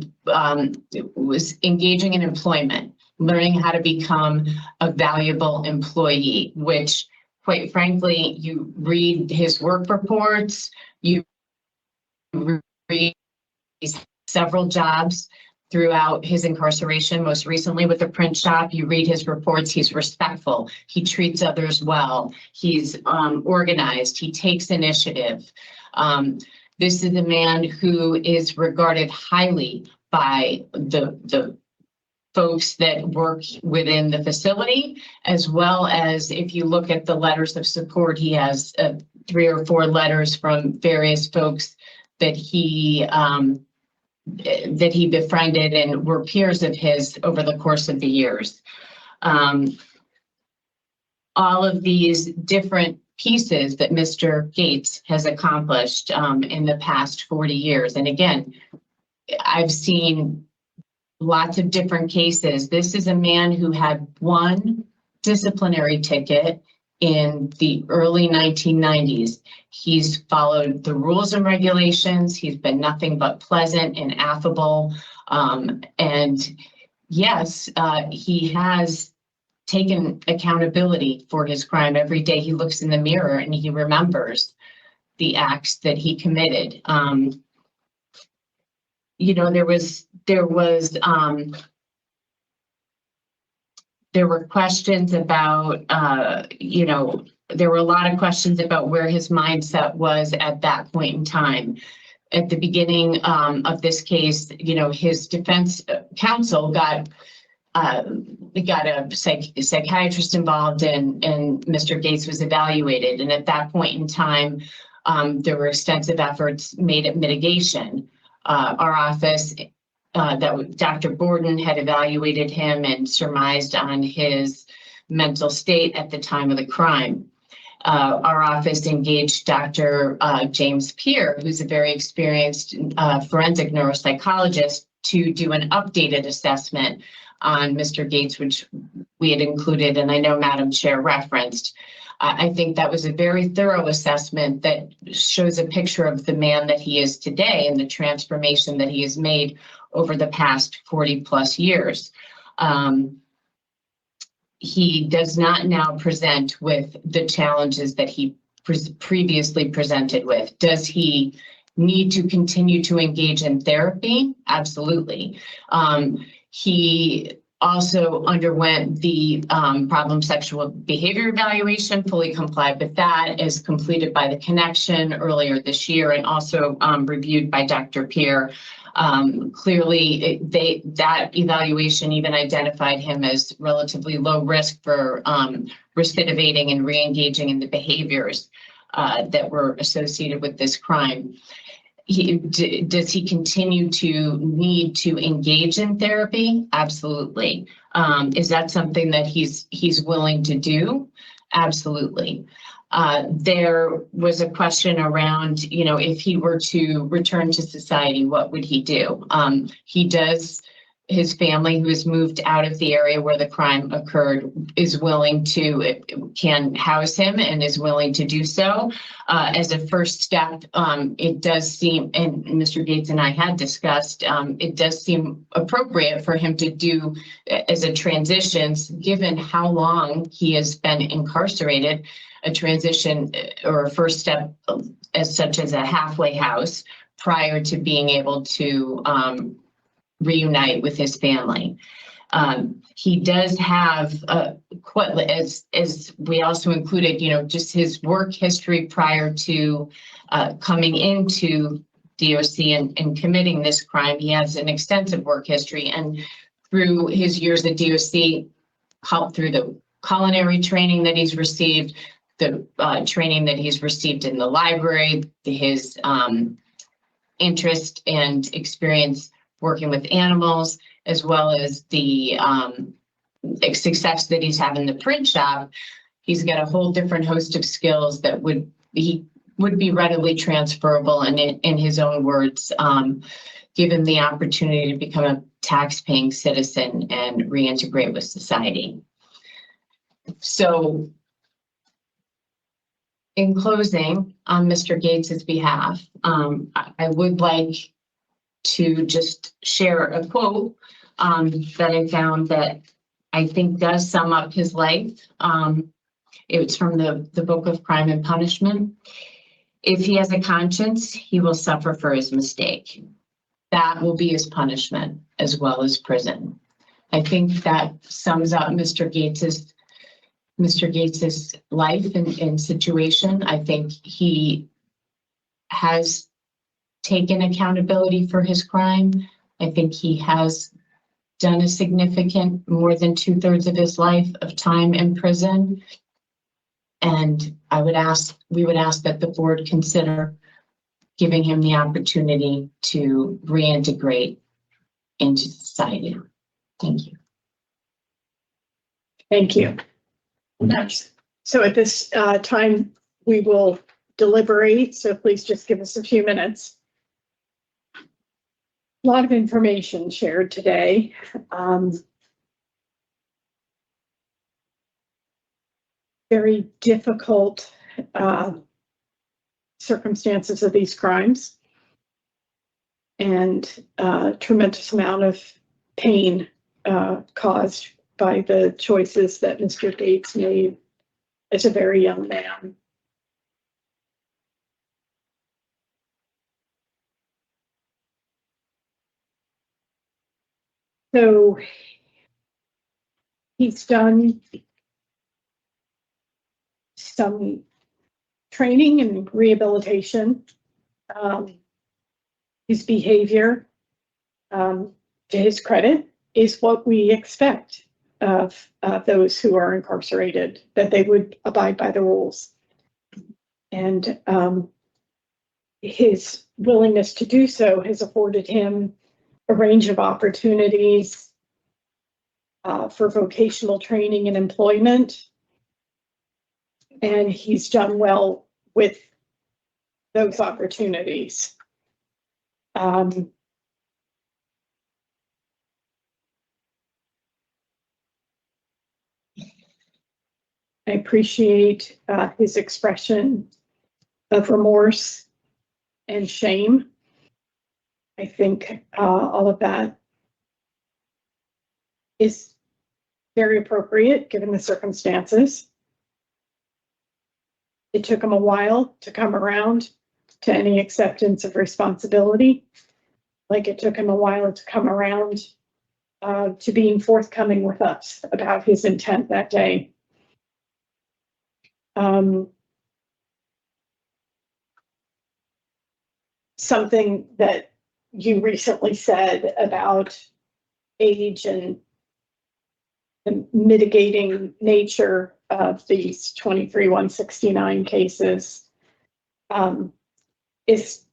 was engaging in employment, learning how to become a valuable employee, which, quite frankly, you read his work reports, you read several jobs throughout his incarceration, most recently with the print shop. You read his reports, he's respectful, he treats others well, he's organized, he takes initiative. This is a man who is regarded highly by the folks that work within the facility, as well as if you look at the letters of support, he has 3 or 4 letters from various folks that he that he befriended and were peers of his over the course of the years. All of these different pieces that Mr. Gates has accomplished in the past 40 years. And again, I've seen lots of different cases. This is a man who had one disciplinary ticket in the early 1990s. He's followed the rules and regulations. He's been nothing but pleasant and affable. And yes, he has taken accountability for his crime. Every day he looks in the mirror and he remembers the acts that he committed. You know, there were questions about, you know, there were a lot of questions about where his mindset was at that point in time. At the beginning of this case, you know, his defense counsel got a psychiatrist involved, and Mr. Gates was evaluated. And at that point in time, there were extensive efforts made at mitigation. Our office, Dr. Borden had evaluated him and surmised on his mental state at the time of the crime. Our office engaged Dr. James Peer, who's a very experienced forensic neuropsychologist, to do an updated assessment on Mr. Gates, which we had included, and I know Madam Chair referenced. I think that was a very thorough assessment that shows a picture of the man that he is today and the transformation that he has made over the past 40 plus years. He does not now present with the challenges that he previously presented with. Does he need to continue to engage in therapy? Absolutely. He also underwent the problem sexual behavior evaluation, fully complied with that, is completed by the Connection earlier this year, and also reviewed by Dr. Peer. Clearly, that evaluation even identified him as relatively low risk for recidivating and re-engaging in the behaviors that were associated with this crime. Does he continue to need to engage in therapy? Absolutely. Is that something that he's willing to do? Absolutely. There was a question around, you know, if he were to return to society, what would he do? His family, who has moved out of the area where the crime occurred, is willing to, can house him and is willing to do so. As a first step, it does seem, and Mr. Gates and I had discussed, it does seem appropriate for him to do as a transition, given how long he has been incarcerated, a transition or a first step as such as a halfway house prior to being able to reunite with his family. He does have quite, as we also included, you know, just his work history prior to coming into DOC and committing this crime. He has an extensive work history, and through his years at DOC, helped through the culinary training that he's received, the training that he's received in the library, his interest and experience working with animals, as well as the success that he's had in the print shop. He's got a whole different host of skills that would be readily transferable, and in his own words, given the opportunity to become a tax-paying citizen and reintegrate with society. So, in closing, on Mr. Gates's behalf, I would like to just share a quote that I found that I think does sum up his life. It's from the Book of Crime and Punishment. If he has a conscience, he will suffer for his mistake. That will be his punishment as well as prison. I think that sums up Mr. Gates's life and situation. I think he has taken accountability for his crime. I think he has done a significant, more than 2/3 of his life of time in prison. And we would ask that the board consider giving him the opportunity to reintegrate into society. Thank you. Thank you. So at this time, we will deliberate, so please just give us a few minutes. A lot of information shared today. Very difficult circumstances of these crimes, and tremendous amount of pain caused by the choices that Mr. Gates made as a very young man. So he's done some training and rehabilitation. His behavior, to his credit, is what we expect of those who are incarcerated, that they would abide by the rules. And his willingness to do so has afforded him a range of opportunities for vocational training and employment. And he's done well with those opportunities. I appreciate his expression of remorse and shame. I think all of that is very appropriate given the circumstances. It took him a while to come around to any acceptance of responsibility, like it took him a while to come around to being forthcoming with us about his intent that day. Something that you recently said about age and the mitigating nature of these 23-169 cases is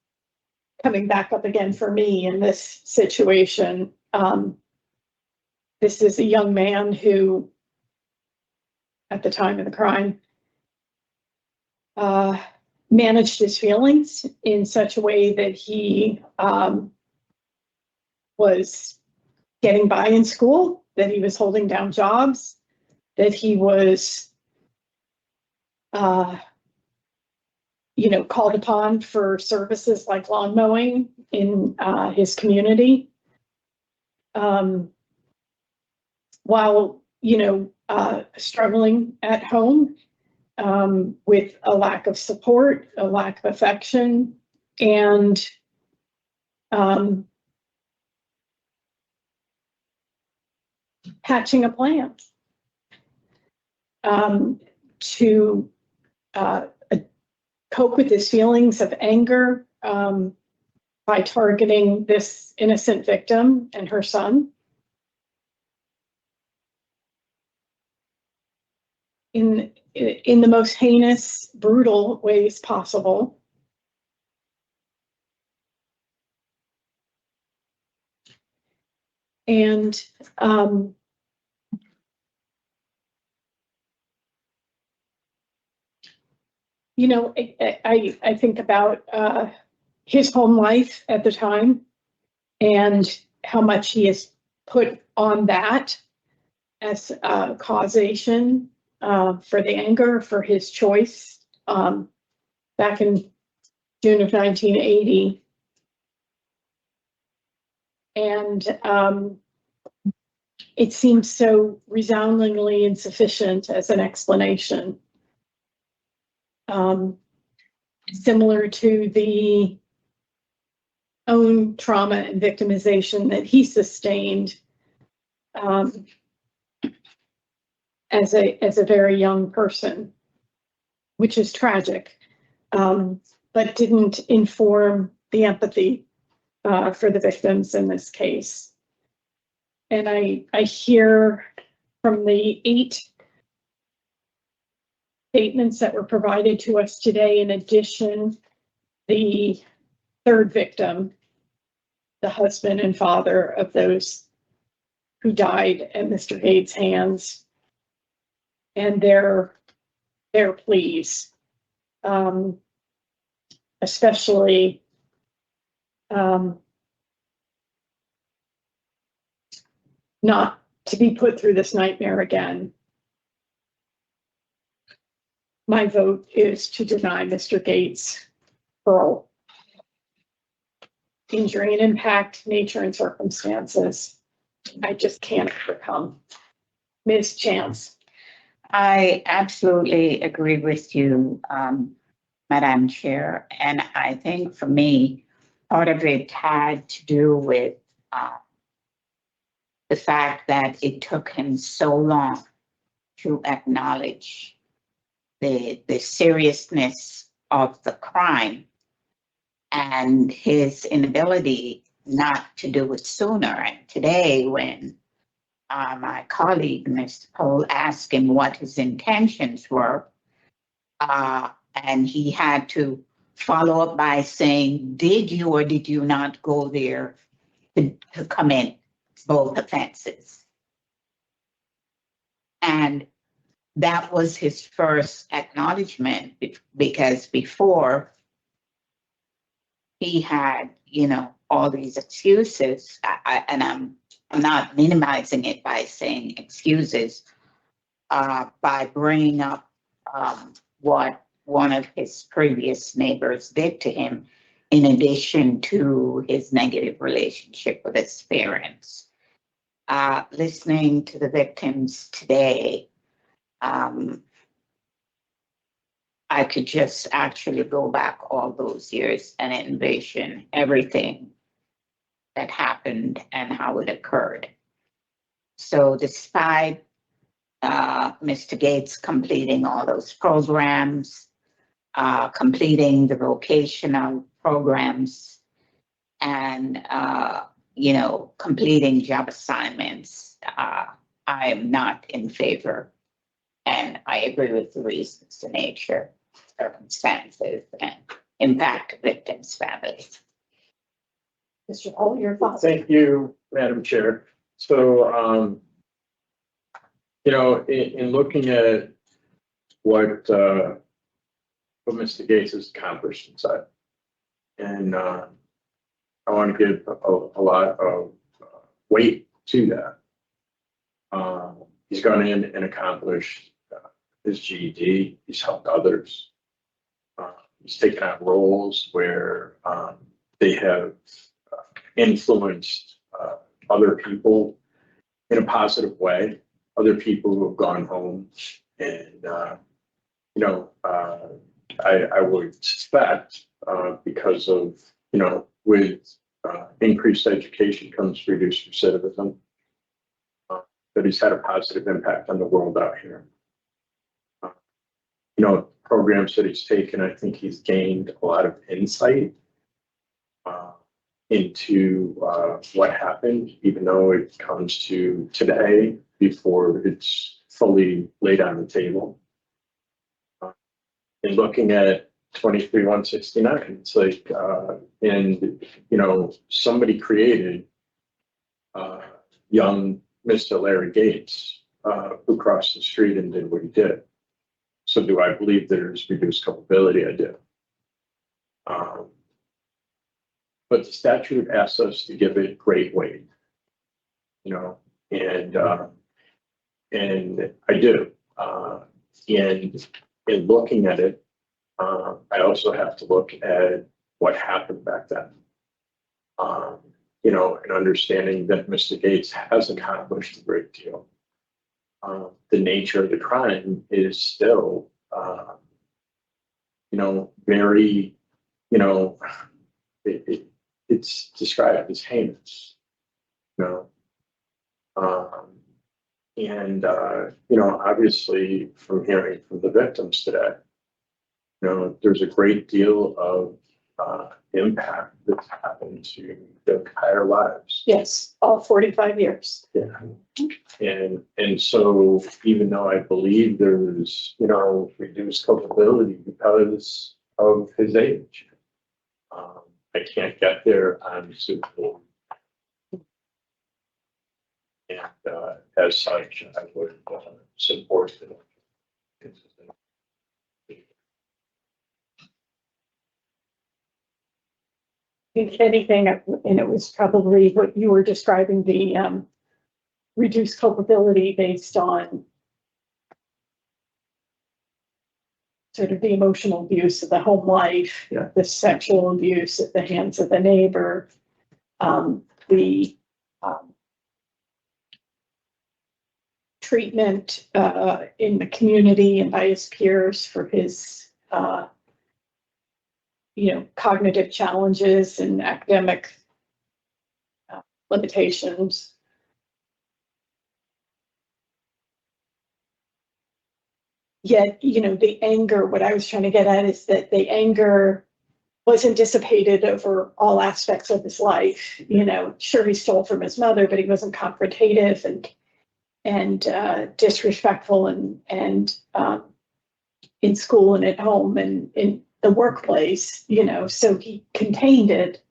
coming back up again for me in this situation. This is a young man who, at the time of the crime, managed his feelings in such a way that he was getting by in school, that he was holding down jobs, that he was, called upon for services like lawn mowing in his community, while, struggling at home with a lack of support, a lack of affection, and hatching a plan to cope with his feelings of anger by targeting this innocent victim and her son in the most heinous, brutal ways possible. And I think about his home life at the time and how much he has put on that as causation for the anger, for his choice back in June of 1980. And it seems so resoundingly insufficient as an explanation. Similar to the own trauma and victimization that he sustained as a very young person, which is tragic, but didn't inform the empathy for the victims in this case. And I hear from the 8 statements that were provided to us today, in addition, the third victim, the husband and father of those who died at Mr. Gates' hands, and their pleas, especially not to be put through this nightmare again. My vote is to deny Mr. Gates parole. Injury and impact, nature and circumstances. I just can't overcome. Ms. Chance. I absolutely agree with you, Madam Chair. And I think for me, part of it had to do with the fact that it took him so long to acknowledge the seriousness of the crime and his inability not to do it sooner. And today, when my colleague, Mr. Pohl, asked him what his intentions were, and he had to follow up by saying, did you or did you not go there to commit both offenses? And that was his first acknowledgement, because before he had, all these excuses, and I'm not minimizing it by saying excuses, by bringing up what one of his previous neighbors did to him, in addition to his negative relationship with his parents. Listening to the victims today, I could just actually go back all those years and envision everything that happened and how it occurred. So despite Mr. Gates completing all those programs, completing the vocational programs, and completing job assignments, I am not in favor. And I agree with the reasons, the nature, circumstances, and impact of victims' families. Mr. Pohl, your thoughts? Thank you, Madam Chair. So, in looking at what Mr. Gates has accomplished inside, and I want to give a lot of weight to that. He's gone in and accomplished his GED. He's helped others. He's taken on roles where they have influenced other people in a positive way, other people who have gone home. And, I would suspect because of, with increased education comes reduced recidivism, that he's had a positive impact on the world out here. Programs that he's taken, I think he's gained a lot of insight into what happened, even though it comes to today before it's fully laid on the table. And looking at 23-169, it's like, somebody created young Mr. Larry Gates, who crossed the street and did what he did. So do I believe there's reduced culpability? I do. But the statute asks us to give it great weight, and I do. And in looking at it, I also have to look at what happened back then. And understanding that Mr. Gates has accomplished a great deal. The nature of the crime is still, very, it's described as heinous, and, obviously from hearing from the victims today, there's a great deal of impact that's happened to their entire lives. Yes, all 45 years. Yeah. And so even though I believe there's, reduced culpability because of his age, I can't get there on Zoom. And as such, I would support it. If anything, and it was probably what you were describing, the reduced culpability based on sort of the emotional abuse of the home life, Yeah. the sexual abuse at the hands of the neighbor, the treatment in the community and by his peers for his cognitive challenges and academic limitations. Yet, the anger, what I was trying to get at is that the anger wasn't dissipated over all aspects of his life. Sure, he stole from his mother, but he wasn't confrontative and disrespectful and in school and at home and in the workplace, so he contained it.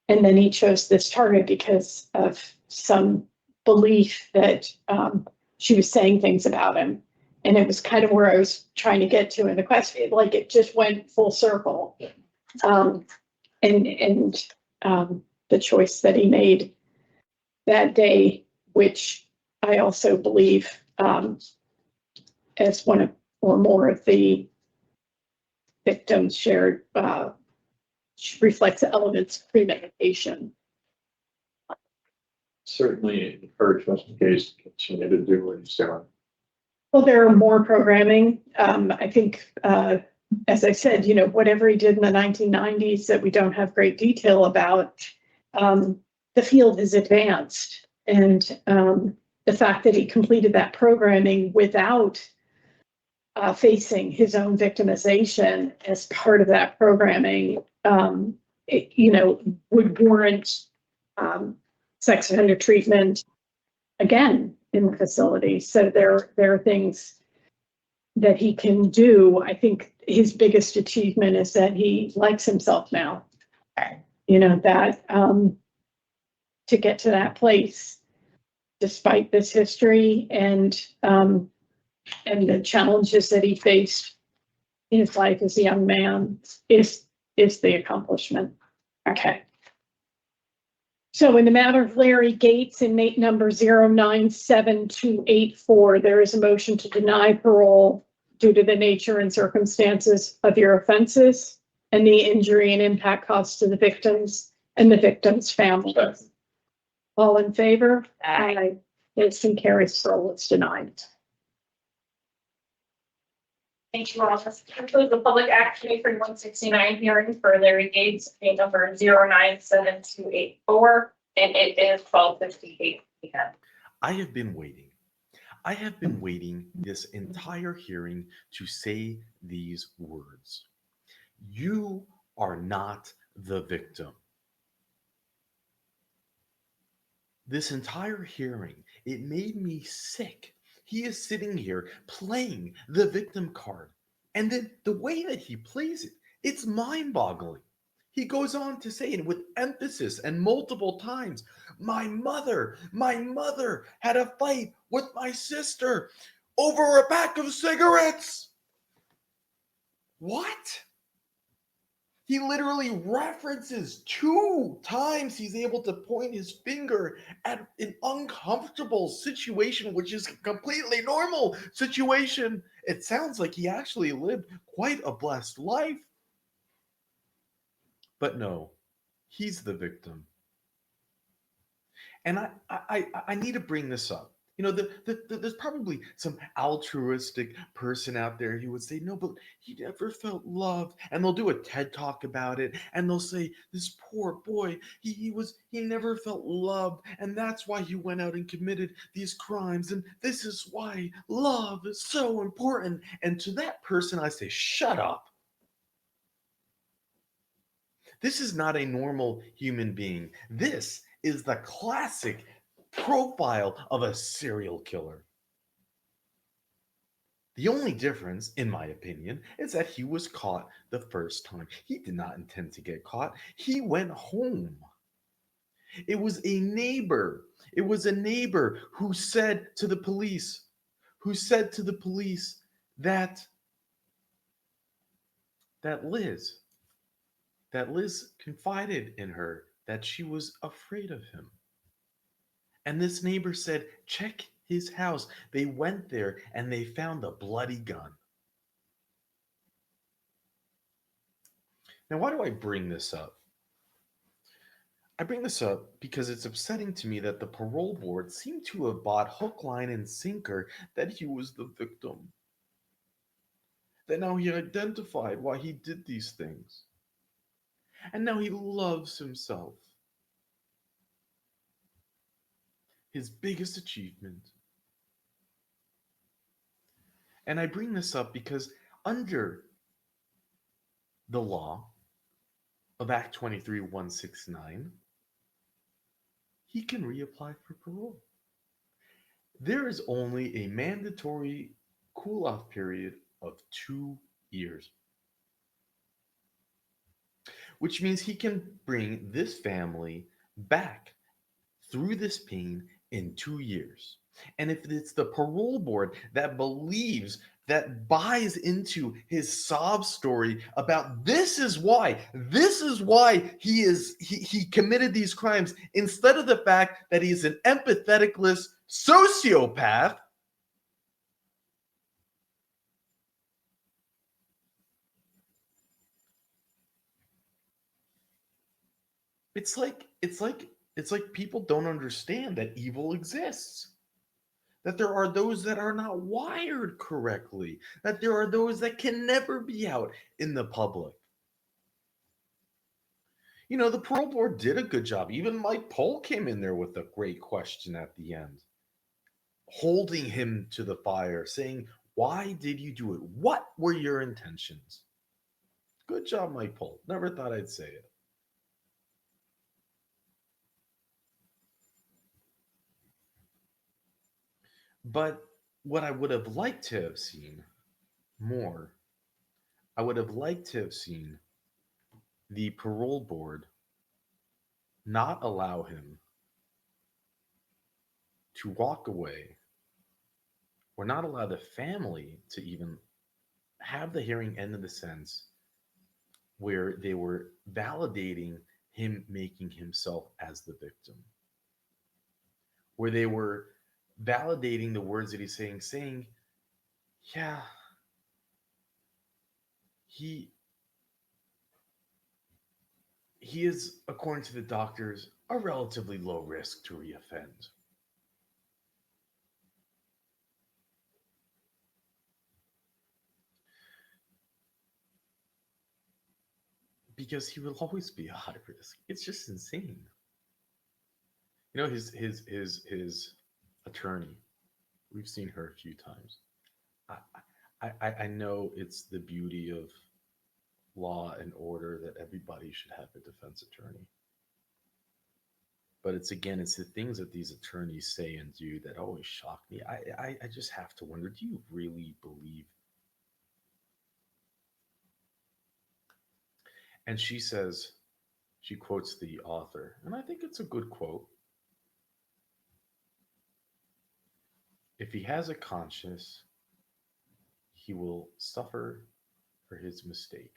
And then he chose this target because of some belief that she was saying things about him. And it was kind of where I was trying to get to in the question, like it just went full circle. And the choice that he made that day, which I also believe as one of or more of the victims shared, reflects the elements of premeditation. Certainly encourage Mr. Gates to continue to do what he's doing. Well, there are more programming. I think, as I said, whatever he did in the 1990s that we don't have great detail about, the field has advanced. And the fact that he completed that programming without facing his own victimization as part of that programming, would warrant sex offender treatment again in the facility. So there are things that he can do. I think his biggest achievement is that he likes himself now. That to get to that place, despite this history and the challenges that he faced in his life as a young man, is the accomplishment. Okay. So in the matter of Larry Gates, inmate number 097284, there is a motion to deny parole due to the nature and circumstances of your offenses and the injury and impact caused to the victims and the victims' families. All in favor? Aye. Motion carries, parole is denied. Thank you all. This concludes the public action 169 hearing for Larry Gates, case number 097284, and it is 12:58 p.m. I have been waiting this entire hearing to say these words. You are not the victim. This entire hearing, it made me sick. He is sitting here playing the victim card. And then the way that he plays it, it's mind-boggling. He goes on to say, and with emphasis and multiple times, my mother had a fight with my sister over a pack of cigarettes. What? He literally references 2 times he's able to point his finger at an uncomfortable situation, which is a completely normal situation. It sounds like he actually lived quite a blessed life. But no, he's the victim. And I need to bring this up. There's probably some altruistic person out there who would say, no, but he never felt loved. And they'll do a TED talk about it. And they'll say, this poor boy, he never felt loved. And that's why he went out and committed these crimes. And this is why love is so important. And to that person, I say, shut up. This is not a normal human being. This is the classic profile of a serial killer. The only difference, in my opinion, is that he was caught the first time. He did not intend to get caught. He went home. It was a neighbor. It was a neighbor who said to the police, that that Liz, that Liz confided in her that she was afraid of him. And this neighbor said, check his house. They went there and they found a bloody gun. Now, why do I bring this up? I bring this up because it's upsetting to me that the parole board seemed to have bought hook, line, and sinker that he was the victim. That now he identified why he did these things. And now he loves himself. His biggest achievement. And I bring this up because under the law of Act 23-169, he can reapply for parole. There is only a mandatory cool-off period of 2 years, which means he can bring this family back through this pain in 2 years. And if it's the parole board that believes, that buys into his sob story about this is why he committed these crimes, instead of the fact that he's an empatheticless sociopath, it's like people don't understand that evil exists. That there are those that are not wired correctly, that there are those that can never be out in the public. You know, the parole board did a good job. Even Mike Pohl came in there with a great question at the end, holding him to the fire, saying, why did you do it? What were your intentions? Good job, Mike Pohl. Never thought I'd say it. But what I would have liked to have seen more, I would have liked to have seen the parole board not allow him to walk away, or not allow the family to even have the hearing end in the sense where they were validating him making himself as the victim, where they were validating the words that he's saying, yeah, he is, according to the doctors, a relatively low risk to reoffend. Because he will always be a high risk. It's just insane. You know, his attorney, we've seen her a few times. I know it's the beauty of law and order that everybody should have a defense attorney. But it's the things that these attorneys say and do that always shock me. I just have to wonder, do you really believe? And she says, she quotes the author, and I think it's a good quote. If he has a conscience, he will suffer for his mistake.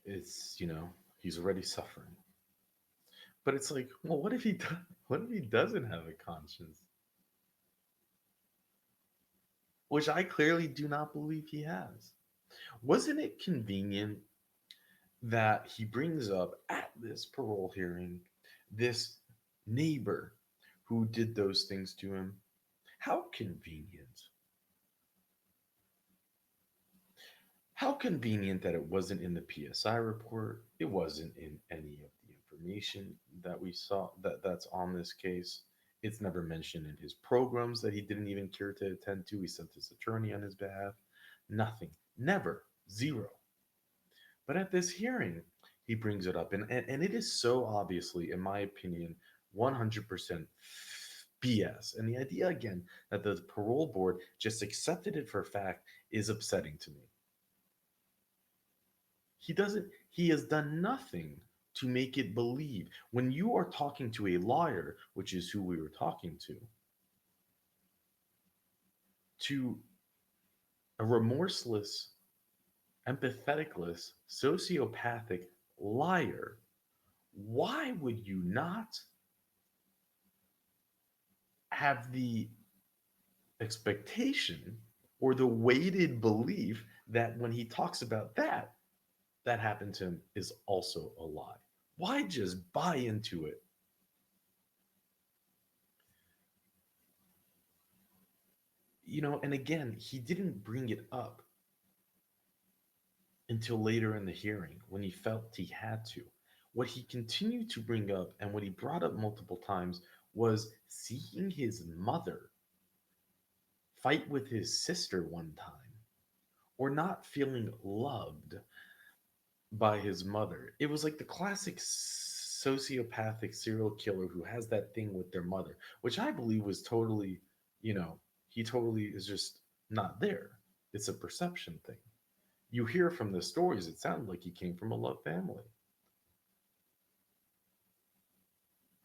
It's, he's already suffering. But it's like, well, what if he doesn't have a conscience? Which I clearly do not believe he has. Wasn't it convenient that he brings up at this parole hearing this neighbor who did those things to him? How convenient. How convenient that it wasn't in the PSI report. It wasn't in any of the information that we saw that's on this case. It's never mentioned in his programs that he didn't even care to attend to. He sent his attorney on his behalf. Nothing. Never. Zero. But at this hearing, he brings it up. And it is so obviously, in my opinion, 100% BS. And the idea, again, that the parole board just accepted it for fact is upsetting to me. He has done nothing to make it believe. When you are talking to a liar, which is who we were talking to a remorseless, empatheticless, sociopathic liar, why would you not have the expectation or the weighted belief that when he talks about that happened to him is also a lie? Why just buy into it? And again, he didn't bring it up until later in the hearing when he felt he had to. What he continued to bring up and what he brought up multiple times was seeing his mother fight with his sister one time, or not feeling loved by his mother. It was like the classic sociopathic serial killer who has that thing with their mother, which I believe was totally, he totally is just not there. It's a perception thing. You hear from the stories, it sounded like he came from a loved family.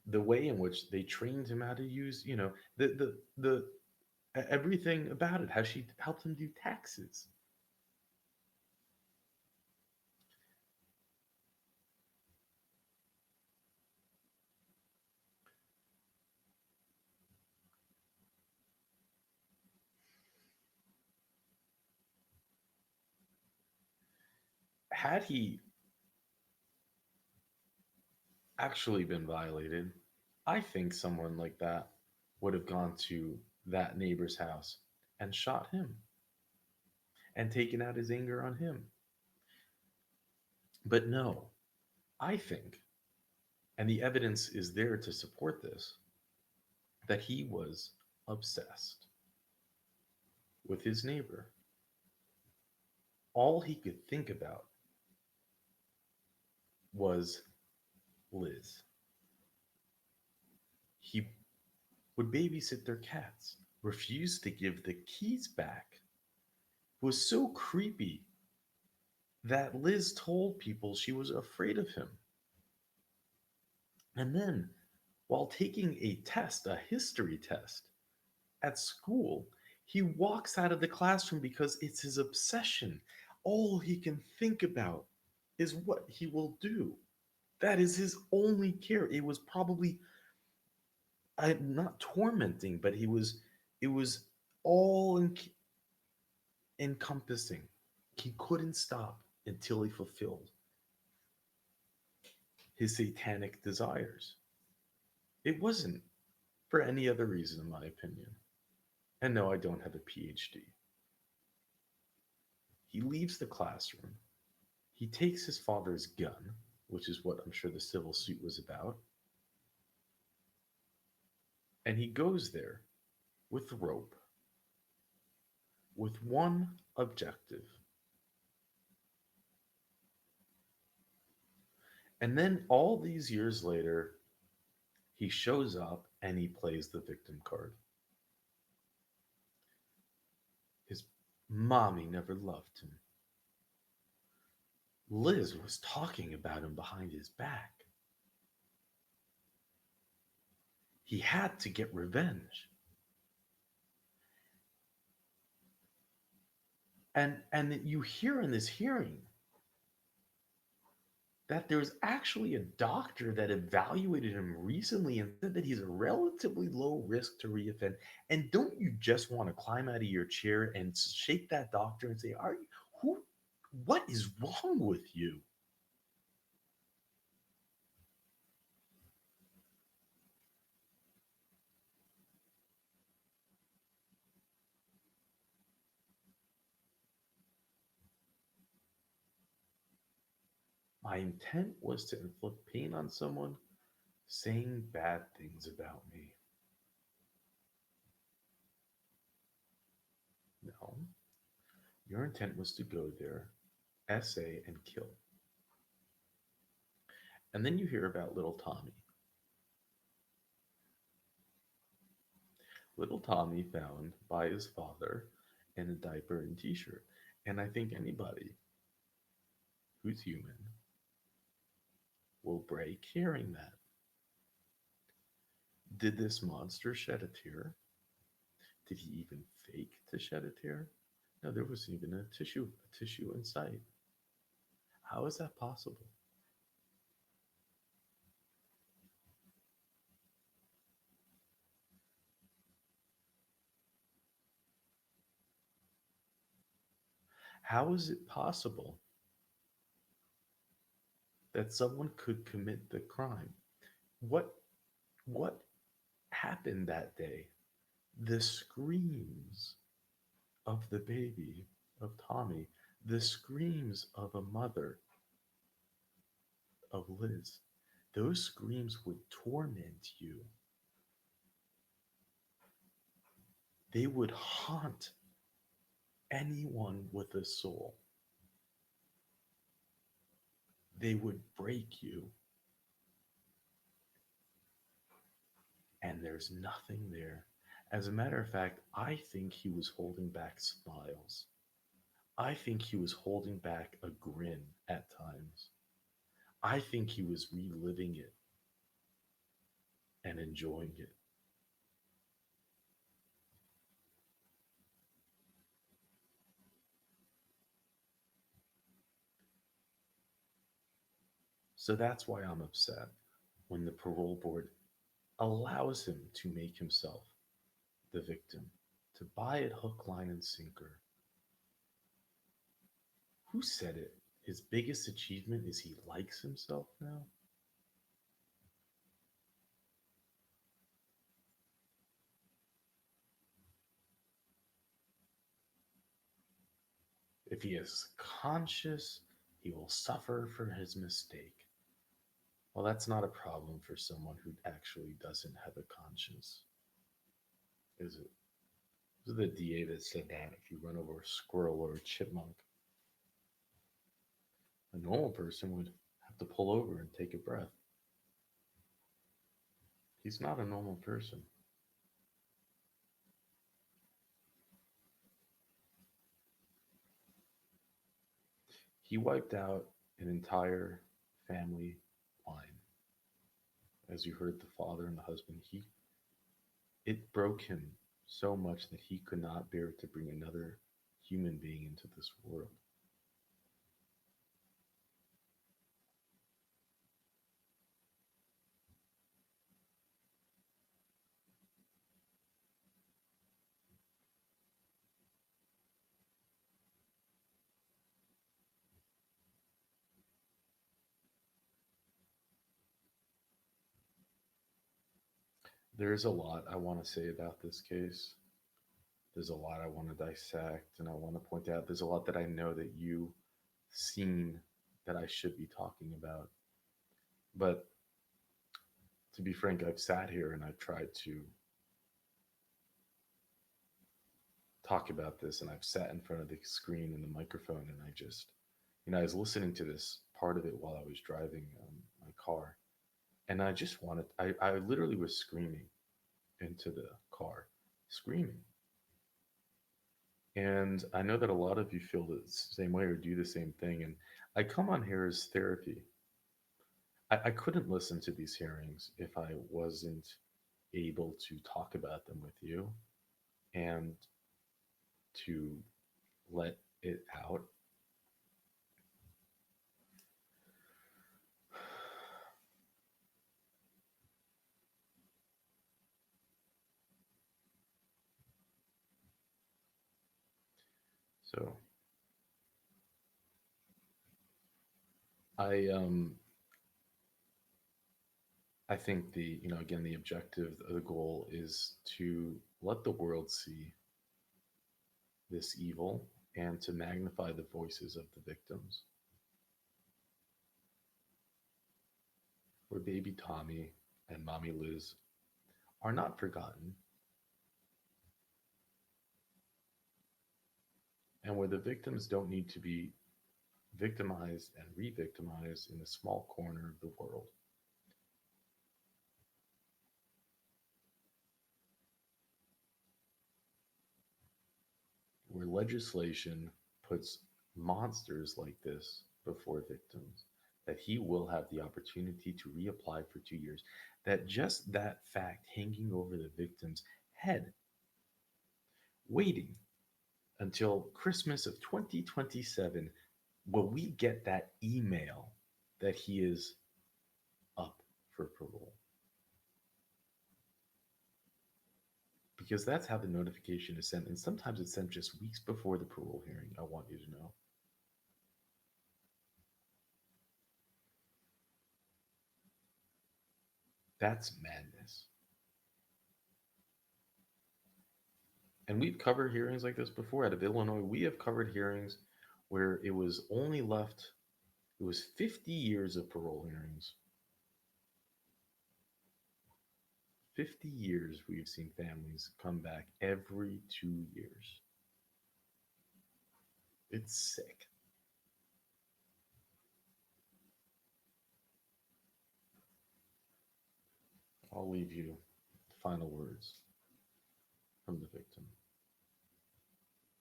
The way in which they trained him how to use, the everything about it, how she helped him do taxes. Had he actually been violated, I think someone like that would have gone to that neighbor's house and shot him and taken out his anger on him. But no, I think, and the evidence is there to support this, that he was obsessed with his neighbor. All he could think about was Liz. He would babysit their cats, refused to give the keys back, was so creepy that Liz told people she was afraid of him. And then, while taking a test, a history test at school, he walks out of the classroom because it's his obsession. All he can think about is what he will do. That is his only care. It was probably not tormenting, but it was all encompassing. He couldn't stop until he fulfilled his satanic desires. It wasn't for any other reason, in my opinion. And no, I don't have a PhD. He leaves the classroom. He takes his father's gun, which is what I'm sure the civil suit was about. And he goes there with rope, with one objective. And then all these years later, he shows up and he plays the victim card. His mommy never loved him. Liz was talking about him behind his back. He had to get revenge. And you hear in this hearing that there's actually a doctor that evaluated him recently and said that he's a relatively low risk to reoffend. And don't you just want to climb out of your chair and shake that doctor and say, what is wrong with you? My intent was to inflict pain on someone saying bad things about me. No. Your intent was to go there, essay, and kill. And then you hear about little Tommy. little Tommy found by his father in a diaper and t-shirt. And I think anybody who's human will break hearing that. Did this monster shed a tear? Did he even fake to shed a tear? No, there wasn't even a tissue in sight. How is that possible? How is it possible that someone could commit the crime? What happened that day? The screams of the baby, of Tommy, the screams of a mother, of Liz, those screams would torment you. They would haunt anyone with a soul. They would break you. And there's nothing there. As a matter of fact, I think he was holding back smiles. I think he was holding back a grin at times. I think he was reliving it and enjoying it. So that's why I'm upset when the parole board allows him to make himself the victim, to buy it hook, line, and sinker. Who said it? His biggest achievement is he likes himself now? If he is conscious, he will suffer for his mistake. Well, that's not a problem for someone who actually doesn't have a conscience, is it? Was it the DA that said that if you run over a squirrel or a chipmunk, a normal person would have to pull over and take a breath? He's not a normal person. He wiped out an entire family line. As you heard, the father and the husband, it broke him so much that he could not bear to bring another human being into this world. There's a lot I want to say about this case. There's a lot I want to dissect, and I want to point out there's a lot that I know that you've seen that I should be talking about. But to be frank, I've sat here and I've tried to talk about this, and I've sat in front of the screen and the microphone, and I just, I was listening to this part of it while I was driving my car, and I just wanted, I literally was screaming into the car, screaming. And I know that a lot of you feel the same way or do the same thing. And I come on here as therapy. I couldn't listen to these hearings if I wasn't able to talk about them with you and to let it out. So I think again, the objective, the goal is to let the world see this evil and to magnify the voices of the victims. Where baby Tommy and mommy Liz are not forgotten, and where the victims don't need to be victimized and re-victimized in a small corner of the world. where legislation puts monsters like this before victims, that he will have the opportunity to reapply for 2 years, that just that fact hanging over the victim's head, waiting until Christmas of 2027, will we get that email that he is up for parole? Because that's how the notification is sent. And sometimes it's sent just weeks before the parole hearing. I want you to know. That's madness. And we've covered hearings like this before. Out of Illinois, we have covered hearings where it was 50 years of parole hearings. 50 years we've seen families come back every 2 years. It's sick. I'll leave you final words from the victim.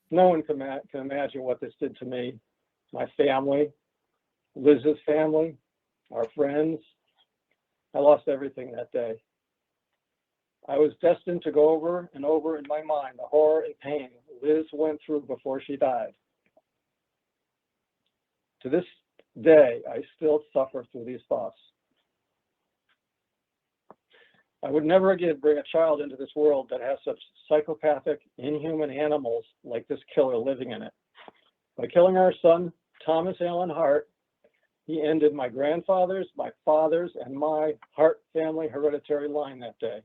No one can imagine what this did to me, my family, Liz's family, our friends. I lost everything that day. I was destined to go over and over in my mind the horror and pain Liz went through before she died. To this day, I still suffer through these thoughts. I would never again bring a child into this world that has such psychopathic, inhuman animals like this killer living in it. By killing our son, Thomas Allen Hart, he ended my grandfather's, my father's, and my Hart family hereditary line that day.